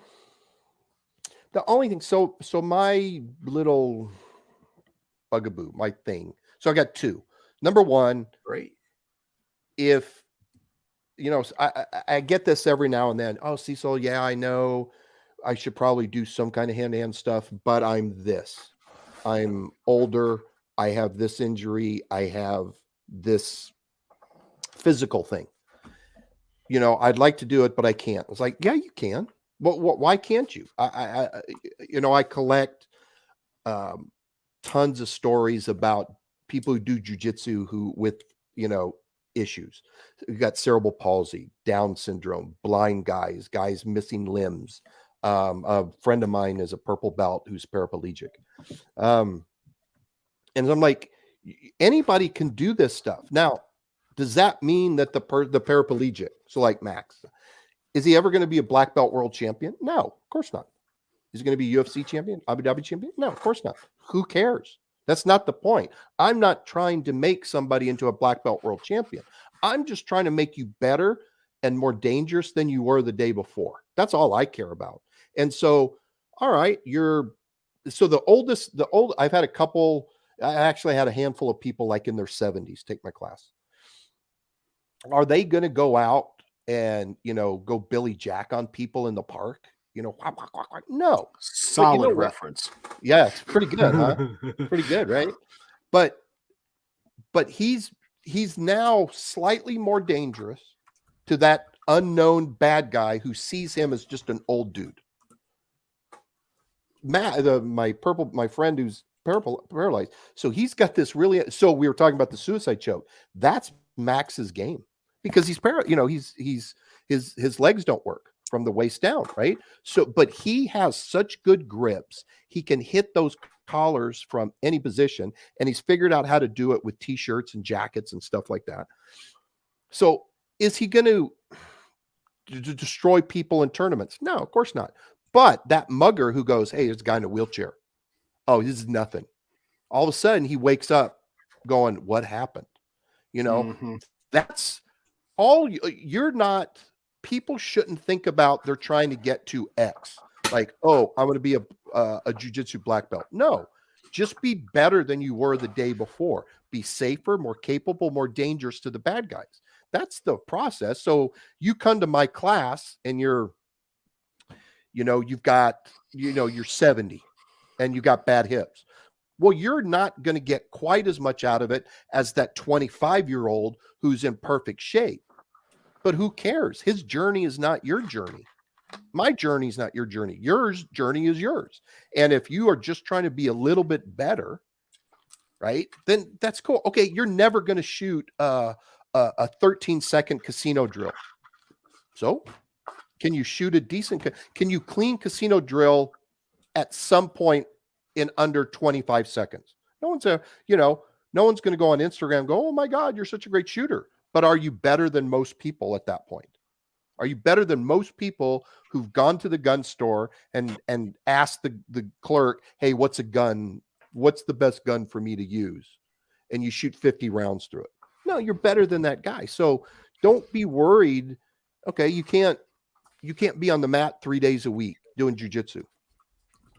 only thing, so my little bugaboo, my thing. So I got 2. Number 1, Great. If I get this every now and then. Oh, Cecil, yeah, I know I should probably do some kind of hand-to-hand stuff, but I'm older. I have this injury. I have this physical thing. You know, I'd like to do it, but I can't. It's like, yeah, you can. Why can't you? I collect tons of stories about people who do jujitsu who with, issues. You got cerebral palsy, Down syndrome, blind guys missing limbs. A friend of mine is a purple belt who's paraplegic. And I'm like, anybody can do this stuff. Now, does that mean that the paraplegic, so like Max, is he ever going to be a black belt world champion? No, of course not. Is he going to be UFC champion, Abu Dhabi champion? No, of course not. Who cares? That's not the point. I'm not trying to make somebody into a black belt world champion. I'm just trying to make you better and more dangerous than you were the day before. That's all I care about. And so, all right, I've had a couple, I actually had a handful of people like in their 70s take my class. Are they going to go out and, go Billy Jack on people in the park? No. Solid reference. Yeah, it's pretty good, huh? Pretty good, right? But he's now slightly more dangerous to that unknown bad guy who sees him as just an old dude. Matt, my friend who's paralyzed. So he's got this so we were talking about the suicide choke. That's Max's game because he's his legs don't work from the waist down, right? So, but he has such good grips. He can hit those collars from any position, and he's figured out how to do it with t-shirts and jackets and stuff like that. So is he going to destroy people in tournaments? No, of course not. But that mugger who goes, hey, there's a guy in a wheelchair. Oh, this is nothing. All of a sudden he wakes up going, what happened? That's all. You're not, people shouldn't think about they're trying to get to X. Like, oh, I'm going to be a jiu-jitsu black belt. No, just be better than you were the day before. Be safer, more capable, more dangerous to the bad guys. That's the process. So you come to my class and you're 70 and you got bad hips. Well, you're not going to get quite as much out of it as that 25-year-old who's in perfect shape. But who cares? His journey is not your journey. My journey is not your journey. Your journey is yours. And if you are just trying to be a little bit better, right, then that's cool. Okay, you're never going to shoot a 13-second casino drill. So can you shoot a decent, can you clean casino drill at some point in under 25 seconds? No one's going to go on Instagram and go, oh my God, you're such a great shooter. But are you better than most people at that point? Are you better than most people who've gone to the gun store and asked the clerk, hey, what's a gun? What's the best gun for me to use? And you shoot 50 rounds through it. No, you're better than that guy. So don't be worried. Okay, you can't be on the mat 3 days a week doing jujitsu.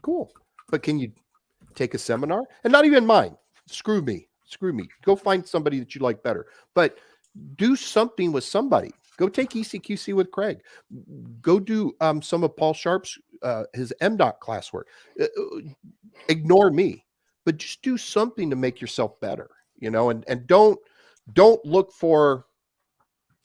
Cool. But can you take a seminar? And not even mine. Screw me. Go find somebody that you like better. But do something with somebody. Go take ECQC with Craig. Go do some of Paul Sharp's his MDOT classwork. Ignore me, but just do something to make yourself better. And don't look for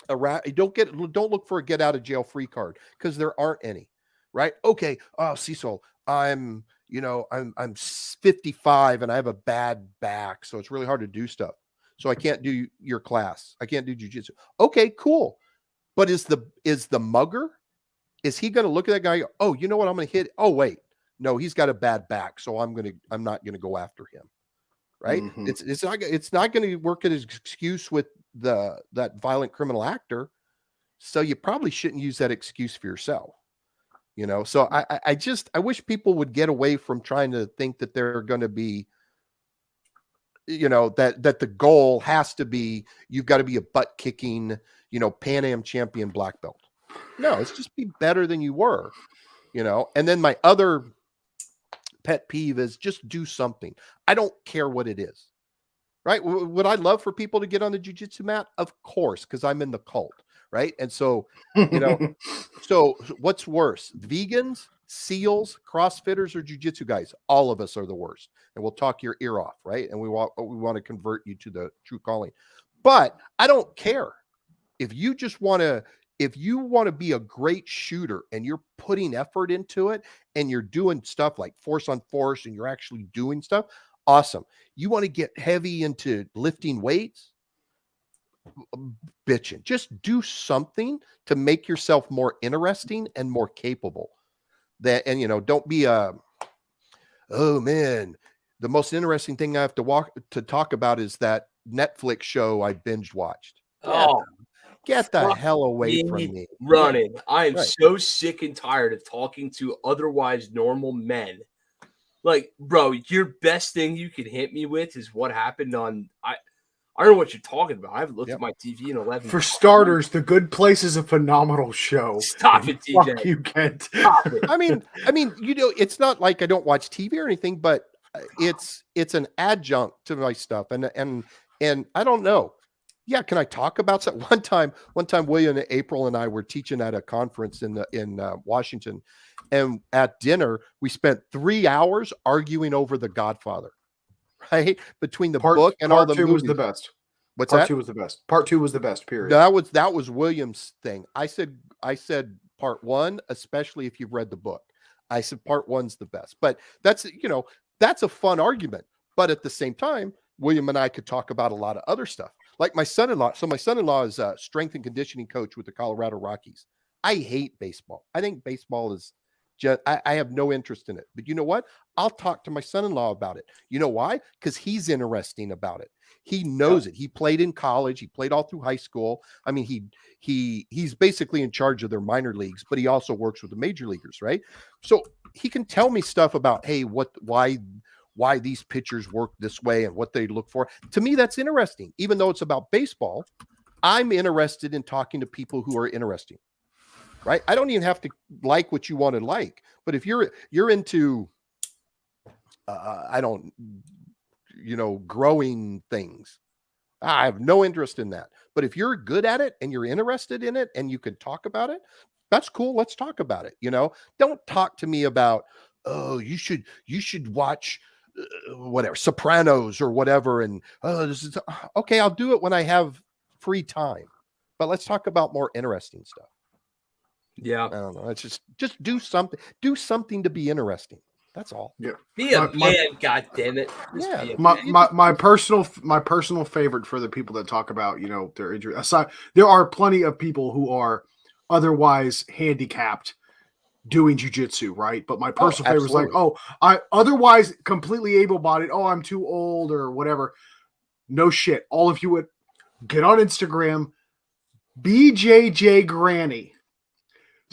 don't look for a get out of jail free card because there aren't any. Right? Okay. Oh, Cecil, I'm 55 and I have a bad back, so it's really hard to do stuff. So I can't do your class. I can't do jujitsu. Okay, cool. But is the mugger, is he going to look at that guy? Oh, you know what? I'm going to hit. Oh, wait, no, he's got a bad back. So I'm not going to go after him. Right. Mm-hmm. It's not going to work as an excuse with that violent criminal actor. So you probably shouldn't use that excuse for yourself. So I wish people would get away from trying to think that they're going to be, that the goal has to be, you've got to be a butt kicking, Pan Am champion black belt. No, it's just be better than you were, and then my other pet peeve is just do something. I don't care what it is. Right. Would I love for people to get on the jiu-jitsu mat? Of course, because I'm in the cult. Right. And so, so what's worse, vegans, SEALs, CrossFitters, or jiu-jitsu guys? All of us are the worst. And we'll talk your ear off. Right. And we want to convert you to the true calling. But I don't care. if you want to be a great shooter and you're putting effort into it and you're doing stuff like force on force and you're actually doing stuff, awesome. You want to get heavy into lifting weights, bitching. Just do something to make yourself more interesting and more capable. Don't be oh man, the most interesting thing I have to talk about is that Netflix show I binge watched. Oh, Get the fuck hell away from me. running. I am Right. so sick and tired of talking to otherwise normal men. Like, bro, your best thing you can hit me with is what happened on I don't know what you're talking about. I haven't looked Yep. at my TV in 11 For years. starters, The Good Place is a phenomenal show. Stop it, Fuck TJ. you, Kent. Stop it. I mean, it's not like I don't watch TV or anything, but it's an adjunct to my stuff. And I don't know. Yeah, can I talk about that? One time, William and April and I were teaching at a conference in Washington, and at dinner we spent 3 hours arguing over The Godfather, right? Between the book and all the Part 2 movies. was the best. What's Part that? 2 was the best. Part 2 was the best. Period. That was William's thing. I said part 1, especially if you've read the book. I said part 1's the best. But that's a fun argument. But at the same time, William and I could talk about a lot of other stuff. Like my son-in-law. So my son-in-law is a strength and conditioning coach with the Colorado Rockies. I hate baseball. I think baseball is just, I have no interest in it. But you know what? I'll talk to my son-in-law about it. You know why? Because he's interesting about it. He knows it. He played in college. He played all through high school. I mean, he's basically in charge of their minor leagues, but he also works with the major leaguers, right? So he can tell me stuff about, hey, why these pitchers work this way and what they look for. To me, that's interesting. Even though it's about baseball, I'm interested in talking to people who are interesting, right? I don't even have to like what you want to like, but if you're into, growing things, I have no interest in that. But if you're good at it and you're interested in it and you can talk about it, that's cool. Let's talk about it. Don't talk to me about, oh, you should watch whatever Sopranos or whatever. And this is okay. I'll do it when I have free time, but let's talk about more interesting stuff. Yeah. I don't know. It's just do something to be interesting. That's all. Yeah. Be a man, God damn it. Just Yeah. be a man. My personal favorite for the people that talk about their injury aside, there are plenty of people who are otherwise handicapped doing jiu-jitsu, right? But my personal favorite is like, I otherwise completely able-bodied, I'm too old or whatever. No shit. All of you would get on Instagram, BJJ Granny.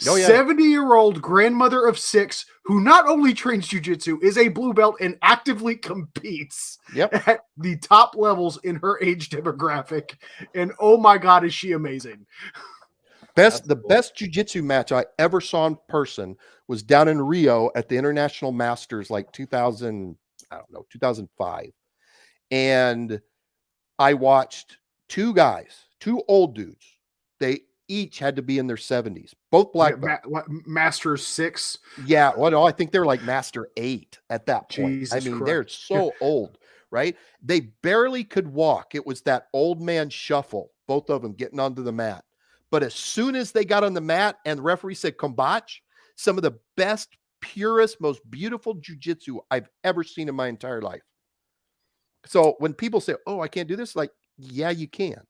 70-year-old grandmother of 6 who not only trains jiu-jitsu, is a blue belt and actively competes at the top levels in her age demographic. And oh my God, is she amazing. The best jiu-jitsu match I ever saw in person was down in Rio at the International Masters, like 2005. And I watched 2 guys, 2 old dudes. They each had to be in their 70s, both black belts. Master 6. Yeah. Well, no, I think they're like Master 8 at that point. Jesus Christ. They're so old, right? They barely could walk. It was that old man shuffle, both of them getting onto the mat. But as soon as they got on the mat and the referee said, "Combatives," some of the best, purest, most beautiful jiu-jitsu I've ever seen in my entire life. So when people say, "Oh, I can't do this," like, yeah, you can.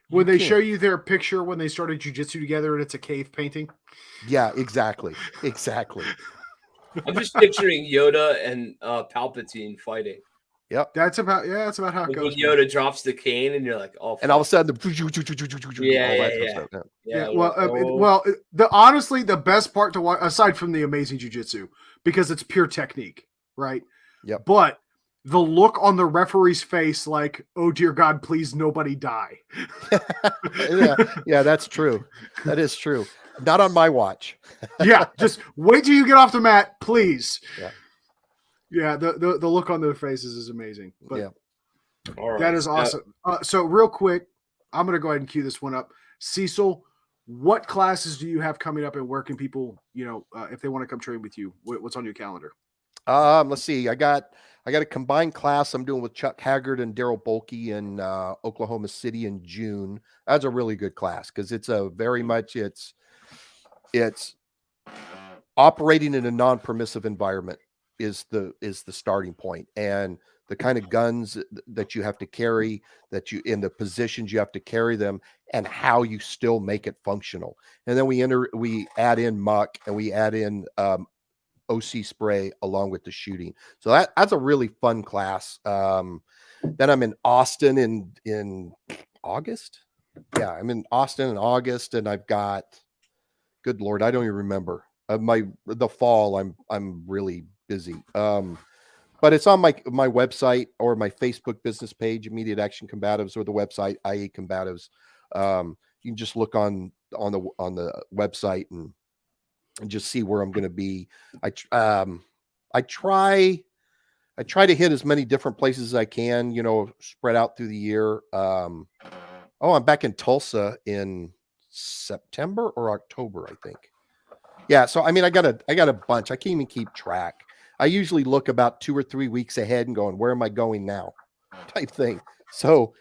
When they show you their picture when they started jiu-jitsu together and it's a cave painting. Yeah, exactly. Exactly. I'm just picturing Yoda and Palpatine fighting. Yep. That's about how it When goes. Yoda drops the cane and you're like, oh, and all of a sudden, honestly, the best part to watch, aside from the amazing jiu-jitsu, because it's pure technique, right? Yep. But the look on the referee's face, like, oh dear God, please nobody die. yeah, that's true. That is true. Not on my watch. Yeah, just wait till you get off the mat, please. Yeah. Yeah, the look on their faces is amazing. But yeah. All right. That is awesome. So real quick, I'm going to go ahead and cue this one up. Cecil, what classes do you have coming up and where can people, if they want to come train with you, what's on your calendar? Let's see. I got a combined class I'm doing with Chuck Haggard and Daryl Bolke in Oklahoma City in June. That's a really good class because it's a very much it's operating in a non-permissive environment is the starting point, and the kind of guns that you have to carry, that you in the positions you have to carry them, and how you still make it functional. And then we add in muck, and we add in OC spray along with the shooting. So that's a really fun class. Then I'm in Austin in August. Yeah, I'm in Austin in August, and I've got, good Lord, I don't even remember. The fall, I'm really busy. But it's on my website or my Facebook business page, Immediate Action Combatives, or the website IE Combatives. You can just look on the website and just see where I'm going to be. I try to hit as many different places as I can, spread out through the year. I'm back in Tulsa in September or October, I think. Yeah, so I mean, I got a bunch. I can't even keep track. I usually look about 2 or 3 weeks ahead and going, where am I going now? Type thing. So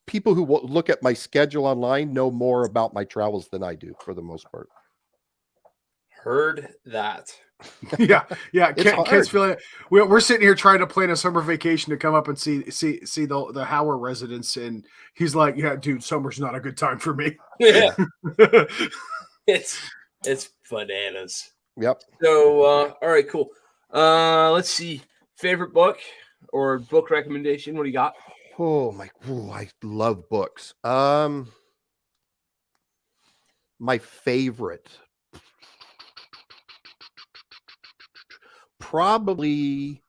people who look at my schedule online know more about my travels than I do for the most part. Heard that. Yeah. It's Kent's hard. feeling it. We're sitting here trying to plan a summer vacation to come up and see the Howard residence, and he's like, "Yeah, dude, summer's not a good time for me." Yeah. It's bananas. Yep. So, all right, cool. Let's see. Favorite book or book recommendation? What do you got? I love books. My favorite, probably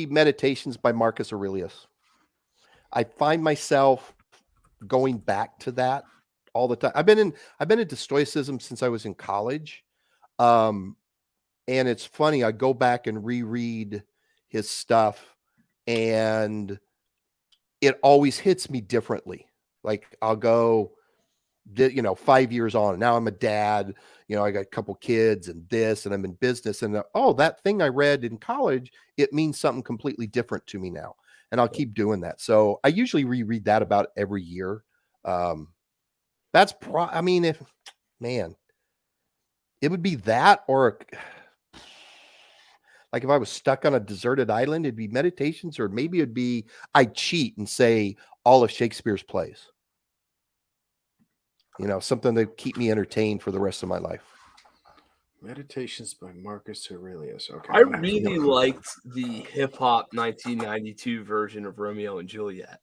Meditations by Marcus Aurelius. I find myself going back to that all the time. I've been into Stoicism since I was in college. And it's funny, I go back and reread his stuff, and it always hits me differently. Like I'll go, 5 years on, and now I'm a dad, I got a couple kids and this, and I'm in business, and that thing I read in college, it means something completely different to me now. And I'll keep doing that. So I usually reread that about every year. That's it would be that, or like if I was stuck on a deserted island, it'd be Meditations, or maybe it'd be, I'd cheat and say all of Shakespeare's plays. Something to keep me entertained for the rest of my life. Meditations by Marcus Aurelius. Okay. I really liked the hip hop 1992 version of Romeo and Juliet.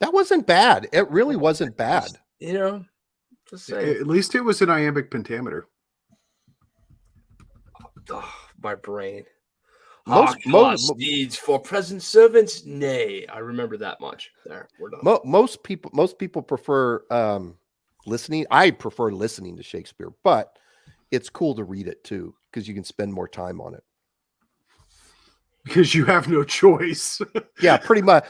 That wasn't bad. It really wasn't bad. Just saying. At least it was an iambic pentameter. Oh, my brain. Most needs for present servants. Nay, I remember that much. There, we're done. Most people prefer listening. I prefer listening to Shakespeare, but it's cool to read it too, because you can spend more time on it. Because you have no choice. Yeah, pretty much.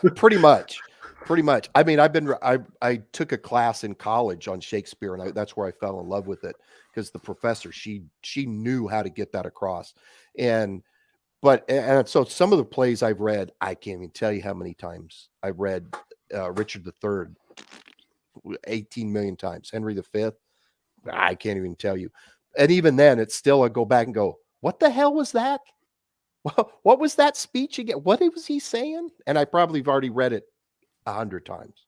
I mean, I took a class in college on Shakespeare, and that's where I fell in love with it, because the professor, she knew how to get that across. And so some of the plays I've read, I can't even tell you how many times I've read Richard III 18 million times. Henry V, I can't even tell you. And even then, it's still, I go back and go, what the hell was that? What was that speech again? What was he saying? And I probably have already read it 100 times.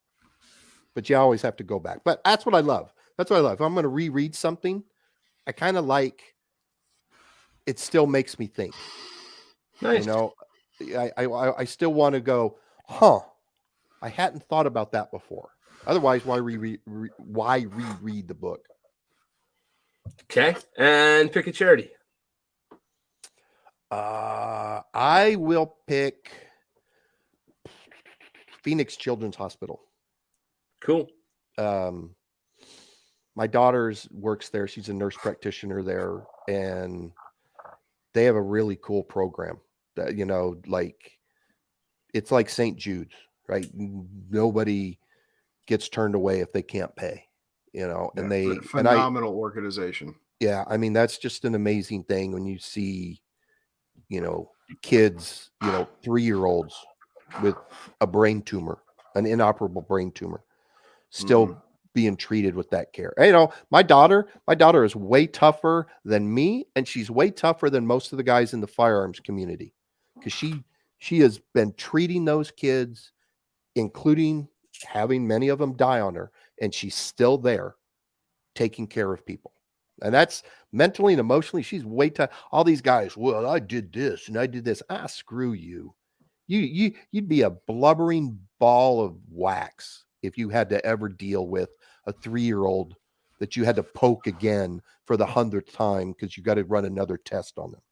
But you always have to go back. But that's what I love. If I'm going to reread something, I kind of like, it still makes me think. Nice. I still want to go, I hadn't thought about that before. Otherwise, why reread the book? Okay. And pick a charity. I will pick Phoenix Children's Hospital. Cool. My daughter works there. She's a nurse practitioner there, and they have a really cool program that, it's like St. Jude's, right? Nobody gets turned away if they can't pay, phenomenal organization. Yeah. I mean, that's just an amazing thing when you see kids, 3-year-olds with a brain tumor, an inoperable brain tumor, still being treated with that care. My daughter is way tougher than me, and she's way tougher than most of the guys in the firearms community, because she has been treating those kids, including having many of them die on her, and she's still there taking care of people. And that's mentally and emotionally, she's way tough. All these guys, well, I did this and I did this. Screw you. You'd be a blubbering ball of wax if you had to ever deal with a 3-year-old that you had to poke again for the 100th time because you got to run another test on them.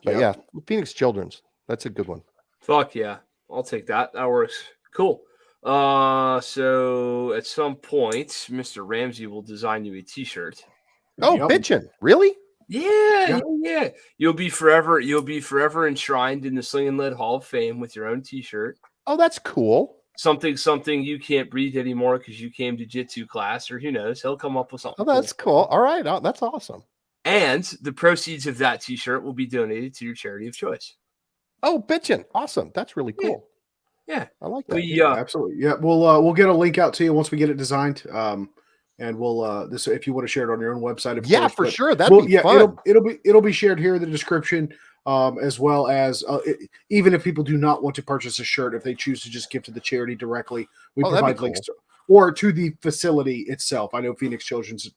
But yeah, Phoenix Children's, that's a good one. Fuck yeah. I'll take that. That works. Cool. So at some point, Mr. Ramsey will design you a t-shirt. Oh, bitchin'. Really? Yeah. You'll be forever enshrined in the Sling'N Lead Hall of Fame with your own t-shirt. Oh, that's cool. Something you can't breathe anymore because you came to jitsu class, or who knows, he'll come up with something. Oh, that's cool. All right. Oh, that's awesome. And the proceeds of that t-shirt will be donated to your charity of choice. Oh, bitchin'. Awesome. That's really cool. Yeah. I like that. Absolutely. Yeah. We'll get a link out to you once we get it designed. And we'll this if you want to share it on your own website. Of course, for sure. That'd be fun. It'll be shared here in the description, as well as even if people do not want to purchase a shirt, if they choose to just give to the charity directly, we provide links or to the facility itself. I know Phoenix Children's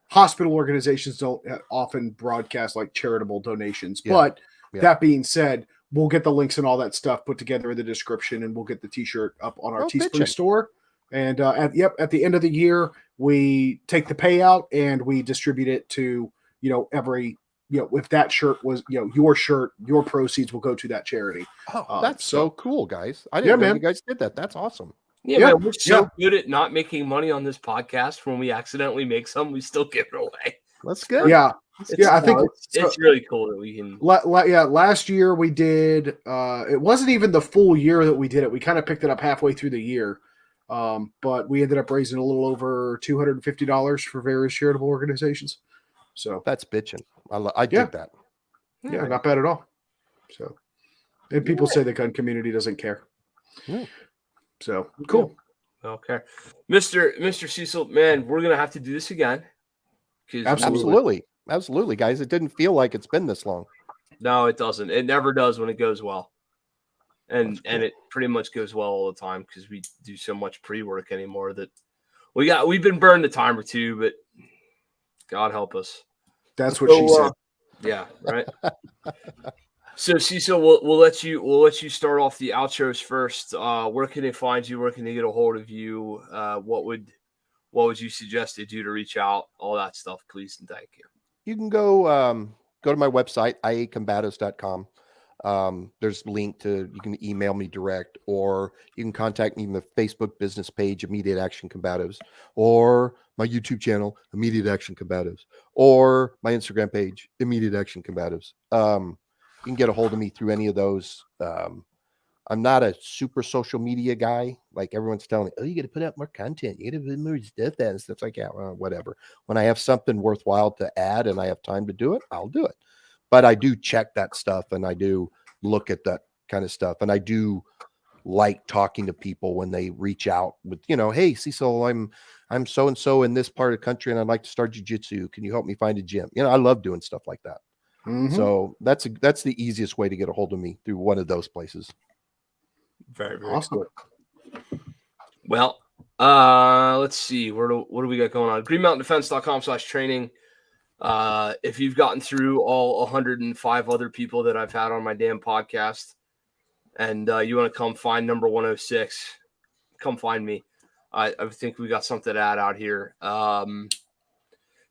hospital organizations don't often broadcast like charitable donations, but that being said, we'll get the links and all that stuff put together in the description, and we'll get the t-shirt up on our Teespring store. And at the end of the year, we take the payout and we distribute it to, every, if that shirt was, your shirt, your proceeds will go to that charity. Oh, that's so cool, guys. I didn't know you guys did that. That's awesome. Yeah, man, we're so good at not making money on this podcast. When we accidentally make some, we still give it away. That's good. Yeah. I think it's really cool that we can. Last year we did. It wasn't even the full year that we did it. We kind of picked it up halfway through the year, but we ended up raising a little over $250 for various charitable organizations. So that's bitching. I dig that. Yeah, not bad at all. So, and people say the gun community doesn't care. Yeah. So cool. Okay, Mr. Cecil, man, we're gonna have to do this again. Absolutely, guys. It didn't feel like it's been this long. No, it doesn't. It never does when it goes well. And it pretty much goes well all the time because we do so much pre-work anymore that we've been burned a time or two, but God help us. That's what she said. Yeah, right. So Cecil, we'll let you start off the outros first. Where can they find you? Where can they get a hold of you? What would you suggest they do to reach out? All that stuff, please and thank you. You can go to my website, iacombatives.com. There's a link to, you can email me direct, or you can contact me in the Facebook business page, Immediate Action Combatives, or my YouTube channel, Immediate Action Combatives, or my Instagram page, Immediate Action Combatives. You can get a hold of me through any of those. I'm not a super social media guy. Like everyone's telling me, oh, you got to put out more content. You got to put more stuff and stuff like that. Well, whatever. When I have something worthwhile to add and I have time to do it, I'll do it. But I do check that stuff and I do look at that kind of stuff. And I do like talking to people when they reach out with, hey, Cecil, I'm so-and-so in this part of the country and I'd like to start jiu-jitsu. Can you help me find a gym? I love doing stuff like that. Mm-hmm. So that's the easiest way to get a hold of me, through one of those places. Very, very awesome. Cool. Well, let's see. What do we got going on? greenmountaindefense.com/training. If you've gotten through all 105 other people that I've had on my damn podcast and you want to come find number 106, come find me. I think we got something to add out here.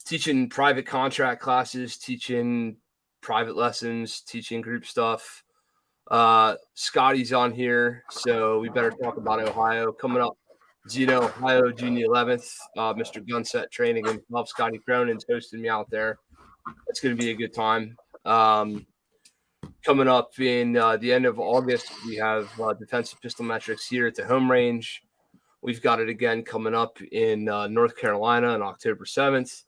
Teaching private contract classes, teaching private lessons, teaching group stuff. Scotty's on here, so we better talk about Ohio. Coming up, Ohio, June 11th. Mr. Gunset Training and Love Scotty Cronin's hosting me out there. It's going to be a good time. Coming up in the end of August, we have Defensive Pistol Metrics here at the home range. We've got it again coming up in North Carolina on October 7th.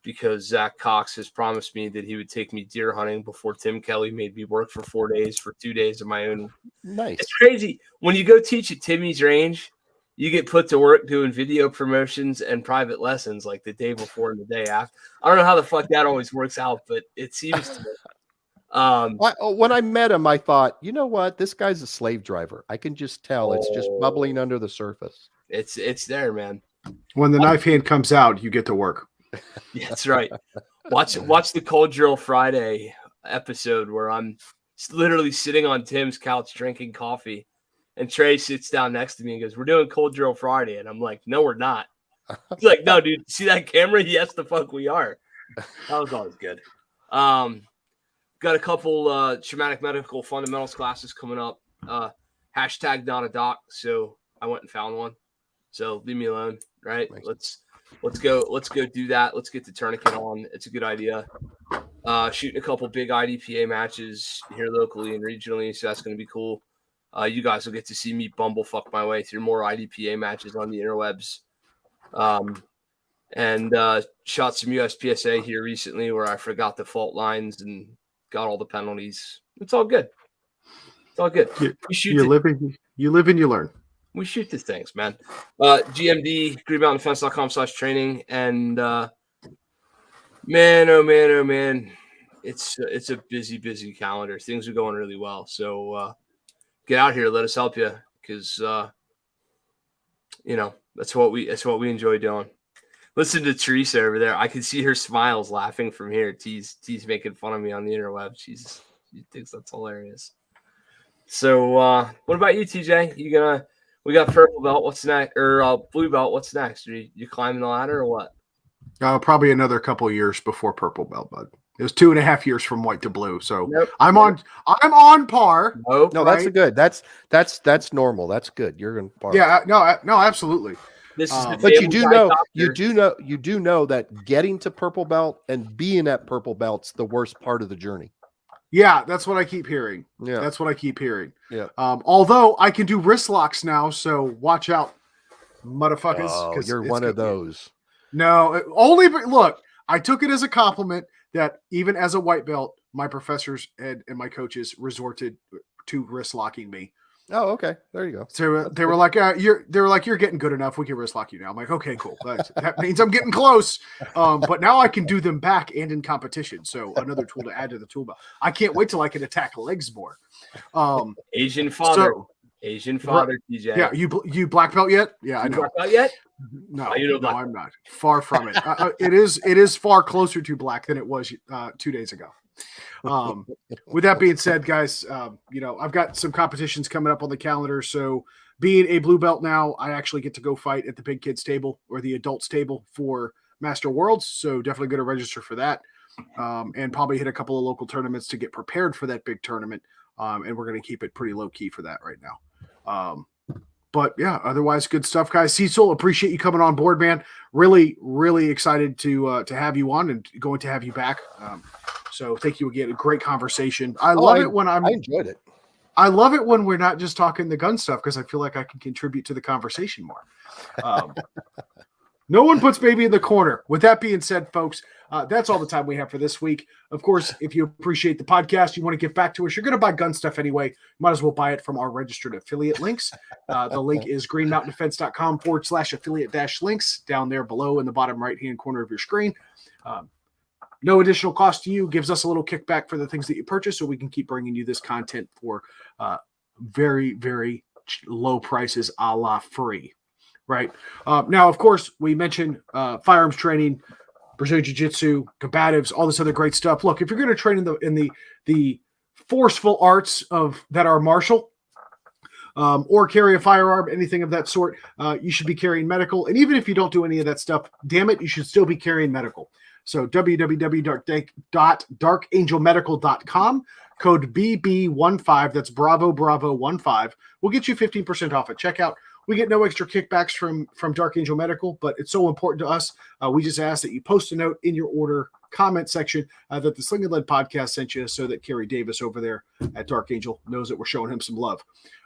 because Zach Cox has promised me that he would take me deer hunting before Tim Kelly made me work for 4 days for 2 days of my own. Nice. It's crazy. When you go teach at Timmy's Range, you get put to work doing video promotions and private lessons like the day before and the day after. I don't know how the fuck that always works out, but it seems to me. When I met him, I thought, you know what? This guy's a slave driver. I can just tell. It's just bubbling under the surface. It's there, man. When the knife hand comes out, you get to work. Yeah, that's right. Watch the Cold Drill Friday episode where I'm literally sitting on Tim's couch drinking coffee, and Trey sits down next to me and goes, "We're doing Cold Drill Friday," and I'm like, "No, we're not." He's like, "No, dude, see that camera? Yes, the fuck we are." That was always good. Got a couple traumatic medical fundamentals classes coming up. Hashtag not a doc, so I went and found one. So leave me alone, right? Nice. Let's go do that. Let's get the tourniquet on. It's a good idea. Shooting a couple big IDPA matches here locally and regionally, so that's going to be cool. You guys will get to see me bumblefuck my way through more IDPA matches on the interwebs. And shot some USPSA here recently where I forgot the fault lines and got all the penalties. It's all good. It's all good. You live and you learn. We shoot the things, man. GMD, greenmountaindefense.com/training. And man, oh man. It's a busy calendar. Things are going really well. So get out here. Let us help you because, that's what we enjoy doing. Listen to Teresa over there. I can see her smiles laughing from here. T's making fun of me on the interweb. She thinks that's hilarious. So what about you, TJ? We got purple belt. What's next? Or blue belt. What's next? Are you climbing the ladder or what? Probably another couple of years before purple belt, bud. It was 2.5 years from white to blue. So nope. I'm on par. No, right? that's good. That's normal. That's good. You're in par. Yeah, no, absolutely. This is the but you do know that getting to purple belt and being at purple belt's the worst part of the journey. Yeah, that's what I keep hearing. Yeah. That's what I keep hearing. Yeah. Although I can do wrist locks now, so watch out, motherfuckers. Oh, you're one of those. No, look, I took it as a compliment that even as a white belt, my professors and my coaches resorted to wrist locking me. Oh, okay. There you go. So they were like, you're getting good enough. We can wrist lock you now. I'm like, okay, cool. That means I'm getting close. But now I can do them back and in competition. So another tool to add to the tool belt. I can't wait till I can attack legs more. Asian father, TJ. Yeah, you black belt yet? Yeah, I know. Black belt yet? No, black I'm not. Far from it. It is far closer to black than it was 2 days ago. With that being said, guys, I've got some competitions coming up on the calendar. So being a blue belt now, I actually get to go fight at the big kids table or the adults table for Master Worlds. So definitely going to register for that. And probably hit a couple of local tournaments to get prepared for that big tournament. And we're going to keep it pretty low key for that right now. But yeah, otherwise good stuff, guys. Cecil, appreciate you coming on board, man. Really, really excited to have you on and going to have you back. So thank you again. A great conversation. I enjoyed it. I love it when we're not just talking the gun stuff because I feel like I can contribute to the conversation more. No one puts baby in the corner. With that being said, folks, that's all the time we have for this week. Of course, if you appreciate the podcast, you want to give back to us, you're going to buy gun stuff anyway. Might as well buy it from our registered affiliate links. The link is greenmountaindefense.com/affiliate-links down there below in the bottom right-hand corner of your screen. No additional cost to you. Gives us a little kickback for the things that you purchase so we can keep bringing you this content for very, very low prices, a la free. Right. Now, of course, we mentioned firearms training, Brazilian Jiu-Jitsu, combatives, all this other great stuff. Look, if you're going to train in the forceful arts of that are martial or carry a firearm, anything of that sort, you should be carrying medical. And even if you don't do any of that stuff, damn it, you should still be carrying medical. So www.darkangelmedical.com, code BB15, that's Bravo 15, will get you 15% off at checkout. We get no extra kickbacks from Dark Angel Medical, but it's so important to us. We just ask that you post a note in your order comment section that the Sling'N Led podcast sent you so that Kerry Davis over there at Dark Angel knows that we're showing him some love.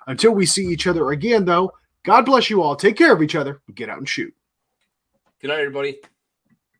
Until we see each other again, though, God bless you all. Take care of each other. Get out and shoot. Good night, everybody.